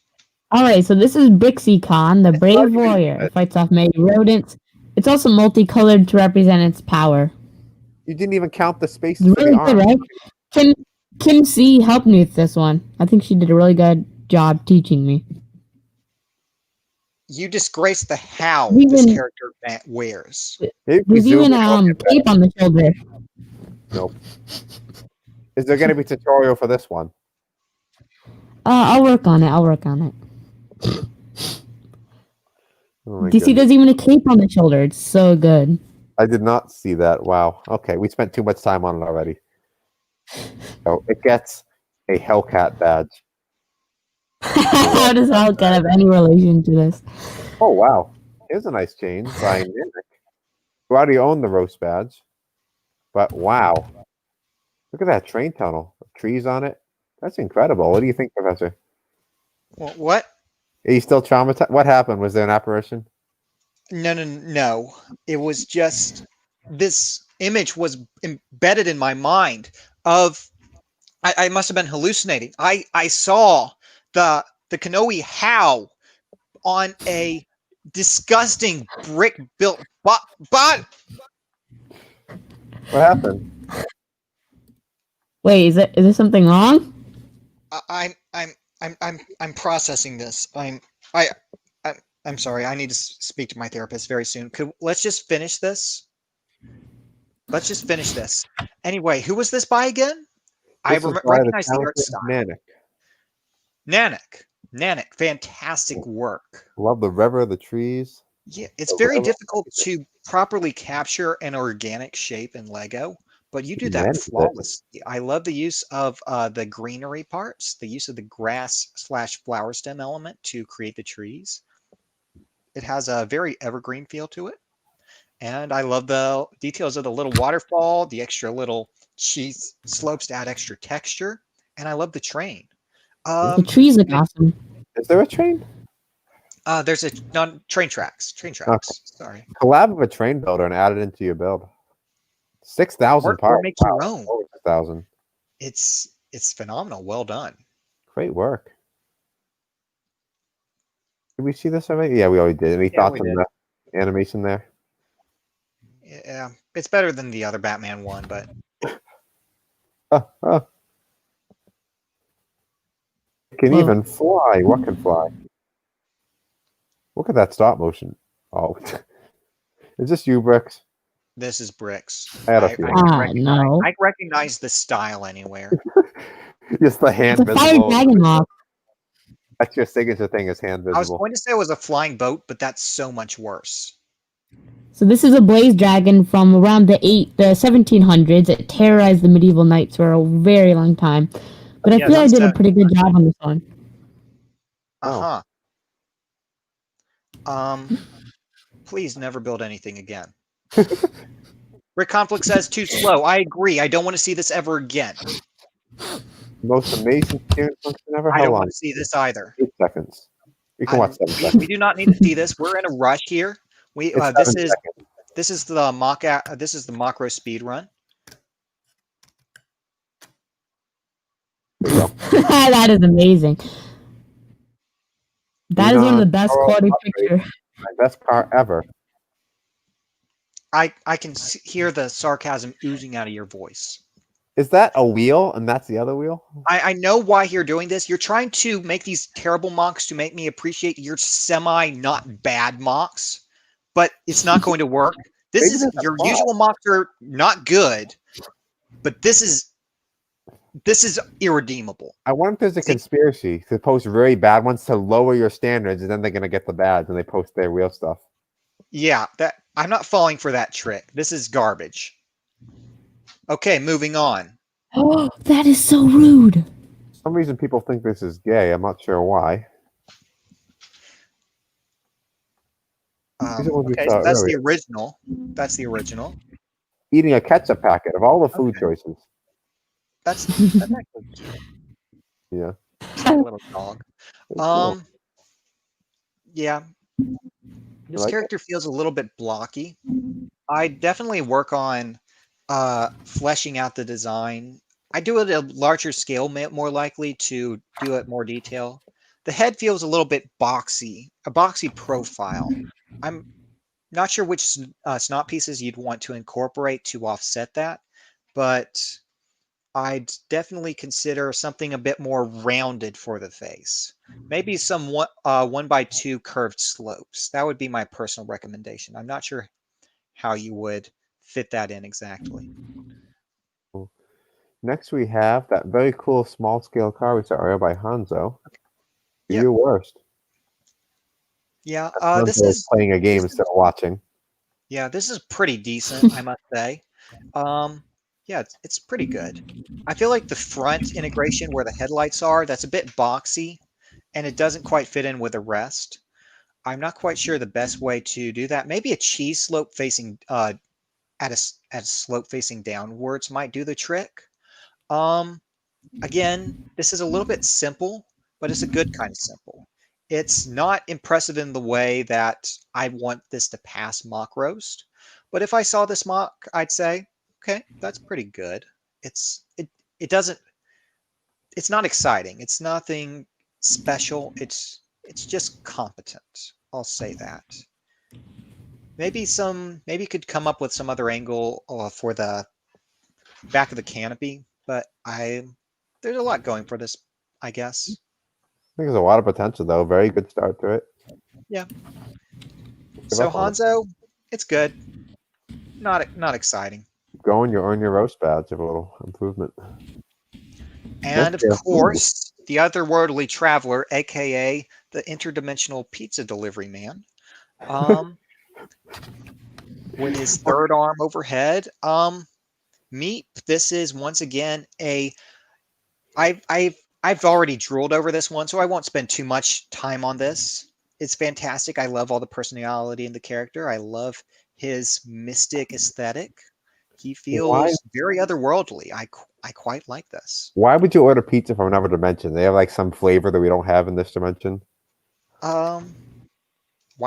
Alright, so this is Brixie Khan, the brave warrior. It fights off many rodents. It's also multicolored to represent its power. You didn't even count the spaces Really for the good, arm. right? Kim C helped me with this one. I think she did a really good job teaching me. You disgrace the how this character wears. There's even cape on the shoulder. Nope. Is there going to be a tutorial for this one? I'll work on it. Oh DC does even a cape on the shoulder. It's so good. I did not see that. Wow. Okay, we spent too much time on it already. So it gets a Hellcat badge. How does Hellcat have any relation to this? Oh, wow. Here's a nice change by Nick. You already own the roast badge. But wow. Look at that train tunnel. Trees on it. That's incredible. What do you think, Professor? What? Are you still traumatized? What happened? Was there an apparition? No. It was just this image was embedded in my mind of I must have been hallucinating. I saw the Kanoe How on a disgusting brick built but What happened? Wait, is there something wrong? I'm processing this. I'm sorry. I need to speak to my therapist very soon. Let's just finish this. Anyway, who was this by again? I recognize the art style. Nanak. Fantastic work. Love the river, the trees. Yeah, it's very difficult to properly capture an organic shape in Lego, but you do that flawlessly. I love the use of the greenery parts, the use of the grass/flower stem element to create the trees. It has a very evergreen feel to it. And I love the details of the little waterfall, the extra little cheese slopes to add extra texture. And I love the train. The trees look awesome. Is there a train? There's train tracks. Okay. Sorry. Collab with a train builder and add it into your build. 6,000 parts. Or make your own. 6,000. It's phenomenal. Well done. Great work. Did we see this already? Yeah, we already did. Any thoughts on the animation there? Yeah, it's better than the other Batman one, but It can even fly. What can fly? Look at that stop motion. Oh, is this you, Bricks? this is Bricks. I had a I feeling. No. I recognize the style anywhere. Just the hand It's a fire visible. dragon mock. That's your signature thing is hand I was visible. going to say it was a flying boat, but that's so much worse. So this is a blaze dragon from around the 1700s. It terrorized the medieval knights for a very long time. But I feel I did a pretty good job on this one. Please never build anything again. Rick Conflict says too slow. I agree. I don't want to see this ever again. Most amazing steering function ever. I How don't long? want to see this either. 8 seconds. You can watch 7 seconds. We do not need to see this. We're in a rush here. This is the MOC Roast speed run. That is amazing. That is one of the best quality pictures. My best car ever. I can hear the sarcasm oozing out of your voice. Is that a wheel and that's the other wheel? I know why you're doing this. You're trying to make these terrible mocks to make me appreciate your semi-not bad mocks, but it's not going to work. Your usual mocks are not good, but this is irredeemable. I wonder if there's a conspiracy to post very bad ones to lower your standards, and then they're gonna get the bads and they post their real stuff. Yeah, I'm not falling for that trick. This is garbage. Okay, moving on. Oh, that is so rude. For some reason people think this is gay. I'm not sure why. Okay, so that's the original. That's the original. Eating a ketchup packet of all the food choices. That's actually cute. Yeah. It's like a little dog. Cool. Yeah. This character feels a little bit blocky. I definitely work on fleshing out the design. I do it at a larger scale, more likely to do it more detail. The head feels a little bit boxy, a boxy profile. I'm not sure which snot pieces you'd want to incorporate to offset that, but I'd definitely consider something a bit more rounded for the face. Maybe some 1x2 curved slopes. That would be my personal recommendation. I'm not sure how you would fit that in exactly. Next, we have that very cool small-scale car we saw earlier by Hanzo. Do your worst. Yeah, this is playing a game instead of watching. Yeah, this is pretty decent, I must say. Yeah, it's pretty good. I feel like the front integration where the headlights are, that's a bit boxy, and it doesn't quite fit in with the rest. I'm not quite sure the best way to do that. Maybe a cheese slope facing at a slope facing downwards might do the trick. Again, this is a little bit simple, but it's a good kind of simple. It's not impressive in the way that I want this to pass MOC Roast, but if I saw this mock, I'd say, okay, that's pretty good. It's not exciting. It's nothing special. It's just competent. I'll say that. Maybe you could come up with some other angle for the back of the canopy, but there's a lot going for this, I guess. I think there's a lot of potential, though. Very good start to it. Yeah. So Hanzo, it's good. Not exciting. Going, you earn your roast badge of a little improvement. And of course, the otherworldly traveler, aka the interdimensional pizza delivery man, with his third arm overhead. Meep. This is once again I've already drooled over this one, so I won't spend too much time on this. It's fantastic. I love all the personality in the character. I love his mystic aesthetic. He feels very otherworldly. I quite like this. Why would you order pizza from another dimension? They have like some flavor that we don't have in this dimension. Why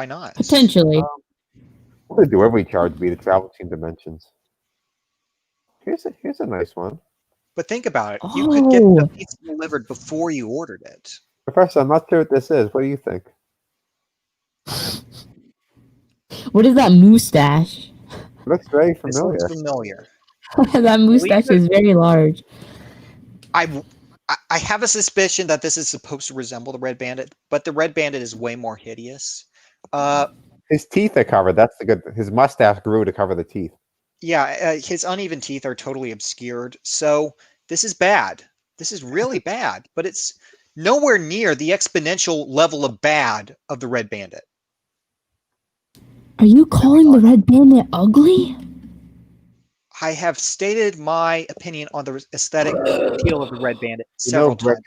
not? Potentially. What they do every charge be to travel between dimensions. Here's a nice one. But think about it. You could get the Oh, pizza delivered before you ordered it. Professor, I'm not sure what this is. What do you think? what is that moustache? It looks very This familiar. looks familiar. That moustache is very large. I have a suspicion that this is supposed to resemble the Red Bandit, but the Red Bandit is way more hideous. His teeth are covered. That's the good. His mustache grew to cover the teeth. Yeah, his uneven teeth are totally obscured. So this is bad. This is really bad, but it's nowhere near the exponential level of bad of the Red Bandit. Are you calling the Red Bandit ugly? I have stated my opinion on the aesthetic appeal of the Red Bandit several times.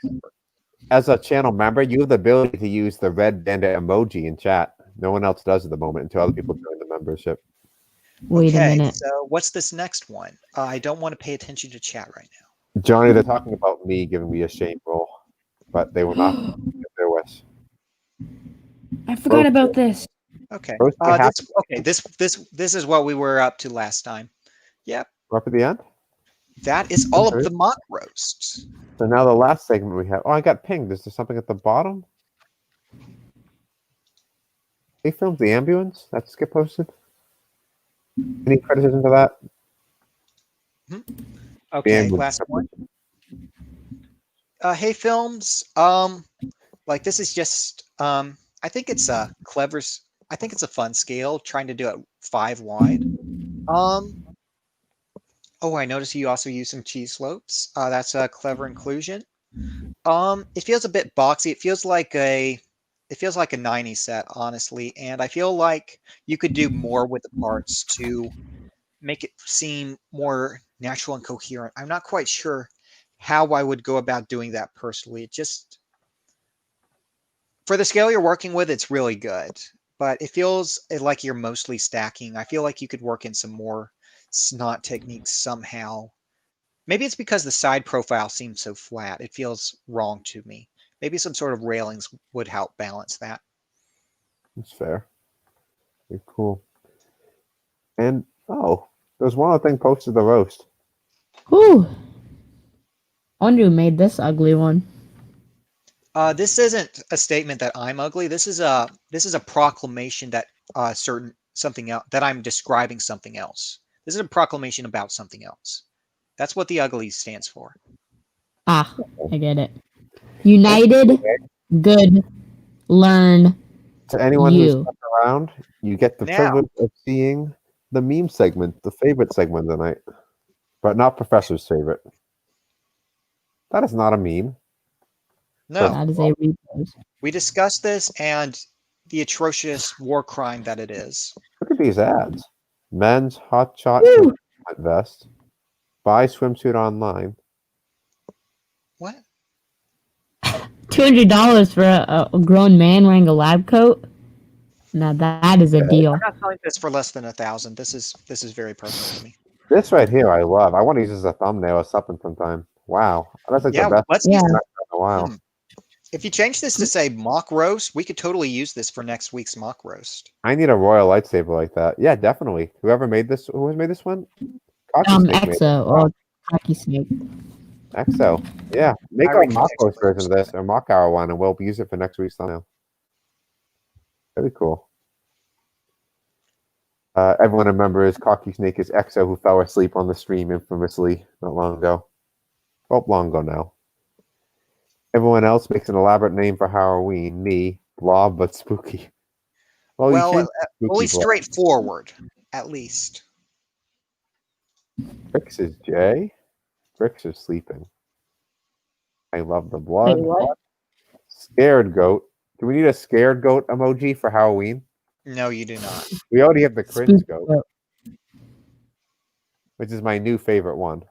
As a channel member, you have the ability to use the Red Bandit emoji in chat. No one else does at the moment until other people join the membership. Wait a minute. So what's this next one? I don't want to pay attention to chat right now. Johnny, they're talking about me giving me a shame roll, but they will not get their wish. I forgot about this. Okay. Roast This is what we were up to last time. Yep. We're up at the end. That is all of the mock roasts. So now the last segment we have. Oh, I got pinged. Is there something at the bottom? They filmed the ambulance. That's get posted. Any criticism for that? Okay, last one. Hey Films. Like this is just I think it's a clever. I think it's a fun scale. Trying to do it 5 wide. Oh, I noticed you also use some cheese slopes. That's a clever inclusion. It feels a bit boxy. It feels like a 90s set, honestly, and I feel like you could do more with the parts to make it seem more natural and coherent. I'm not quite sure how I would go about doing that personally. It just, for the scale you're working with, it's really good, but it feels like you're mostly stacking. I feel like you could work in some more snot techniques somehow. Maybe it's because the side profile seems so flat. It feels wrong to me. Maybe some sort of railings would help balance that. That's fair. Very cool. And there's one other thing posted the roast. Whew. I wonder who made this ugly one. This isn't a statement that I'm ugly. This is a proclamation that something else, that I'm describing something else. This is a proclamation about something else. That's what the ugly stands for. Ah, I get it. United, good, learn. To anyone who's stuck around, you get the privilege of seeing the meme segment, the favorite segment of the night, but not Professor's favorite. That is not a meme. No, that is a repost. We discussed this and the atrocious war crime that it is. Look at these ads. Men's hot shot vest. Buy swimsuit online. What? $200 for a grown man wearing a lab coat? Now that is a deal. I'm not selling this for less than $1,000. This is very personal to me. This right here, I love. I want to use this as a thumbnail or something sometime. Wow, that's like the best. In a while. If you change this to say MOC Roast, we could totally use this for next week's MOC Roast. I need a royal lightsaber like that. Yeah, definitely. Whoever made this, who has made this one? Exo or Cocky Snake. Exo. Yeah, make a MOC Roast version of this, or MOC Hour one, and we'll use it for next week's thumbnail. Very cool. Everyone remembers Cocky Snake is Exo, who fell asleep on the stream infamously not long ago. Well, long ago now. Everyone else makes an elaborate name for Halloween. Me, blob but spooky. Well, at least straightforward, at least. Brix is Jay. Brix is sleeping. I love the blood. Wait, Scared goat. Do we need a scared goat emoji for Halloween? No, you do not. We already have the cringe goat, which is my new favorite one.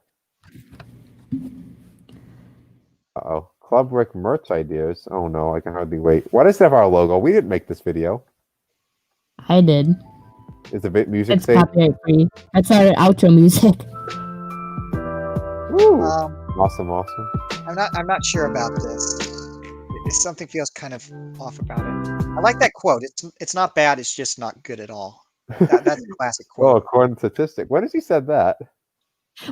Uh-oh. Club Rick merch ideas. Oh no, I can hardly wait. What is that of our logo? We didn't make this video. I did. Is the bit music it's safe? Copyright free. That's our outro music. Woo. Awesome. I'm not sure about this. Something feels kind of off about it. I like that quote. It's not bad. It's just not good at all. That's a classic quote. Well, according to statistic, when has he said that?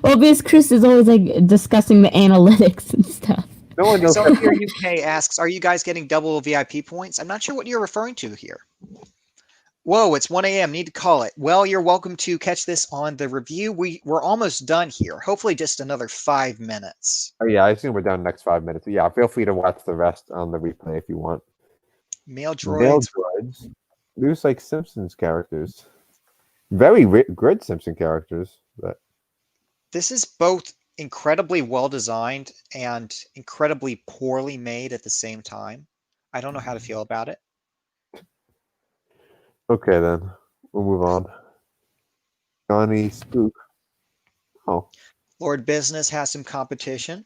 Well, because Chris is always like discussing the analytics and stuff. No one knows. Excelsior UK asks, "Are you guys getting double VIP points?" I'm not sure what you're referring to here. Whoa, it's 1 a.m. Need to call it. Well, you're welcome to catch this on the review. We're almost done here. Hopefully, just another 5 minutes. Oh, yeah, I assume we're done next 5 minutes. Yeah, feel free to watch the rest on the replay if you want. Mail Mail droids. droids. These like Simpsons characters. Very good Simpson characters. But This is both incredibly well designed and incredibly poorly made at the same time. I don't know how to feel about it. okay, then we'll move on. Johnny Spook. Oh, Lord Business has some competition.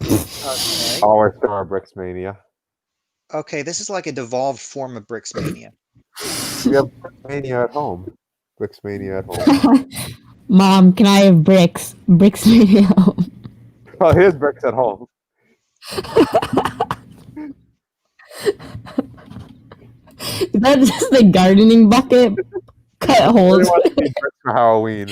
Okay. our Star Bricks Mania. Okay, this is like a devolved form of Brixmania. We have Bricks Mania at home. Bricks Mania at home. Mom, can I have bricks? Bricks made home. Well, here's Bricks at home. Is that just the gardening bucket? Cut I holes. really want to see Bricks for Halloween.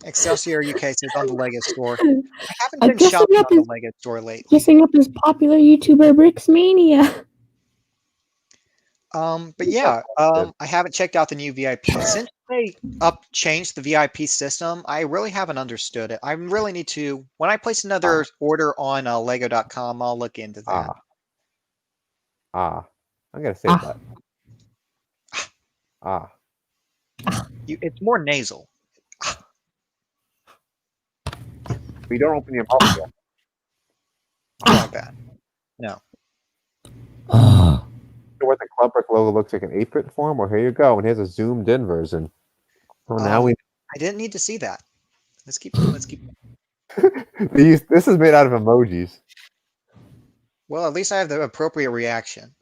Excelsior UK says on the Lego store. I haven't I'm been guessing shopping up on the his- Lego store lately. Guessing up this popular YouTuber Brixmania. But yeah, I haven't checked out the new VIP. Since they changed the VIP system, I really haven't understood it. I really need to, when I place another order on Lego.com, I'll look into that. I'm gonna say Ah. that. It's more nasal. But you don't open your mouth yet. I like that. No. What the Club Brick logo looks like an 8-bit form? Well, here you go, and here's a zoomed in version. Oh, now we. I didn't need to see that. Let's keep. This is made out of emojis. Well, at least I have the appropriate reaction.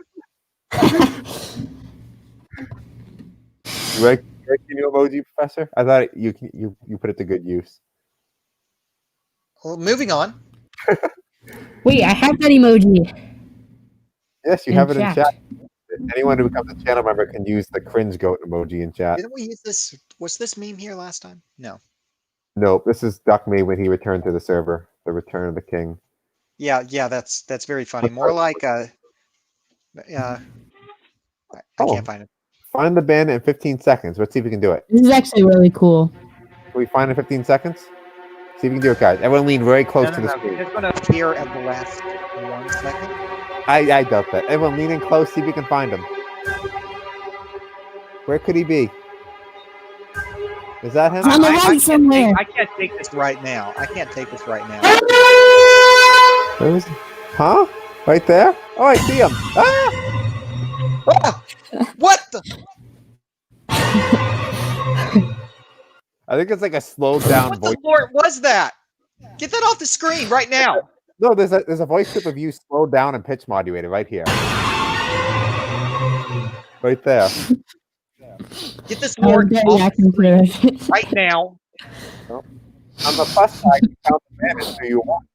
You like your new emoji, Professor? I thought you put it to good use. Well, moving on. Wait, I have that emoji. Yes, you In have it in chat. chat. Anyone who becomes a channel member can use the cringe goat emoji in chat. Didn't we use this? Was this meme here last time? No. Nope, this is Duck made when he returned to the server. The Return of the King. Yeah, that's very funny. More like I can't find it. Find the bandit in 15 seconds. Let's see if we can do it. This is actually really cool. Can we find it in 15 seconds? See if we can do it, guys. Everyone lean very close to the screen. It's going to appear at the last 1 second. I doubt that. Everyone lean in close, see if we can find him. Where could he be? Is that him? It's on the right somewhere. I can't take this right now. Where is he? Huh? Right there? Oh, I see him. Ah! Ah! What the? I think it's like a slowed down What voice. the Lord was that? Get that off the screen right now. No, there's a voice clip of you slowed down and pitch modulated right here. Right there. Get this I Lord get off reacting to it. right now, On the plus side, you count the bandits who you want.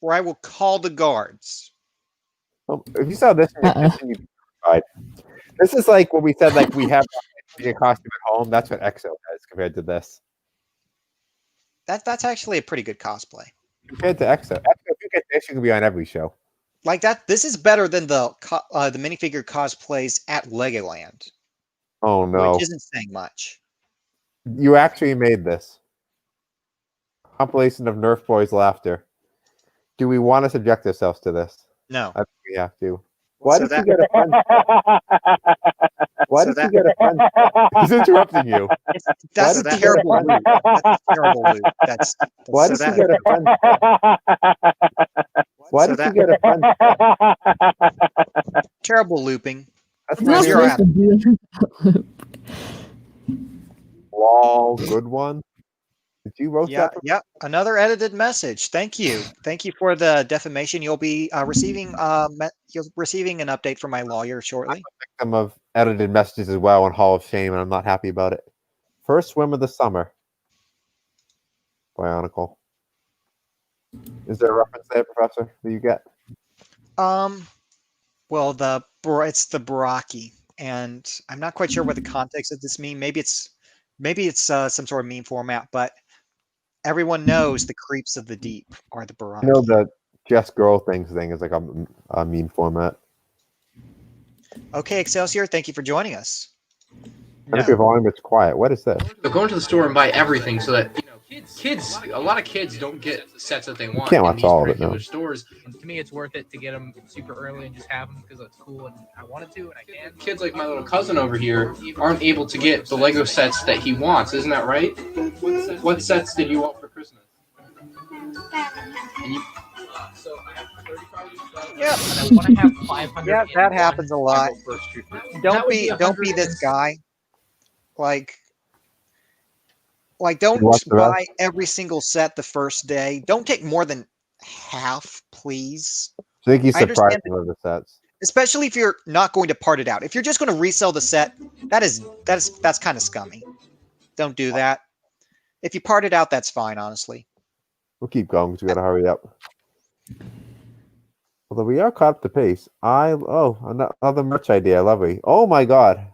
or I will call the guards. If you saw this in your kitchen, you'd be terrified. This is like what we said, like we have a costume at home. That's what EXO has compared to this. That's actually a pretty good cosplay. Compared to EXO. EXO, if you get this, you can be on every show. Like that. This is better than the minifigure cosplays at Legoland, Oh no. which isn't saying much. You actually made this. Compilation of Nerf Boys laughter. Do we want to subject ourselves to this? No. I think we have to. Why So did you get a friend? Why So did you get a friend? He's interrupting you. That's Why a did terrible loop. That's a terrible loop. That's Why so did you that- get a friend? Why so did you that- get a friend? terrible looping. That's It's not my You're supposed to do wall. Good one. Did you roast Yeah, that? yeah. Another edited message. Thank you for the defamation. You'll be receiving an update from my lawyer shortly. Victim of edited messages as well on Hall of Shame, and I'm not happy about it. First swim of the summer. Bionicle. Is there a reference there, Professor, that you get? Well, it's the Baraki, and I'm not quite sure what the context of this meme. Maybe it's some sort of meme format, but everyone knows the creeps of the deep are the Baraki. You know the just girl thing is like a meme format. Okay, Excelsior, thank you for joining us. And if your volume is quiet, what is this? So go into the store and buy everything so that a lot of kids don't get sets that they want Can't in watch these all of it, particular no. stores. And to me, it's worth it to get them super early and just have them because it's cool and I wanted to and I can. Kids like my little cousin over here aren't able to get the Lego sets that he wants. Isn't that right? What sets did you want for Christmas? And you, So I have 35 Yep. and I want to have 500. Yeah, that happens a lot. That Don't would be be this guy. Like don't What's the rest? buy every single set the first day. Don't take more than half, please. I think he's I understand surprised with the sets. Especially if you're not going to part it out. If you're just going to resell the set, that's kind of scummy. Don't do that. If you part it out, that's fine, honestly. We'll keep going because we gotta hurry up. Although we are caught up to pace. Another merch idea, lovely. Oh my god.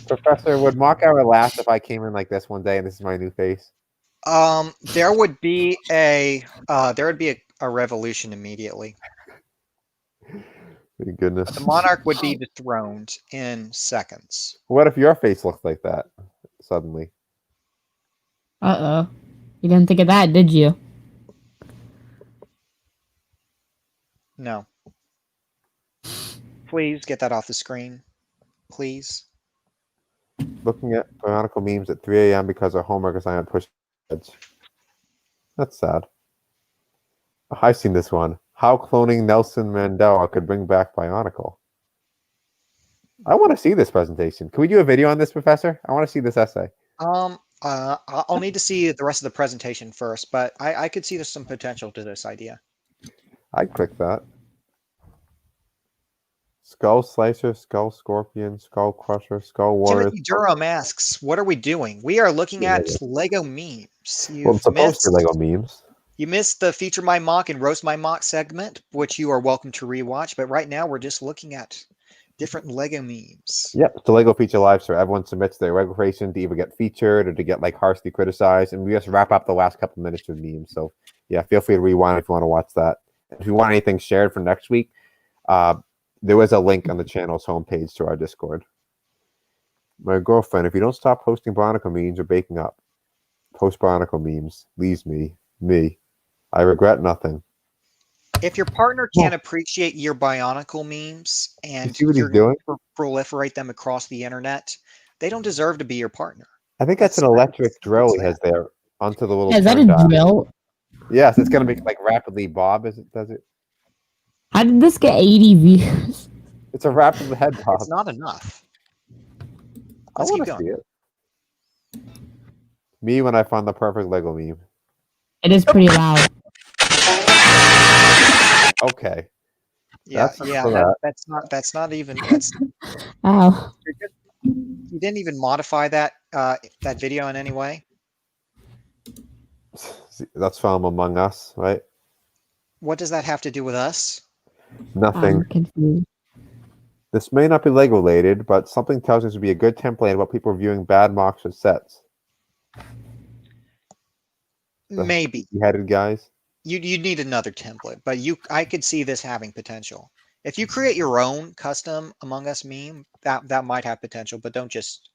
Professor, would MOC Hour last if I came in like this one day and this is my new face? There would be a revolution immediately. Thank goodness. The monarch would be dethroned in seconds. What if your face looked like that suddenly? Uh-oh. You didn't think of that, did you? No. Please get that off the screen. Please. Looking at canonical memes at 3 a.m. because our homework assignment pushed kids. That's sad. I've seen this one. How cloning Nelson Mandela could bring back Bionicle. I want to see this presentation. Can we do a video on this, Professor? I want to see this essay. I'll need to see the rest of the presentation first, but I could see there's some potential to this idea. I'd click that. Skull Slicer, Skull Scorpion, Skull Crusher, Skull Warrior. Timothy Durham asks, what are we doing? We are looking at Lego memes. Well, it's supposed to be Lego memes. You missed the Feature My MOC and Roast My MOC segment, which you are welcome to rewatch, but right now we're just looking at different Lego memes. Yep, it's the Lego Feature Live, so everyone submits their Lego creation to either get featured or to get like harshly criticized, and we just wrap up the last couple minutes with memes. So yeah, feel free to rewind if you want to watch that. If you want anything shared for next week, there was a link on the channel's homepage to our Discord. My girlfriend, if you don't stop posting Bionicle memes or baking up, post Bionicle memes, leaves me. I regret nothing. If your partner can't appreciate your Bionicle memes and see what you're he's doing? going to proliferate them across the internet, they don't deserve to be your partner. I think that's an electric drill he has there onto the little. Is that a drill? Yes, it's gonna be like rapidly bob. Does it? How did this get 80 views? It's a rapid head bob. It's not enough. I Let's want keep to see going. it. Me when I find the perfect Lego meme. It is pretty loud. Okay. Yeah, That's that's not even. Ow. You didn't even modify that video in any way. That's from Among Us, right? What does that have to do with us? Nothing. I'm confused. This may not be Lego related, but something tells us to be a good template about people reviewing bad MOCs with sets. Maybe. Headed guys. You need another template, but I could see this having potential. If you create your own custom Among Us meme, that might have potential, but don't just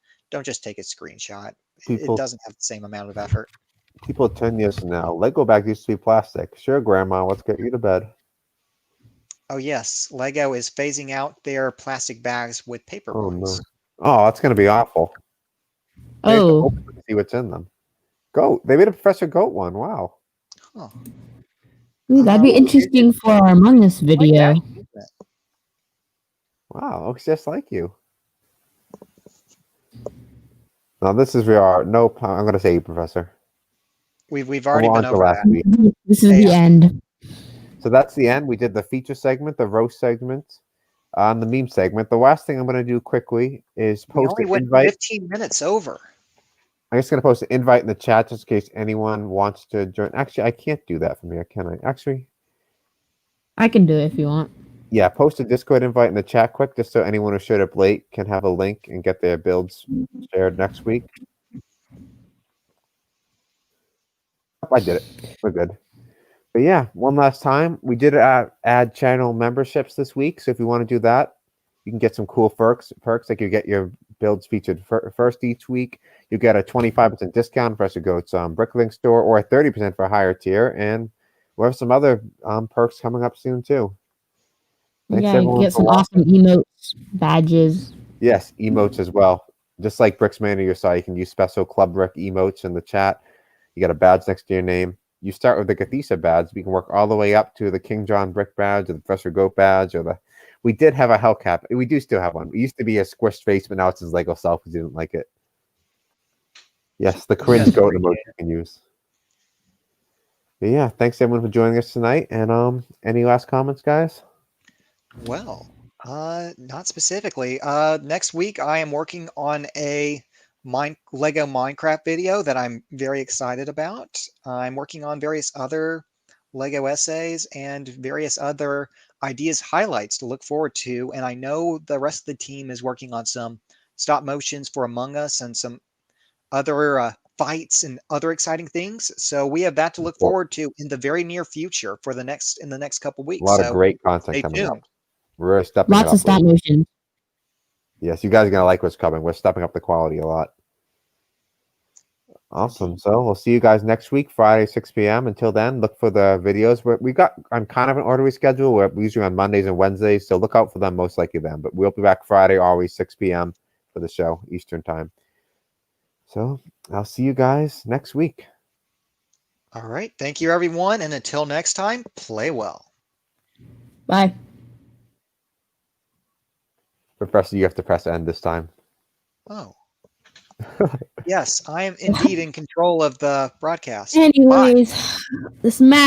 take a screenshot. It doesn't have the same amount of effort. People 10 years from now, Lego bags used to be plastic. Sure, Grandma, let's get you to bed. Oh yes, Lego is phasing out their plastic bags with paper ones. No. Oh, that's going to be awful. Oh. See what's in them. Goat. They made a Professor Goat one. Wow. Huh. Ooh, that'd be interesting for our Among Us video. Wow, looks just like you. Now this is VR. Nope, I'm going to say you, Professor. We've already been over last that. week. This is the end. So that's the end. We did the feature segment, the roast segment, and the meme segment. The last thing I'm going to do quickly is post an invite. 15 minutes over. I'm just going to post an invite in the chat just in case anyone wants to join. Actually, I can't do that from here, can I? Actually, I can do it if you want. Yeah, post a Discord invite in the chat quick, just so anyone who showed up late can have a link and get their builds shared next week. I did it. We're good. But yeah, one last time, we did add channel memberships this week. So if you want to do that, you can get some cool perks. Like you get your builds featured first each week. You get a 25% discount for us to go to Bricklink store, or a 30% for a higher tier. And we have some other perks coming up soon too. Thanks Yeah, you everyone get for some watching. awesome emotes, badges. Yes, emotes as well. Just like Bricksman or your site, you can use special Club Brick emotes in the chat. You got a badge next to your name. You start with the Gathisa badge. We can work all the way up to the King John Brick badge, or the Professor Goat badge, or the. We did have a Hellcat. We do still have one. It used to be a squished face, but now it's his Lego self because he didn't like it. Yes, the cringe Yes, goat appreciate emote you can use. But yeah, thanks everyone for joining us tonight. And any last comments, guys? Well, not specifically. Next week I am working on a Lego Minecraft video that I'm very excited about. I'm working on various other Lego essays and various other ideas highlights to look forward to. And I know the rest of the team is working on some stop motions for Among Us and some other fights and other exciting things. So we have that to look forward to in the very near future for the next couple A weeks. lot of So great content stay coming up. tuned. We're really stepping Lots it of up. stop motion. Yes, you guys are gonna like what's coming. We're stepping up the quality a lot. Awesome. So we'll see you guys next week, Friday, 6 p.m. Until then, look for the videos. I'm kind of an orderly schedule. We're usually on Mondays and Wednesdays, so look out for them most likely then. But we'll be back Friday, always 6 p.m. for the show, Eastern time. So I'll see you guys next week. All right. Thank you, everyone. And until next time, play well. Bye. Professor, you have to press end this time. Oh. Yes, I am indeed in control of the broadcast. Bye. Anyways, this math.